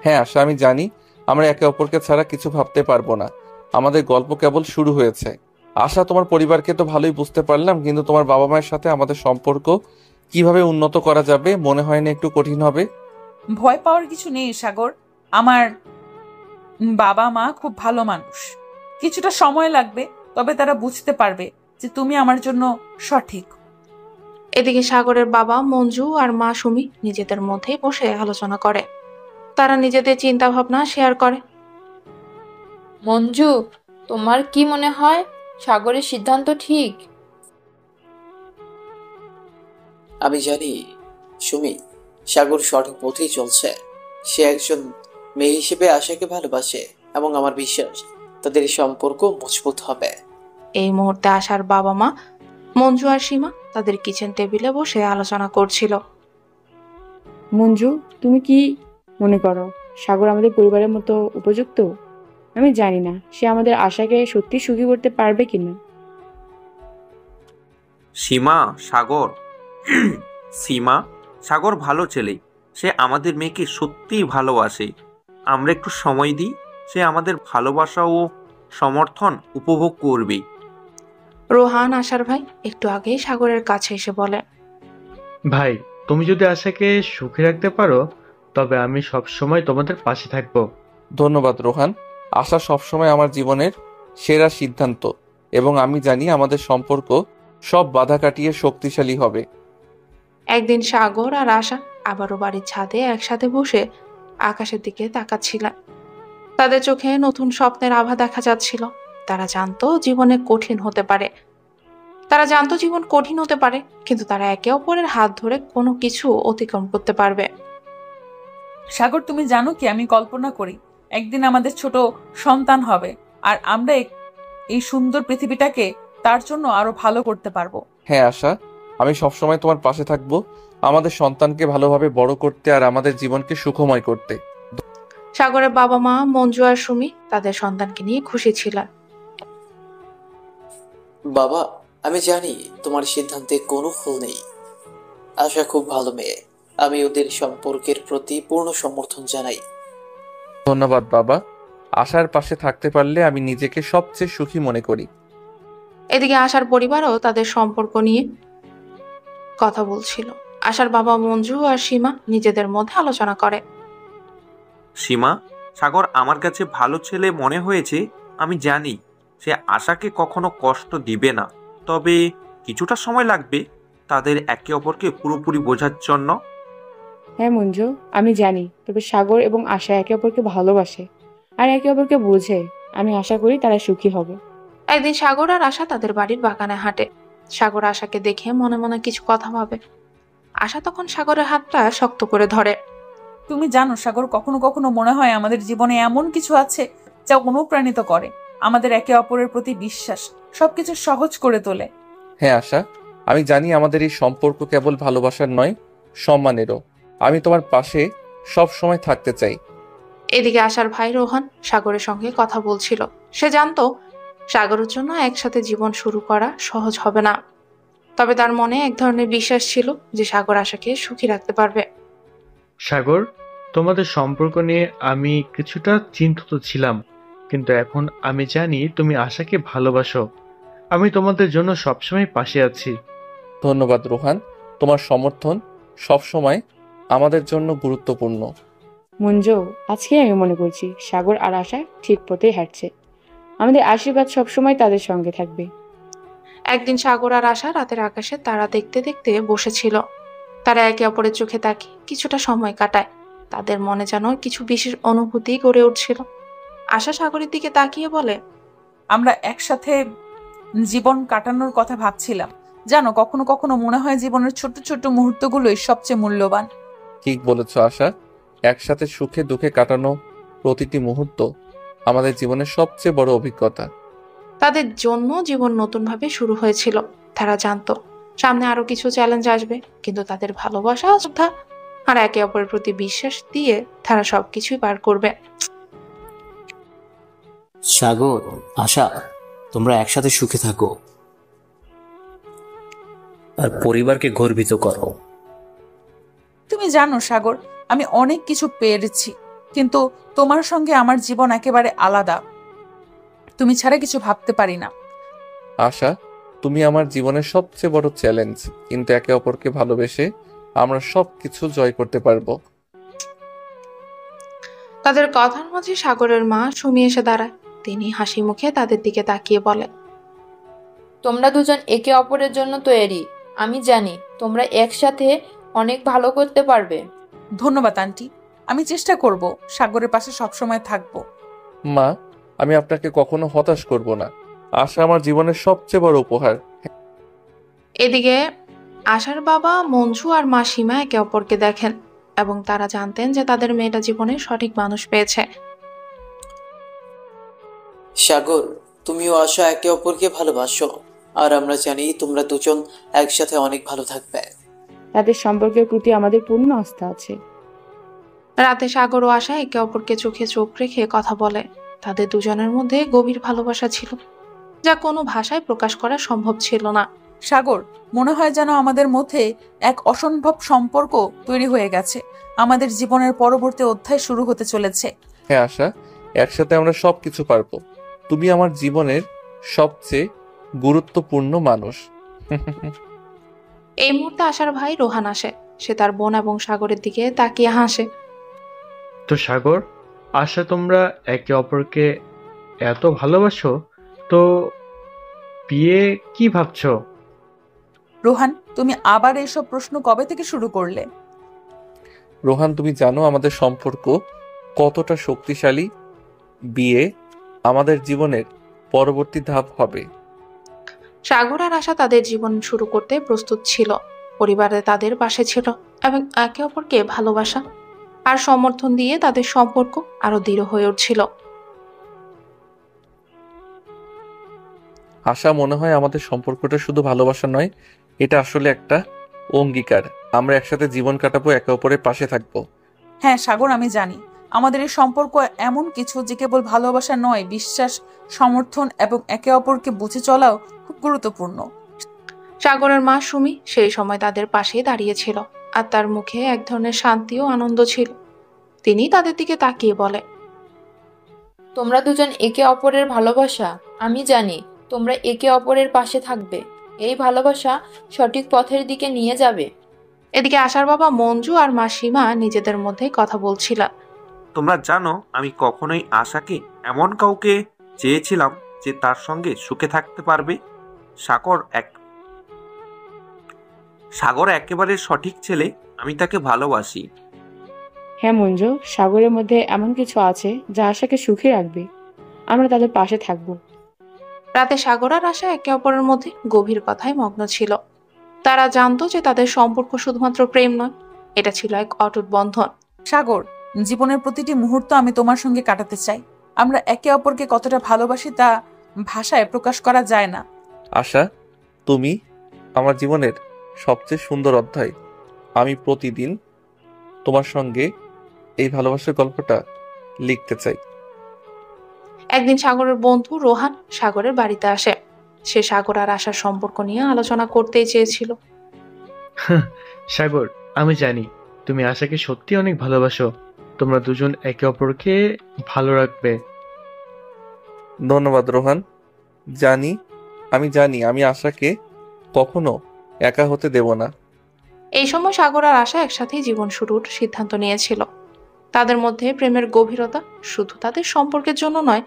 হ্যাঁ আশা, আমি জানি আমরা একে অপরকে ছাড়া কিছু ভাবতে পারবো না। আমাদের গল্প কেবল শুরু হয়েছে। আশা, তোমার পরিবারকে তো ভালোই বুঝতে পারলাম, কিন্তু তোমার বাবা মায়ের সাথে আমাদের সম্পর্ক কিভাবে উন্নত করা যাবে মনে হয় না একটু কঠিন হবে? ভয় পাওয়ার কিছু নেই সাগর, আমার বাবা মা খুব ভালো মানুষ। কিছুটা সময় লাগবে, তবে তারা বুঝতে পারবে যে তুমি আমার জন্য সঠিক। এদিকে সাগরের বাবা মঞ্জু আর মা সুমি নিজেদের মধ্যেই বসে আলোচনা করে। তারা নিজেদের চিন্তা ভাবনা শেয়ার করে। মঞ্জু, তোমার কি মনে হয় সাগরের সিদ্ধান্ত ঠিক? আমি জানি সুমি, সাগর সঠিক পথেই চলছে। সে একজন মেয়ে হিসেবে আশাকে ভালোবাসে এবং আমার বিশ্বাস তাদের সম্পর্ক মজবুত হবে। এই মুহূর্তে আশার বাবা মা মঞ্জু আর সীমা তাদের কিচেন টেবিলে বসে আলোচনা করছিল। মঞ্জু, তুমি কি মনে করো সাগর আমাদের পরিবারের মতো উপযুক্ত? আমি জানি না সে আমাদের আশাকে সত্যি সুখী করতে পারবে কিনা। সীমা, সাগর সীমা, সাগর ভালো ছেলে। সে আমাদের মেয়েকে সত্যিই ভালোবাসে। আমরা একটু সময় দিই, সে আমাদের ভালোবাসা ও সমর্থন উপভোগ করবে। রোহান, আশার ভাই, একটু আগেই সাগরের কাছে এসে বলে, ভাই, তুমি যদি আশাকে সুখে রাখতে পারো তবে আমি সব সময় তোমাদের পাশে থাকবো। ধন্যবাদ রোহান। আশা সবসময় আমার জীবনের সেরা সিদ্ধান্ত এবং আমি জানি আমাদের সম্পর্ক সব বাধা কাটিয়ে শক্তিশালী হবে। একদিন সাগর আর আশা আবারও বাড়ির ছাদে একসাথে বসে আকাশের দিকে তাকাচ্ছিলেন। তাদের চোখে নতুন স্বপ্নের আভা দেখা যাচ্ছিল। তারা জানতো জীবন কঠিন হতে পারে, কিন্তু তারা একে অপরের হাত ধরে কোনো কিছু অতিক্রম করতে পারবে। সাগর, তুমি জানো কি, আমি কল্পনা করি একদিন আমাদের ছোট সন্তান হবে আর আমরা এই সুন্দর পৃথিবীটাকে তার জন্য আরো ভালো করতে পারবো। হ্যাঁ আশা, আমি সবসময় তোমার পাশে থাকবো, আমাদের সন্তানকে ভালোভাবে বড় করতে আর আমাদের জীবনকে সুখময় করতে। সাগরের বাবা মা মঞ্জু আর সুমি তাদের সন্তানকে নিয়ে খুশি ছিলেন। বাবা, আমি জানি তোমার সিদ্ধান্তে কোনো ভুল নেই। আশা খুব ভালো মেয়ে, আমি ওদের সম্পর্কের প্রতি পূর্ণ সমর্থন জানাই। ধন্যবাদ বাবা। আশার পাশে থাকতে পারলে আমি নিজেকে সবচেয়ে সুখী মনে করি। এদিকে আশার পরিবারও তাদের সম্পর্ক নিয়ে কথা বলছিল। আশার বাবা মঞ্জু আর সীমা নিজেদের মধ্যে আলোচনা করে। সীমা, সাগর আমার কাছে ভালো ছেলে মনে হয়েছে। আমি জানি সে আশাকে কখনো কষ্ট দিবে না, তবে কিছুটা সময় লাগবে তাদের একে অপরকে পুরোপুরি বোঝার জন্য। হ্যাঁ মঞ্জু, আমি জানি, তবে সাগর এবং আশা একে অপরকে ভালোবাসে আর একে অপরকে বোঝে। আমি আশা করি তারা সুখী হবে। একদিন সাগর আর আশা তাদের বাড়ির বাগানে হাঁটে। সাগর আশাকে দেখে মনে মনে কিছু কথা ভাবে। আশা তখন সাগরের হাতটা শক্ত করে ধরে। তুমি জানো সাগর, কখনো কখনো মনে হয় আমাদের জীবনে এমন কিছু আছে যা অনুপ্রাণিত করে, আমাদের একে অপরের প্রতি বিশ্বাস সবকিছু সহজ করে তোলে। হ্যাঁ আশা, আমি জানি আমাদের এই সম্পর্ক কেবল ভালোবাসার নয়, সম্মানেরও। আমি তোমার পাশে সব সময় থাকতে চাই। এদিকে আশার ভাই রোহান সাগরের সঙ্গে কথা বলছিল। সে জানতো সাগরের জন্য একসাথে জীবন শুরু করা সহজ হবে না, তবে তার মনে এক ধরনের বিশ্বাস ছিল যে সাগর আশাকে সুখী রাখতে পারবে। সাগর, তোমাদের সম্পর্ক নিয়ে আমি কিছুটা চিন্তিত ছিলাম, কিন্তু এখন আমি জানি তুমি আশাকে ভালোবাসো। আমি তোমাদের জন্য সবসময় পাশে আছি। ধন্যবাদ রোহান, তোমার সমর্থন সবসময় আমাদের জন্য গুরুত্বপূর্ণ। মঞ্জু, আজকে আমি মনে করছি সাগর আর আশা ঠিক পথেই হাঁটছে। আমাদের আশীর্বাদ সবসময় তাদের সঙ্গে থাকবে। একদিন সাগর আর আশা রাতের আকাশে তারা দেখতে দেখতে বসেছিল। তারা একে অপরের চোখে তাকিয়ে কিছুটা সময় কাটায়। তাদের মনে যেন কিছু বিশেষ অনুভূতি গড়ে উঠছিল। আশা সাগরের দিকে তাকিয়ে বলে, আমরা একসাথে জীবন কাটানোর কথা ভাবছিলাম। জানো, কখনো কখনো মনে হয় জীবনের ছোট ছোট মুহূর্তগুলোই সবচেয়ে মূল্যবান। ঠিক বলেছ আশা, একসাথে সুখে দুঃখে কাটানো প্রতিটি মুহূর্ত আমাদের জীবনের সবচেয়ে বড় অভিজ্ঞতা। তাদের জন্য জীবন নতুনভাবে শুরু হয়েছিল। তারা জানতো সামনে আরো কিছু চ্যালেঞ্জ আসবে, কিন্তু তাদের ভালোবাসা, শ্রদ্ধা আর একে অপরের প্রতি বিশ্বাস দিয়ে তারা সবকিছুই পার করবে। সাগর, আশা, তোমরা একসাথে সুখে থাকো আর পরিবারকে গর্বিত করো। তুমি জানো সাগর, আমি অনেক কিছু পেরেছি, কিন্তু তোমার সঙ্গে আমার জীবন একেবারে আলাদা। তুমি ছাড়া কিছু ভাবতে পারি না। আশা, তুমি আমার জীবনের সবচেয়ে বড় চ্যালেঞ্জ, কিন্তু একে অপরকে ভালোবেসে আমরা সবকিছু জয় করতে পারবো। তাদের কথার মাঝে সাগরের মা সুমি এসে দাঁড়ায়। তিনি হাসি মুখে তাদের দিকে তাকিয়ে বলে, তোমরা দুজন একে অপরের জন্য তৈরি। আমি জানি তোমরা একসাথে অনেক ভালো করতে পারবে। ধন্যবাদ আন্টি, আমি চেষ্টা করব সাগরের পাশে সবসময় থাকবো। মা, আমি আপনাকে কখনো হতাশ করব না। আশা আমার জীবনের সবচেয়ে বড় উপহার। এদিকে আশার বাবা মঞ্জু আর মা সীমা একে অপরকে দেখেন এবং তারা জানতেন যে তাদের মেয়েটা জীবনে সঠিক মানুষ পেয়েছে। সাগর, তুমিও আশা একে অপরকে ভালোবাসো, আর আমরা জানি তোমরা দুজন একসাথে অনেক ভালো থাকবে। তাদের সম্পর্কের প্রতি আমাদের পূর্ণ আস্থা আছে। রাতে সাগর ও আশা একে অপরকে চোখে চোখ রেখে কথা বলে। তাদের দুজনের মধ্যে গভীর ভালোবাসা ছিল, যা কোনো ভাষায় প্রকাশ করা সম্ভব ছিল না। সাগর, মনে হয় যেন আমাদের মধ্যে এক অসম্ভব সম্পর্ক তৈরি হয়ে গেছে। আমাদের জীবনের পরবর্তী অধ্যায় শুরু হতে চলেছে। হ্যাঁ আশা, একসাথে আমরা সবকিছু পারবো। তুমি আমার জীবনের সবচেয়ে গুরুত্বপূর্ণ মানুষ। এই মুহূর্তে আশার ভাই রোহান আসে। সে তার বোন এবং সাগরের দিকে তাকিয়ে হাসে। তো সাগর, আশা, তোমরা একে অপরকে এত ভালোবাসো, তো বিয়ে কি ভাবছো? রোহান, তুমি আবার এইসব প্রশ্ন কবে থেকে শুরু করলে? রোহান, তুমি জানো আমাদের সম্পর্ক কতটা শক্তিশালী। বিয়ে আমাদের জীবনের পরবর্তী ধাপ হবে। সাগর আর আশা তাদের জীবন শুরু করতে প্রস্তুত ছিল। পরিবারে তাদের পাশে ছিল এবং একে অপরকে ভালোবাসা আর সমর্থন দিয়ে তাদের সম্পর্ক আরো দৃঢ় হয়ে উঠছিল। আশা, মনে হয় আমাদের সম্পর্কটা শুধু ভালোবাসা নয়, এটা আসলে একটা অঙ্গীকার। আমরা একসাথে জীবন কাটাবো, একে অপরের পাশে থাকবো। হ্যাঁ সাগর, আমি জানি আমাদের এই সম্পর্ক এমন কিছু যে কেবল ভালোবাসা নয়, বিশ্বাস, সমর্থন এবং একে অপরকে বুঝে চলাও খুব গুরুত্বপূর্ণ। সাগরের মা সুমি সেই সময় তাদের পাশেই দাঁড়িয়েছিল, আর তার মুখে এক ধরনের শান্তি ও আনন্দ ছিল। তিনি তাদের দিকে তাকিয়ে বলে, তোমরা দুজন একে অপরের ভালোবাসা, আমি জানি তোমরা একে অপরের পাশে থাকবে। এই ভালোবাসা সঠিক পথের দিকে নিয়ে যাবে। এদিকে আশার বাবা মঞ্জু আর মা সীমা নিজেদের মধ্যেই কথা বলছিল। তোমরা জানো আমি কখনোই আশাকে এমন কাউকে চেয়েছিলাম যে তার সঙ্গে সুখে থাকতে পারবে। সাগর একেবারে সঠিক ছেলে, আমি তাকে ভালোবাসি। হ্যাঁ মঞ্জু, সাগরের মধ্যে এমন কিছু আছে যা আশাকে সুখী রাখবে। আমরা তাদের পাশে থাকবো। রাতে সাগর আর আশা একে অপরের মধ্যে গভীর কথায় মগ্ন ছিল। তারা জানতো যে তাদের সম্পর্ক শুধুমাত্র প্রেম নয়, এটা ছিল এক অটুট বন্ধন। সাগর, জীবনের প্রতিটি মুহূর্ত আমি তোমার সঙ্গে কাটাতে চাই। আমরা একে অপরকে কতটা ভালোবাসি তা ভাষায় প্রকাশ করা যায় না। আশা, তুমি আমার জীবনের সবচেয়ে সুন্দর অধ্যায়। আমি প্রতিদিন তোমার সঙ্গে এই ভালোবাসার গল্পটা লিখতে চাই। একদিন সাগরের বন্ধু রোহান সাগরের বাড়িতে আসে। সে সাগর আর আশার সম্পর্ক নিয়ে আলোচনা করতেই চেয়েছিল। সাগর, আমি জানি তুমি আশাকে সত্যি অনেক ভালোবাসো। তোমরা দুজন একে অপরকে ভালো রাখবে। ধন্যবাদ রোহান। আমি জানি আমি আশাকে কখনো একা হতে দেব না। এই সময় সাগর আর আশা একসাথেই জীবন শুরুর সিদ্ধান্ত নিয়েছিল। তাদের মধ্যে প্রেমের গভীরতা শুধু তাদের সম্পর্কের জন্য নয়,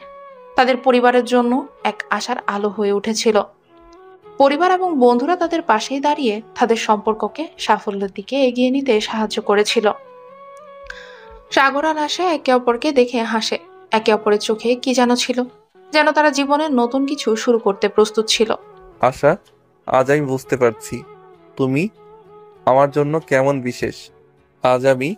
তাদের পরিবারের জন্য এক আশার আলো হয়ে উঠেছিল। পরিবার এবং বন্ধুরা তাদের পাশেই দাঁড়িয়ে তাদের সম্পর্ককে সাফল্যের দিকে এগিয়ে নিতে সাহায্য করেছিল। সাগর আর আশা একে অপরকে দেখে হাসে। একে অপরের চোখে কি যেন ছিল, যেন তারা জীবনের নতুন কিছু শুরু করতে প্রস্তুত ছিল। আশা, আজ আমি বুঝতে পারছি তুমি আমার জন্য কেমন বিশেষ। আজ আমি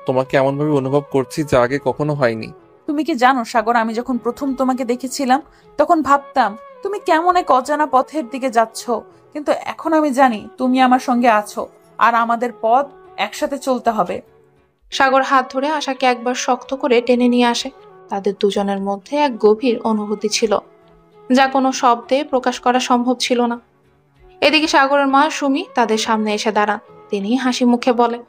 তোমাকে এমনভাবে অনুভব করছি যা আগে কখনো হয়নি। তুমি কি জানো সাগর, আমি যখন প্রথম তোমাকে দেখেছিলাম তখন ভাবতাম তুমি কেমন এক অজানা পথের দিকে যাচ্ছ, কিন্তু এখন আমি জানি তুমি আমার সঙ্গে আছো আর আমাদের পথ একসাথে চলতে হবে। সাগর হাত ধরে আশাকে একবার শক্ত করে টেনে নিয়ে আসে। তাদের দুজনের মধ্যে এক গভীর অনুভূতি ছিল, যা কোনো শব্দে প্রকাশ করা সম্ভব ছিল না। এদিকে সাগরের মা সুমি তাদের সামনে এসে দাঁড়ান। তিনি হাসি মুখে বলে,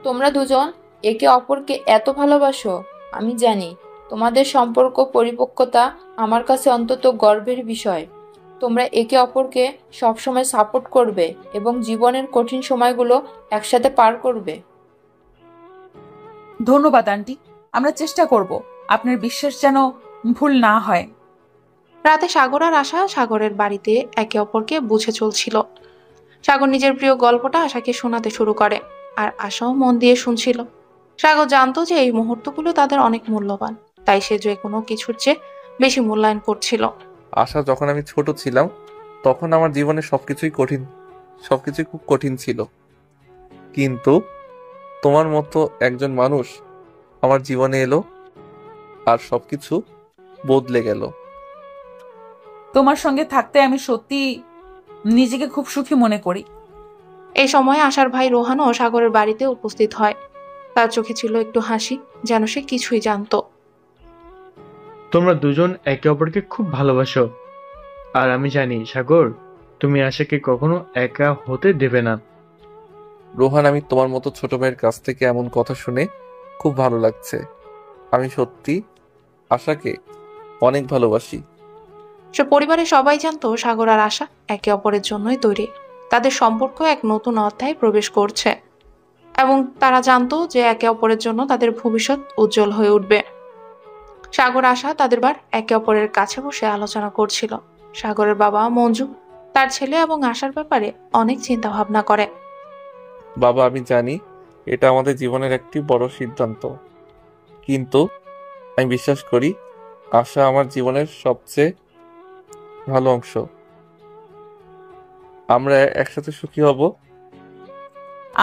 তোমরা দুজন একে অপরকে এত ভালোবাসো। আমি জানি তোমাদের সম্পর্ক পরিপক্কতা আমার কাছে অন্তত গর্বের বিষয়। তোমরা একে অপরকে সবসময় সাপোর্ট করবে এবং জীবনের কঠিন সময়গুলো একসাথে পার করবে। ধন্যবাদ আন্টি, আমরা চেষ্টা করব আপনার বিশ্বাস যেন ভুল না হয়। রাতে সাগর আর আশা সাগরের বাড়িতে একে অপরকে বুঝে চলছিল। সাগর নিজের প্রিয় গল্পটা আশাকে শোনাতে শুরু করে, আর আশাও মন দিয়ে শুনছিল। সাগর জানতো যে এই মুহূর্তগুলো তাদের অনেক মূল্যবান, তাই সে যে কোনো কিছুর চেয়ে বেশি মূল্যায়ন করছিল। আশা, যখন আমি ছোট ছিলাম তখন আমার জীবনে সবকিছুই খুব কঠিন ছিল, কিন্তু তোমার মতো একজন মানুষ আমার জীবনে এলো আর সবকিছু বদলে গেল। তোমার সঙ্গে থাকতে আমি সত্যি নিজেকে খুব সুখী মনে করি। এই সময় আশার ভাই রোহানও সাগরের বাড়িতে উপস্থিত হয়। তার চোখে ছিল একটু হাসি, যেন সে কিছুই জানতো। তোমরা দুজন একে অপরকে খুব ভালোবাসো, আর আমি জানি সাগর তুমি আশাকে কখনো একা হতে দেবে না। রোহান, আমি তোমার মতো ছোট ভাইয়ের কাছ থেকে এমন কথা শুনে খুব ভালো লাগছে। আমি সত্যি আশাকে অনেক ভালোবাসি। সে পরিবারের সবাই জানতো সাগর আর আশা একে অপরের জন্যই তৈরি। তাদের সম্পর্ক এক নতুন অধ্যায়ে প্রবেশ করছে এবং তারা জানতো যে একে অপরের জন্য তাদের ভবিষ্যৎ উজ্জ্বল হয়ে উঠবে। সাগর আশা তাদের বার একে অপরের কাছে বসে আলোচনা করছিল। সাগরের বাবা মঞ্জু তার ছেলে এবং আশার ব্যাপারে অনেক চিন্তা ভাবনা করে। বাবা, আমি জানি এটা আমাদের জীবনের একটি বড় সিদ্ধান্ত, কিন্তু আমি বিশ্বাস করি আশা আমার জীবনের সবচেয়ে ভালো অংশ। আমরা একসাথে সুখী হব।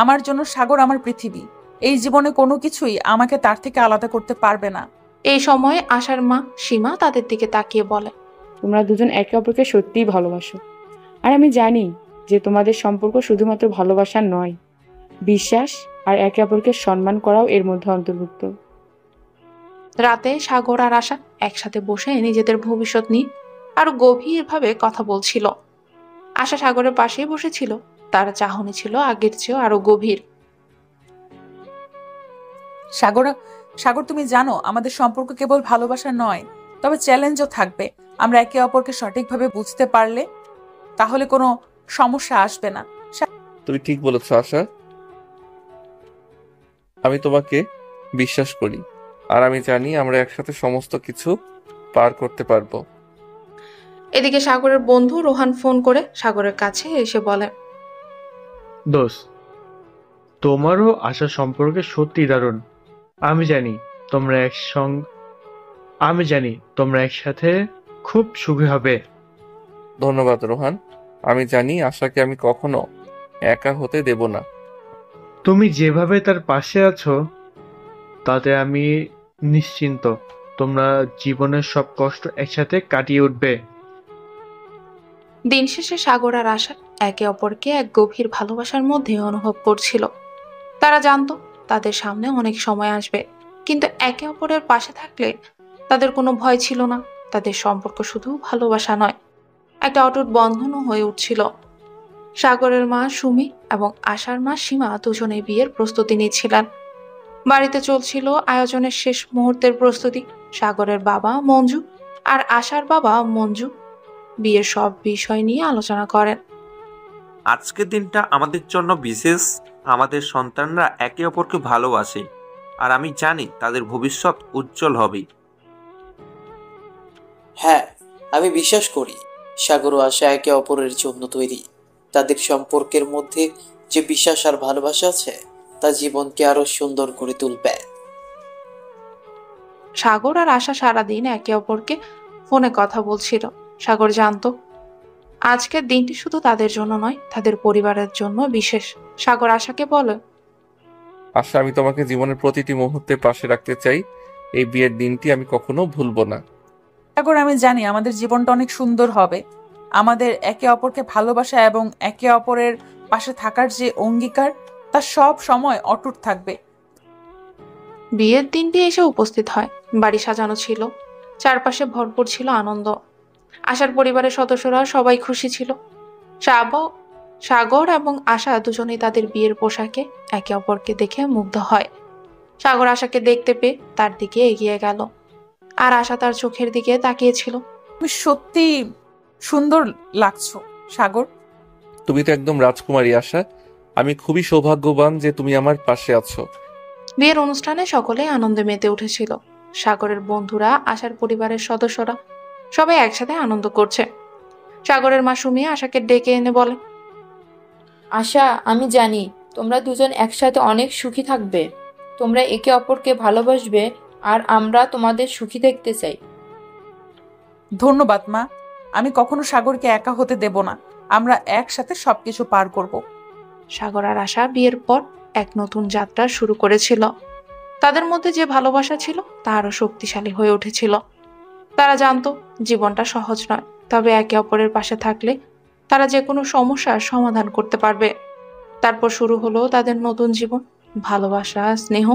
আমার জন্য সাগর আমার পৃথিবী। এই জীবনে কোনো কিছুই আমাকে তার থেকে আলাদা করতে পারবে না। এই সময় আশার মা সীমা তাদের দিকে তাকিয়ে বলে, তোমরা দুজন একে অপরকে সত্যিই ভালোবাসো, আর আমি জানি যে তোমাদের সম্পর্ক শুধুমাত্র ভালোবাসা নয়, বিশ্বাস আর একে অপরকে সম্মান করাও এর মধ্যে অন্তর্ভুক্ত। রাতে সাগর আর আশা একসাথে বসে নিজেদের ভবিষ্যৎ নিয়ে আরো গভীরভাবে কথা বলছিল। আশা সাগরের পাশেই বসেছিল, তার চাহনি ছিল আগের চেয়েও আরো গভীর। সাগর সাগর তুমি জানো আমাদের সম্পর্ক কেবল ভালোবাসা নয়, তবে চ্যালেঞ্জও থাকবে। আমরা একে অপরকে সঠিকভাবে বুঝতে পারলে তাহলে কোনো সমস্যা আসবে না। তুমি ঠিক বলেছ আশা, আমি তোমাকে বিশ্বাস করি আর আমি জানি আমরা একসাথে সমস্ত কিছু পার করতে পারবো। এদিকে সাগরের বন্ধু রোহান ফোন করে সাগরের কাছে এসে বলে, দোস্ত, তোমারও আশা সম্পর্কে সত্যি দারুণ। আমি জানি তোমরা একসাথে খুব সুখী হবে। ধন্যবাদ রোহান, আমি জানি আশাকে আমি কখনো একা হতে দেব না। তুমি যেভাবে তার পাশে আছো তাতে আমি নিশ্চিন্ত তোমরা জীবনের সব কষ্ট একসাথে কাটিয়ে উঠবে। দিন শেষে সাগর আর আশা একে অপরকে এক গভীর ভালোবাসার মধ্যে অনুভব করছিল। তারা জানতো তাদের সামনে অনেক সময় আসবে, কিন্তু একে অপরের পাশে থাকলে তাদের কোনো ভয় ছিল না। তাদের সম্পর্ক শুধু ভালোবাসা নয়, একটা অটুট বন্ধনও হয়ে উঠছিল। সাগরের মা সুমি এবং আশার মা সীমা দুজনেই বিয়ের প্রস্তুতি নিচ্ছিলেন। বাড়িতে চলছিল আয়োজনের শেষ মুহূর্তের প্রস্তুতি। সাগরের বাবা মঞ্জু আর আশার বাবা মঞ্জু বিয়ের সব বিষয় নিয়ে আলোচনা করেন। আজকের দিনটা আমাদের জন্য বিশেষ। আমাদের সন্তানরা একে অপরকে ভালোবাসে আর আমি জানি তাদের ভবিষ্যৎ উজ্জ্বল হবে। হ্যাঁ, আমি বিশ্বাস করি সাগর ও আশা একে অপরের জন্য তৈরি। তাদের সম্পর্কের মধ্যে যে বিশ্বাস আর ভালোবাসা আছে তা জীবনকে আরো সুন্দর করে তুলবে। সাগর আর আশা সারাদিন একে অপরকে ফোনে কথা বলছিল। সাগর জানতো আজকের দিনটি শুধু তাদের জন্য নয়, তাদের পরিবারের জন্য বিশেষ। সাগর আশাকে বলে, আশা, আমি তোমাকে জীবনের প্রতিটি মুহূর্তে পাশে রাখতে চাই। এই বিয়ের দিনটি আমি কখনো ভুলবো না। সাগর, আমি জানি আমাদের জীবনটা অনেক সুন্দর হবে। আমাদের একে অপরকে ভালোবাসা এবং একে অপরের পাশে থাকার যে অঙ্গীকার তা সব সময় অটুট থাকবে। বিয়ের দিনটি এসে উপস্থিত হয়। বাড়ি সাজানো ছিল, চারপাশে ভরপুর ছিল আনন্দ। আশার পরিবারের সদস্যরা সবাই খুশি ছিল। সাগর এবং আশা দুজনেই তাদের বিয়ের পোশাকে একে অপরকে দেখে মুগ্ধ হয়। সাগর আশাকে দেখতে পেয়ে তার দিকে এগিয়ে গেল, আর আশা তার চোখের দিকে তাকিয়েছিল। তুমি সত্যি সুন্দর লাগছো সাগর। তুমি তো একদম রাজকুমারী আশা। আমি খুবই সৌভাগ্যবান যে তুমি আমার পাশে আছো। বিয়ের অনুষ্ঠানে সকলেই আনন্দে মেতে উঠেছিল। সাগরের বন্ধুরা, আশার পরিবারের সদস্যরা সবাই একসাথে আনন্দ করছে। সাগরের মা সুমি আশাকে ডেকে এনে বলে, আশা, আমি জানি তোমরা দুজন একসাথে অনেক সুখী থাকবে। তোমরা একে অপরকে ভালোবাসবে আর আমরা তোমাদের সুখী দেখতে চাই। ধন্যবাদ মা। আমি কখনো সাগরকে একা হতে দেব না। আমরা একসাথে সবকিছু পার করব। সাগর আর আশা বিয়ের পর এক নতুন যাত্রা শুরু করেছিল। তাদের মধ্যে যে ভালোবাসা ছিল তা আরো শক্তিশালী হয়ে উঠেছিল। তারা জানতো জীবনটা সহজ নয়, তবে একে অপরের পাশে থাকলে তারা যে কোনো সমস্যার সমাধান করতে পারবে। তারপর শুরু হলো তাদের নতুন জীবন, ভালোবাসা, স্নেহ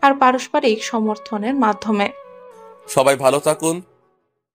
আর পারস্পরিক সমর্থনের মাধ্যমে। সবাই ভালো থাকুন,